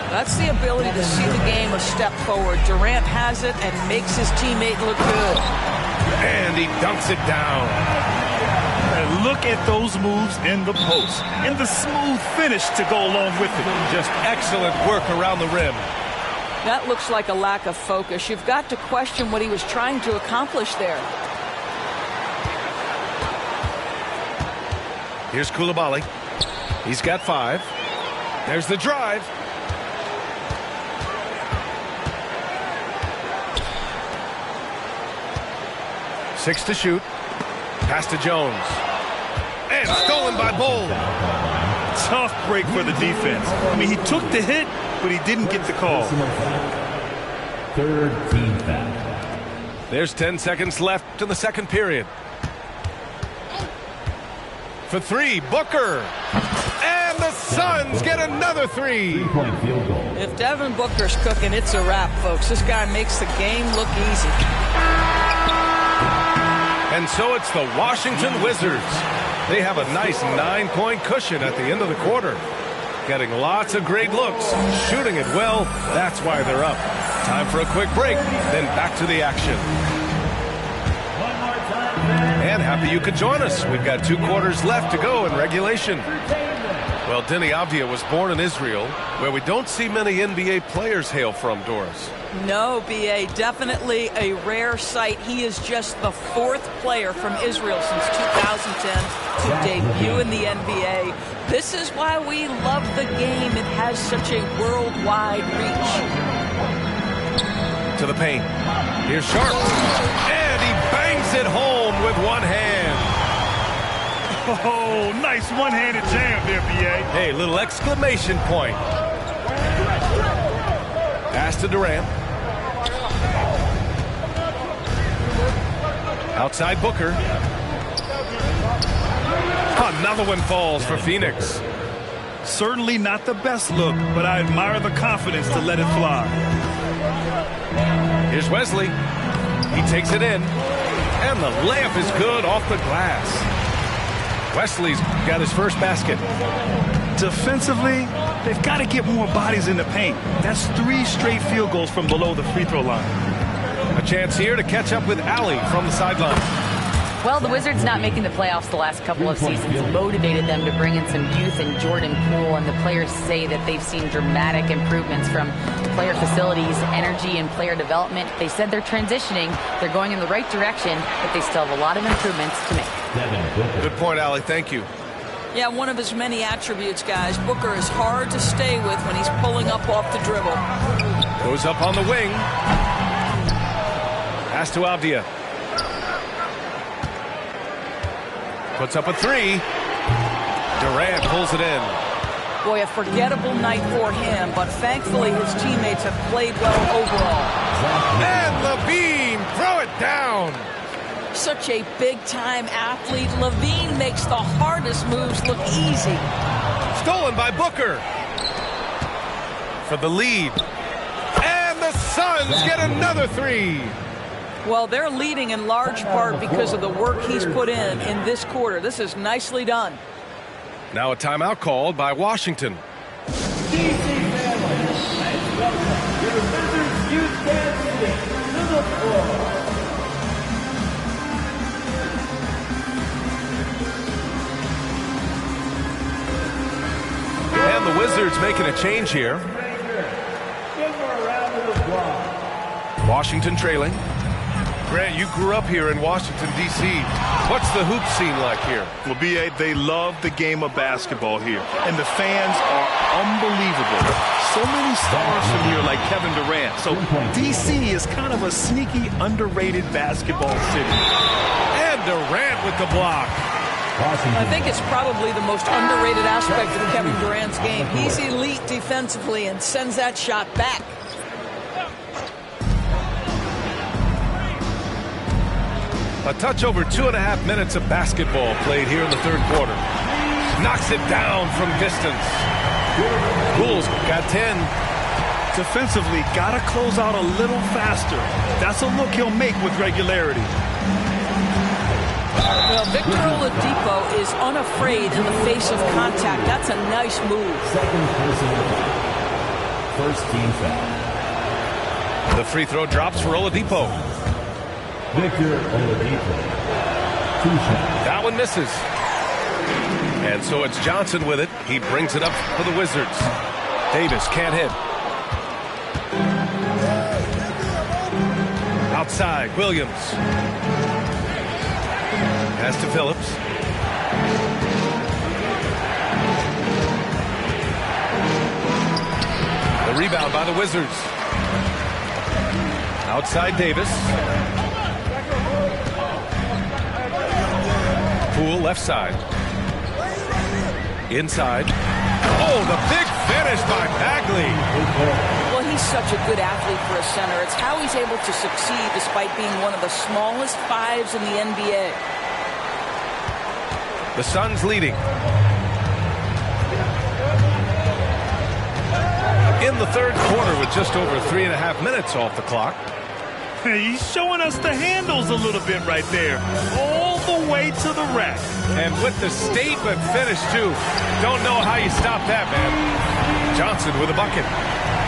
[SPEAKER 19] That's the ability to see the game a step forward. Durant has it and makes his teammate look good.
[SPEAKER 11] And he dunks it down.
[SPEAKER 12] And look at those moves in the post. And the smooth finish to go along with it.
[SPEAKER 11] Just excellent work around the rim.
[SPEAKER 19] That looks like a lack of focus. You've got to question what he was trying to accomplish there.
[SPEAKER 11] Here's Coulibaly. He's got 5. There's the drive. Six to shoot. Pass to Jones. And stolen by Bull.
[SPEAKER 12] Tough break for the defense. I mean, he took the hit, but he didn't get the call.
[SPEAKER 5] Third team foul.
[SPEAKER 11] There's 10 seconds left to the second period. For 3, Booker. And the Suns get another 3.
[SPEAKER 5] Three-point field goal.
[SPEAKER 19] If Devin Booker's cooking, it's a wrap, folks. This guy makes the game look easy.
[SPEAKER 11] And so it's the Washington Wizards. They have a nice 9-point cushion at the end of the quarter. Getting lots of great looks, shooting it well. That's why they're up. Time for a quick break, then back to the action. And happy you could join us. We've got 2 quarters left to go in regulation. Well, Deni Avdija was born in Israel, where we don't see many NBA players hail from, Doris.
[SPEAKER 19] No, B.A., definitely a rare sight. He is just the 4th player from Israel since 2010 to debut in the NBA. This is why we love the game. It has such a worldwide reach.
[SPEAKER 11] To the paint. Here's Sharp. And he bangs it home with one hand.
[SPEAKER 12] Oh, nice one-handed jam there, B.A.
[SPEAKER 11] Hey, little exclamation point. Pass to Durant. Outside Booker. Another one falls for Phoenix.
[SPEAKER 12] Certainly not the best look, but I admire the confidence to let it fly.
[SPEAKER 11] Here's Wesley. He takes it in. And the layup is good off the glass. Wesley's got his first basket.
[SPEAKER 12] Defensively, they've got to get more bodies in the paint. That's 3 straight field goals from below the free throw line.
[SPEAKER 11] A chance here to catch up with Allie from the sideline.
[SPEAKER 13] Well, the Wizards not making the playoffs the last couple of seasons motivated them to bring in some youth and Jordan Poole, and the players say that they've seen dramatic improvements from player facilities, energy, and player development. They said they're transitioning, they're going in the right direction, but they still have a lot of improvements to make.
[SPEAKER 11] Good point, Allie. Thank you.
[SPEAKER 19] Yeah, one of his many attributes, guys. Booker is hard to stay with when he's pulling up off the dribble.
[SPEAKER 11] Goes up on the wing. Pass to Avdija. Puts up a 3. Durant pulls it in.
[SPEAKER 19] Boy, a forgettable night for him, but thankfully his teammates have played well overall.
[SPEAKER 11] And Levine, throw it down.
[SPEAKER 19] Such a big-time athlete. Levine makes the hardest moves look easy.
[SPEAKER 11] Stolen by Booker. For the lead. And the Suns get another 3.
[SPEAKER 19] Well, they're leading in large part because of the work he's put in this quarter. This is nicely done.
[SPEAKER 11] Now a timeout called by Washington.
[SPEAKER 5] DC family, let's welcome your Wizards youth dance team to the floor.
[SPEAKER 11] And the Wizards making a change here.
[SPEAKER 5] Give her a round of applause.
[SPEAKER 11] Washington trailing. Grant, you grew up here in Washington, D.C. What's the hoop scene like here?
[SPEAKER 12] Well, B.A., they love the game of basketball here, and the fans are unbelievable. So many stars from here like Kevin Durant. So D.C. is kind of a sneaky, underrated basketball city.
[SPEAKER 11] And Durant with the block.
[SPEAKER 19] I think it's probably the most underrated aspect of Kevin Durant's game. He's elite defensively and sends that shot back.
[SPEAKER 11] A touch over 2.5 minutes of basketball played here in the third quarter. Knocks it down from distance. Poole's got 10.
[SPEAKER 12] Defensively, got to close out a little faster. That's a look he'll make with regularity.
[SPEAKER 19] Well, know, Victor Oladipo is unafraid in the face of contact. That's a nice move.
[SPEAKER 5] Second personal foul. First team foul.
[SPEAKER 11] The free throw drops for Oladipo.
[SPEAKER 5] Victor Oladipo. 2 shots.
[SPEAKER 11] That one misses. And so it's Johnson with it. He brings it up for the Wizards. Davis can't hit. Outside, Williams. Pass to Phillips. The rebound by the Wizards. Outside Davis. Poole left side. Inside. Oh, the big finish by Bagley.
[SPEAKER 19] Well, he's such a good athlete for a center. It's how he's able to succeed despite being one of the smallest fives in the NBA.
[SPEAKER 11] The Suns leading. In the third quarter with just over 3.5 minutes off the clock.
[SPEAKER 12] He's showing us the handles a little bit right there. All the way to the rack.
[SPEAKER 11] And with the statement finish, too. Don't know how you stop that, man. Johnson with a bucket.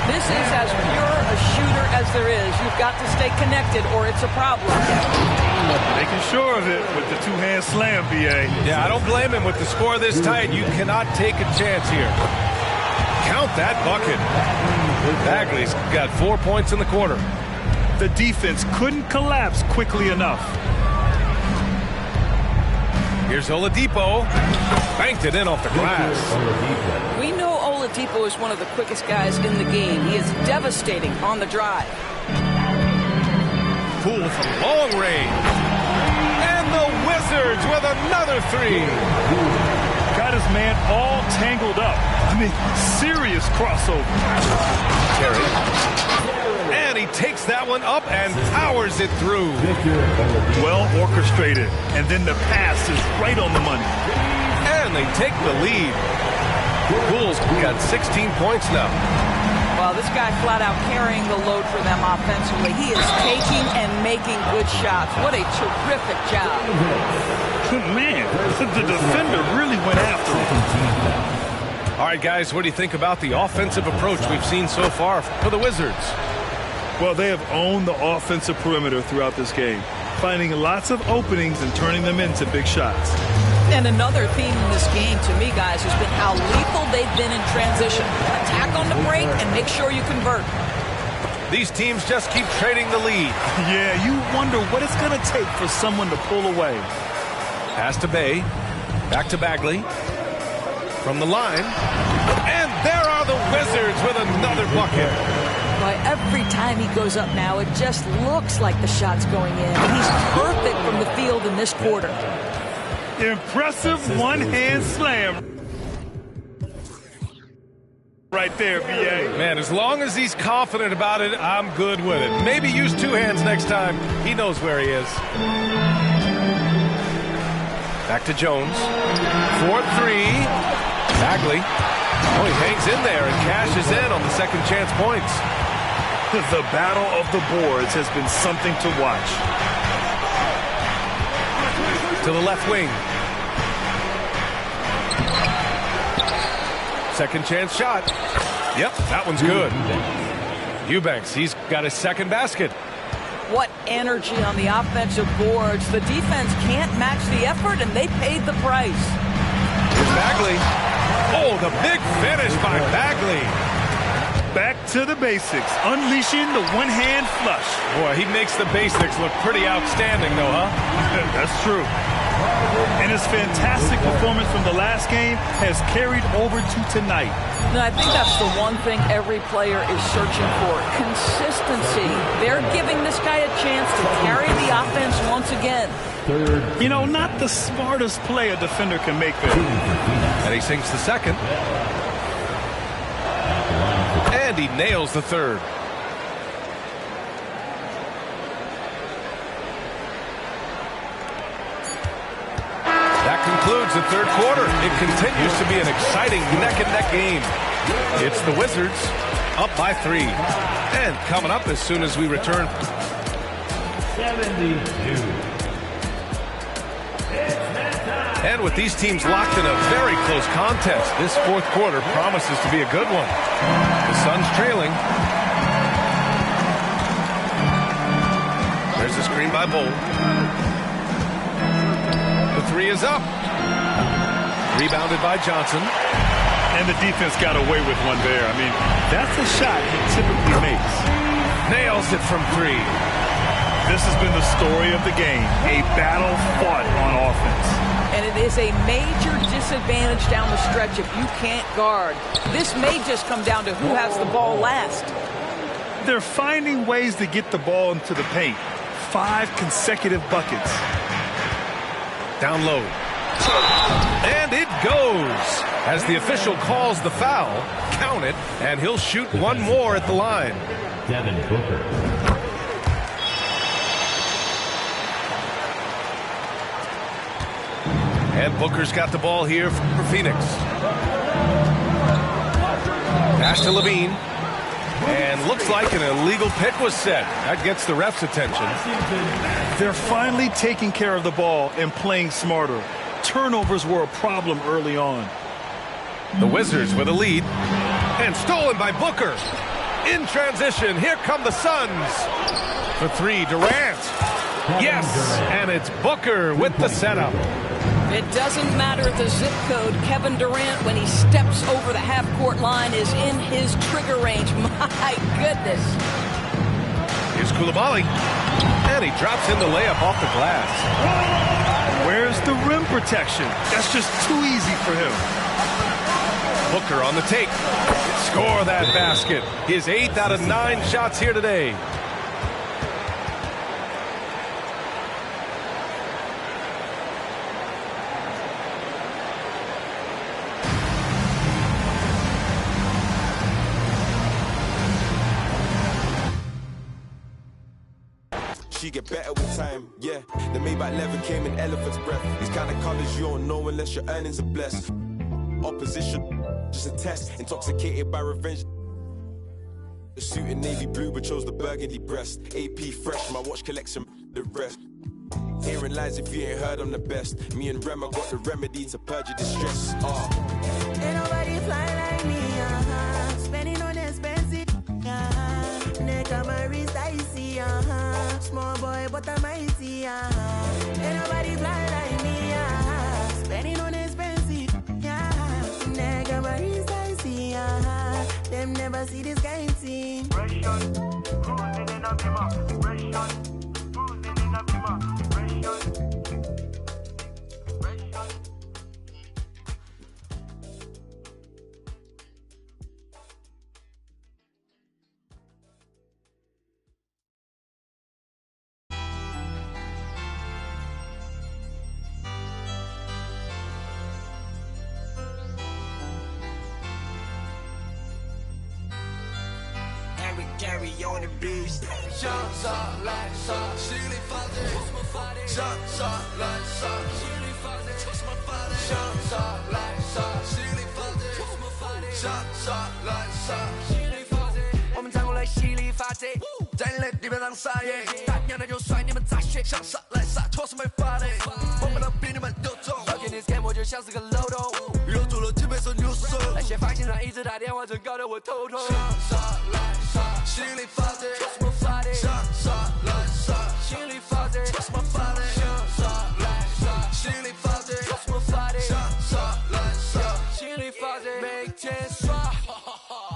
[SPEAKER 19] This is as pure a shooter as there is. You've got to stay connected or it's a problem.
[SPEAKER 12] Making sure of it with the two-hand slam, B.A.
[SPEAKER 11] Yeah, I don't blame him with the score this tight. You cannot take a chance here. Count that bucket. Bagley's got 4 points in the quarter.
[SPEAKER 12] The defense couldn't collapse quickly enough.
[SPEAKER 11] Here's Oladipo. Banked it in off the glass.
[SPEAKER 19] We know Oladipo is one of the quickest guys in the game. He is devastating on the drive.
[SPEAKER 11] Poole from long range. And the Wizards with another three.
[SPEAKER 12] Got his man all tangled up. I mean, serious crossover.
[SPEAKER 11] Terry. And he takes that one up and powers it through.
[SPEAKER 12] Well orchestrated. And then the pass is right on the money.
[SPEAKER 11] And they take the lead. Poole's got 16 points now.
[SPEAKER 19] Well, this guy flat out carrying the load for them offensively. He is taking and making good shots. What a terrific job.
[SPEAKER 12] Man, the defender really went after him.
[SPEAKER 11] All right, guys, what do you think about the offensive approach we've seen so far for the Wizards?
[SPEAKER 12] Well, they have owned the offensive perimeter throughout this game, finding lots of openings and turning them into big shots.
[SPEAKER 19] And another theme in this game, to me, guys, has been how lethal they've been in transition. Attack on the break and make sure you convert.
[SPEAKER 11] These teams just keep trading the lead.
[SPEAKER 12] Yeah, you wonder what it's going to take for someone to pull away.
[SPEAKER 11] Pass to Bay. Back to Bagley. From the line. And there are the Wizards with another bucket.
[SPEAKER 19] Boy, every time he goes up now, it just looks like the shot's going in. He's perfect from the field in this quarter.
[SPEAKER 12] Impressive one-hand slam. Right there, B.A.
[SPEAKER 11] Man, as long as he's confident about it, I'm good with it. Maybe use two hands next time. He knows where he is. Back to Jones. 4-3. Bagley. Oh, he hangs in there and cashes in on the second chance points.
[SPEAKER 12] The battle of the boards has been something to watch.
[SPEAKER 11] To the left wing. Second chance shot. Yep, that one's good. Eubanks, he's got his second basket.
[SPEAKER 19] What energy on the offensive boards. The defense can't match the effort, and they paid the price.
[SPEAKER 11] Here's Bagley. Oh, the big finish by Bagley.
[SPEAKER 12] Back to the basics, unleashing the one-hand flush.
[SPEAKER 11] Boy, he makes the basics look pretty outstanding, though, huh?
[SPEAKER 12] That's true. And his fantastic performance from the last game has carried over to tonight.
[SPEAKER 19] No, I think that's the one thing every player is searching for. Consistency. They're giving this guy a chance to carry the offense once again.
[SPEAKER 12] You know, not the smartest play a defender can make there.
[SPEAKER 11] And he sinks the second. And he nails the third. That concludes the third quarter. It continues to be an exciting neck-and-neck game. It's the Wizards up by 3. And coming up as soon as we return.
[SPEAKER 5] 72.
[SPEAKER 11] And with these teams locked in a very close contest, this fourth quarter promises to be a good one. The Suns trailing. There's a screen by Bull. The three is up. Rebounded by Johnson.
[SPEAKER 12] And the defense got away with one there. I mean, that's a shot he typically makes.
[SPEAKER 11] Nails it from three.
[SPEAKER 12] This has been the story of the game. A battle fought on offense.
[SPEAKER 19] And it is a major disadvantage down the stretch if you can't guard. This may just come down to who has the ball last.
[SPEAKER 12] They're finding ways to get the ball into the paint. 5 consecutive buckets.
[SPEAKER 11] Down low. And it goes. As the official calls the foul, count it, and he'll shoot one more at the line.
[SPEAKER 5] Devin Booker.
[SPEAKER 11] And Booker's got the ball here for Phoenix. Pass to Levine. And looks like an illegal pick was set. That gets the ref's attention.
[SPEAKER 12] They're finally taking care of the ball and playing smarter. Turnovers were a problem early on.
[SPEAKER 11] The Wizards with a lead. And stolen by Booker. In transition, here come the Suns. For three, Durant. Yes, and it's Booker with the setup.
[SPEAKER 19] It doesn't matter the zip code. Kevin Durant, when he steps over the half-court line, is in his trigger range. My goodness.
[SPEAKER 11] Here's Coulibaly. And he drops in the layup off the glass.
[SPEAKER 12] Where's the rim protection? That's just too easy for him.
[SPEAKER 11] Booker on the take. Score that basket. His 8th out of 9 shots here today.
[SPEAKER 20] She get better with time, yeah. The Maybach leather came in elephant's breath. These kind of colors you don't know unless your earnings are blessed. Opposition, just a test. Intoxicated by revenge. The suit in navy blue but chose the burgundy breast. AP fresh, my watch collection, the rest. Hearing lies if you ain't heard I'm the best. Me and Rema got the remedy to purge your distress.
[SPEAKER 21] Ain't nobody fly like me, spending on expensive, neck on my wrist icy, small boy but I'm mighty, ain't nobody fly like me, spending on expensive, neck on my wrist icy, them never see this kind of thing. Cruising in a bima, cruising in a bima.
[SPEAKER 22] Carry on the beast. Shots up like shots. Silly father. Shots up like shots. Silly father. Shots up like shots. Silly father. Shots up like shots. Silly father. 我们站过来犀利发贼，在你的地板上撒野，大娘的就甩你们杂血，想杀来杀，拖是没法的，我们都比你们都重。Look in this game， 我就像是个漏洞，又做了几倍手扭手，那些发现上一直打电话，真搞得我头痛。杀来杀，心里发贼，什么发的？杀来杀，心里发贼，什么发的？杀来杀，心里发贼，什么发的？杀来杀，心里发贼，每天刷。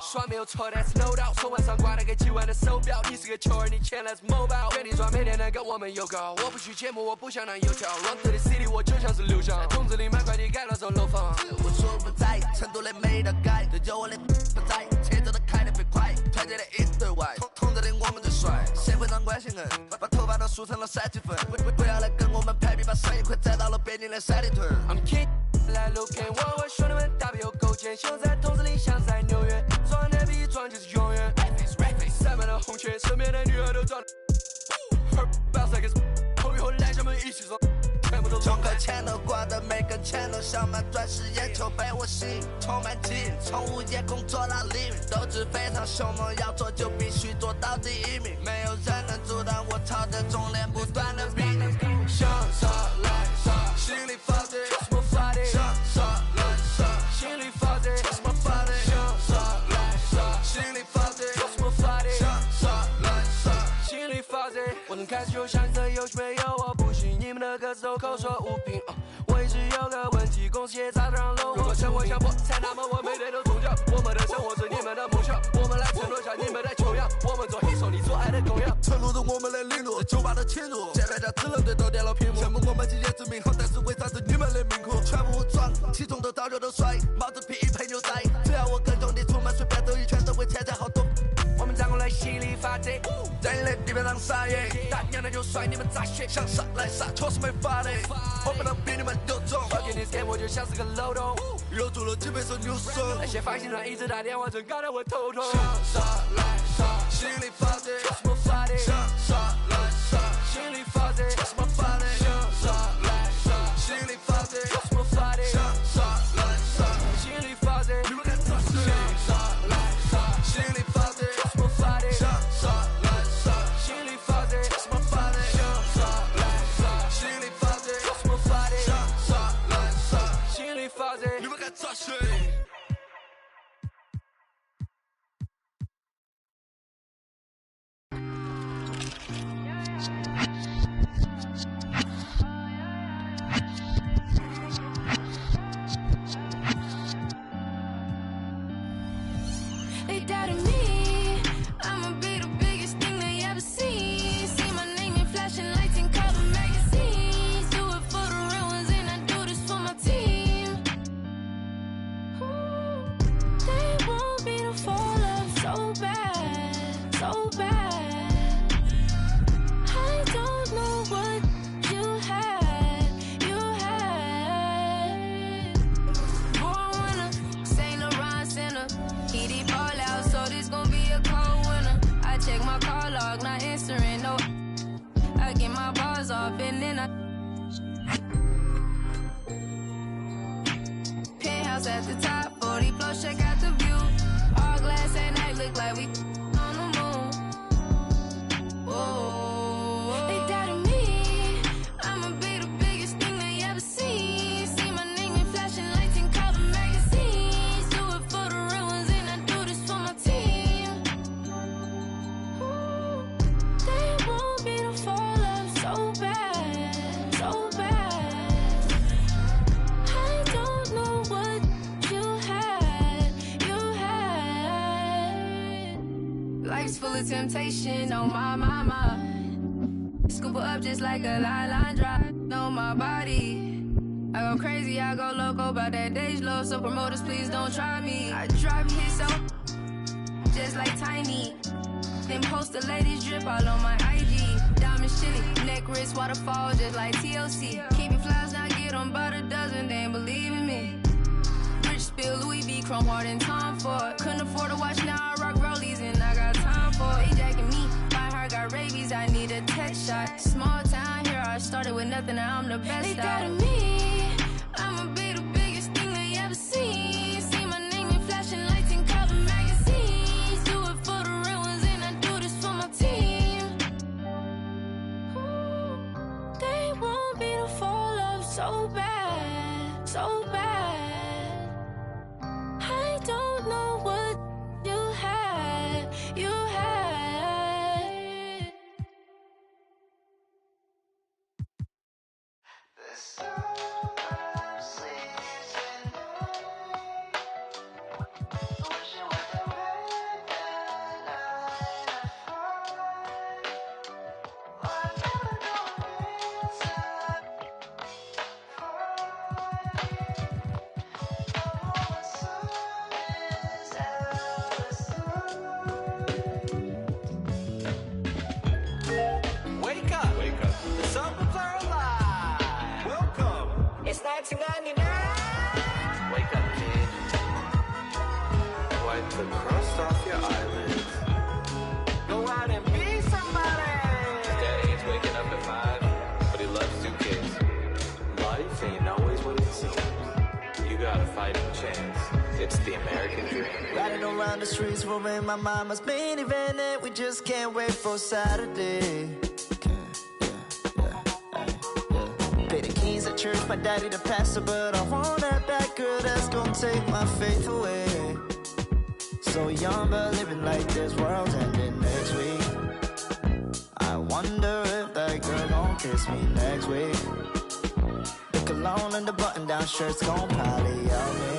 [SPEAKER 22] 刷没有错 ，That's no doubt。从晚上挂了个几万的手表，你是个球儿，你钱 Let's mobile。跟你装每天能跟我们有搞，我不去节目，我不想当油条。Run to the city， 我就像是流向。筒子里买快递改了栋楼房。我说不在，成都的没得改，对着我的不在，车子都开得飞快，团结的一对外，筒子里我们最帅，社会上关心人，把头发都梳成了三七分。不要来跟我们排比，把生意快栽到了北京的三里屯。I'm king。来路给我兄弟们大笔有勾践，秀在筒子里像在纽约，装的比装就是永远。塞满了红圈，身边的女孩都装的。Bounce like it's， 后以后来咱们一起装，全部都装。个钱都挂的，每根钱都镶满钻石，眼球被我吸引，充满劲，从午夜工作到黎明，斗志非常凶猛，要做就必须做到第一名，没有人能阻挡我朝着终点不断的逼。向上来上，心里发贼。
[SPEAKER 9] 开始就山色有没有？我不信你们的歌词都口说无凭。我一直有个问题，公司也砸得让漏。如果生活像菠菜，那么我每天都宗教。我们的生活是你们的梦想，我们来承诺下你们的穷样。我们做黑手，你做爱的供养。
[SPEAKER 22] 承诺着我们的领路，酒吧的侵入，键盘侠只能对到电脑屏幕。羡慕我们今天之名号，但是为啥子你们的命苦？全武装，体重都早就都甩，帽子匹配牛仔。只要我跟兄弟出门，随便走一圈都会欠债好多。
[SPEAKER 9] 我们站过来犀利发财，
[SPEAKER 22] 在你的地面上撒野，大娘的就甩你们咋学？想杀来杀，确实没法的。我不能比你们有种。
[SPEAKER 9] Fucking this game 我就像是个漏洞，
[SPEAKER 22] 又做了几百首new song。
[SPEAKER 9] 那些发行团一直打电话，真搞得我头痛。
[SPEAKER 22] 想杀来杀，心里发财，
[SPEAKER 9] 有什么法的？
[SPEAKER 22] 想杀来杀，
[SPEAKER 9] 心里发财，
[SPEAKER 22] 有什么法的？想杀来杀，心里发财，
[SPEAKER 9] 有什么法的？
[SPEAKER 22] 想杀来杀，
[SPEAKER 9] 心里发财，
[SPEAKER 22] 你们敢咋说？想杀来杀，心里发财，
[SPEAKER 9] 有什么法的？
[SPEAKER 22] 想杀来杀，
[SPEAKER 9] 心里发财，
[SPEAKER 22] 有什么法的？想杀来杀，心里发财，
[SPEAKER 9] 有什么法的？
[SPEAKER 22] 想杀来杀，
[SPEAKER 9] 心里发财，
[SPEAKER 22] 你们敢咋说？They
[SPEAKER 18] doubted me. I'ma be the biggest thing they ever seen. See my name in flashing lights and cover magazines. Do it for the real ones and I do this for my team. Ooh, they want me to fall off so bad, so bad. I don't know what you had. Born winner, Saint Laurent Center. He deep all out, so this gon' be a cold winter. I check my call log, not answering, no. I get my bars off and then I penthouse at the top, 40 floors, check out the view. All glass at night, look like we on the moon. Whoa, they doubted me. I'ma be the biggest thing they ever seen. See my name in flashing lights and cover magazines. Do it for the real ones and I do this for my team. Ooh, they want me to fall off so bad, so bad. I don't know what you had. Life's full of temptation, oh my. Scoop her up just like a line drive. Know my body. I go crazy, I go loco about that Dej Low. So promoters, please don't try me. I drop hits so just like Tiny. Then post the latest drip all on my IG. Diamonds chilly, neck, wrist, waterfall just like TLC. Keep it flies, now get on about a dozen, they ain't believe in me. Rich spill, Louis V, Chrome Heart and Tom Ford. Couldn't afford to watch, now I rock rollies and I got time for it. They jacking me, my heart got rabies, I need a tech shot. Small town here, I started with nothing, now I'm the best. They doubted me, I'ma be the biggest thing they ever seen. See my name in flashing lights and cover magazines. Do it for the real ones and I do this for my team. Ooh, they want me to fall off so bad, so bad. I don't know what you had.
[SPEAKER 22] Wake up. Wake up. The Summer Player Live. Welcome. It's 1999. Wake up, kid. Wipe the crust off your eyelids. Go out and be somebody. Daddy ain't waking up at 5, but he loves 2 kids. Life ain't always what it seems. You got a fighting chance. It's the American dream.
[SPEAKER 6] Riding around the streets, rolling my mama's minivan, and we just can't wait for Saturday. Pay the keys at church, my daddy the pastor, but I want that bad girl that's gonna take my faith away. So young, but living like this world's ending next week. I wonder if that girl gon' kiss me next week. The cologne and the button-down shirt's gon' probably yell me.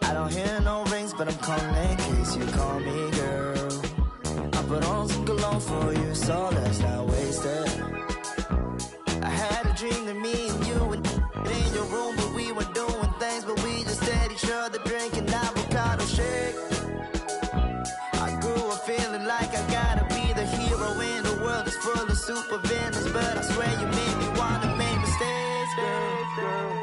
[SPEAKER 6] I don't hear no rings, but I'm calling in case you call me, girl. I put on some cologne for you, so let's not waste it. I had a dream that me and you were in your room, but we were doing things, but we just had each other drinking avocado shake. I grew up feeling like I gotta be the hero in the world that's full of super villains, but I swear you made me wanna make mistakes, girl.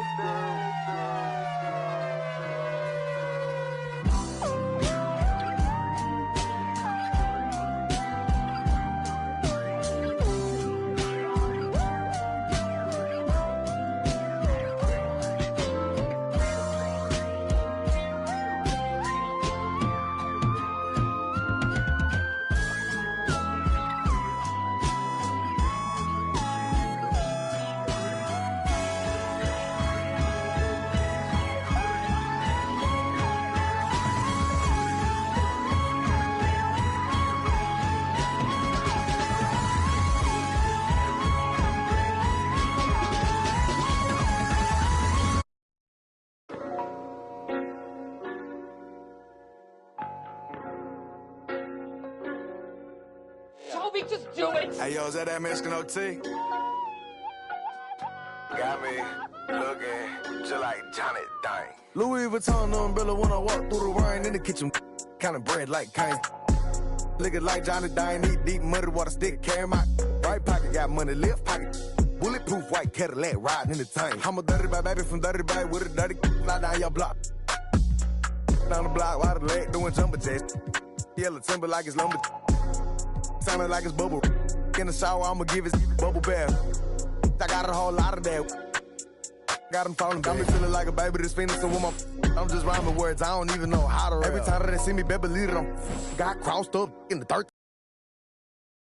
[SPEAKER 7] Toby, just do it!
[SPEAKER 22] Hey, yo, is that Mexican OT? Got me looking just like Johnny Dang. Louis Vuitton umbrella when I walk through the rain in the kitchen. Kind of bread like Kane. Looking like Johnny Dang, need deep muddy water stick, carry my right pocket, got money, left pocket. Bulletproof white Cadillac riding in the tank. I'm a dirty bad baby from dirty bag with a dirty fly down your block. Down the block, while the leg doing jumper jacks. Yellow timber like it's lumber. Sounding like it's bubble. In the shower, I'ma give it bubble bath. I got a whole lot of that. Got him falling, got me feeling like a baby that's fiending some woman. I'm just rhyming words, I don't even know how to rap. Every time that they see me, better believe it, I'm got crossed up in the 13.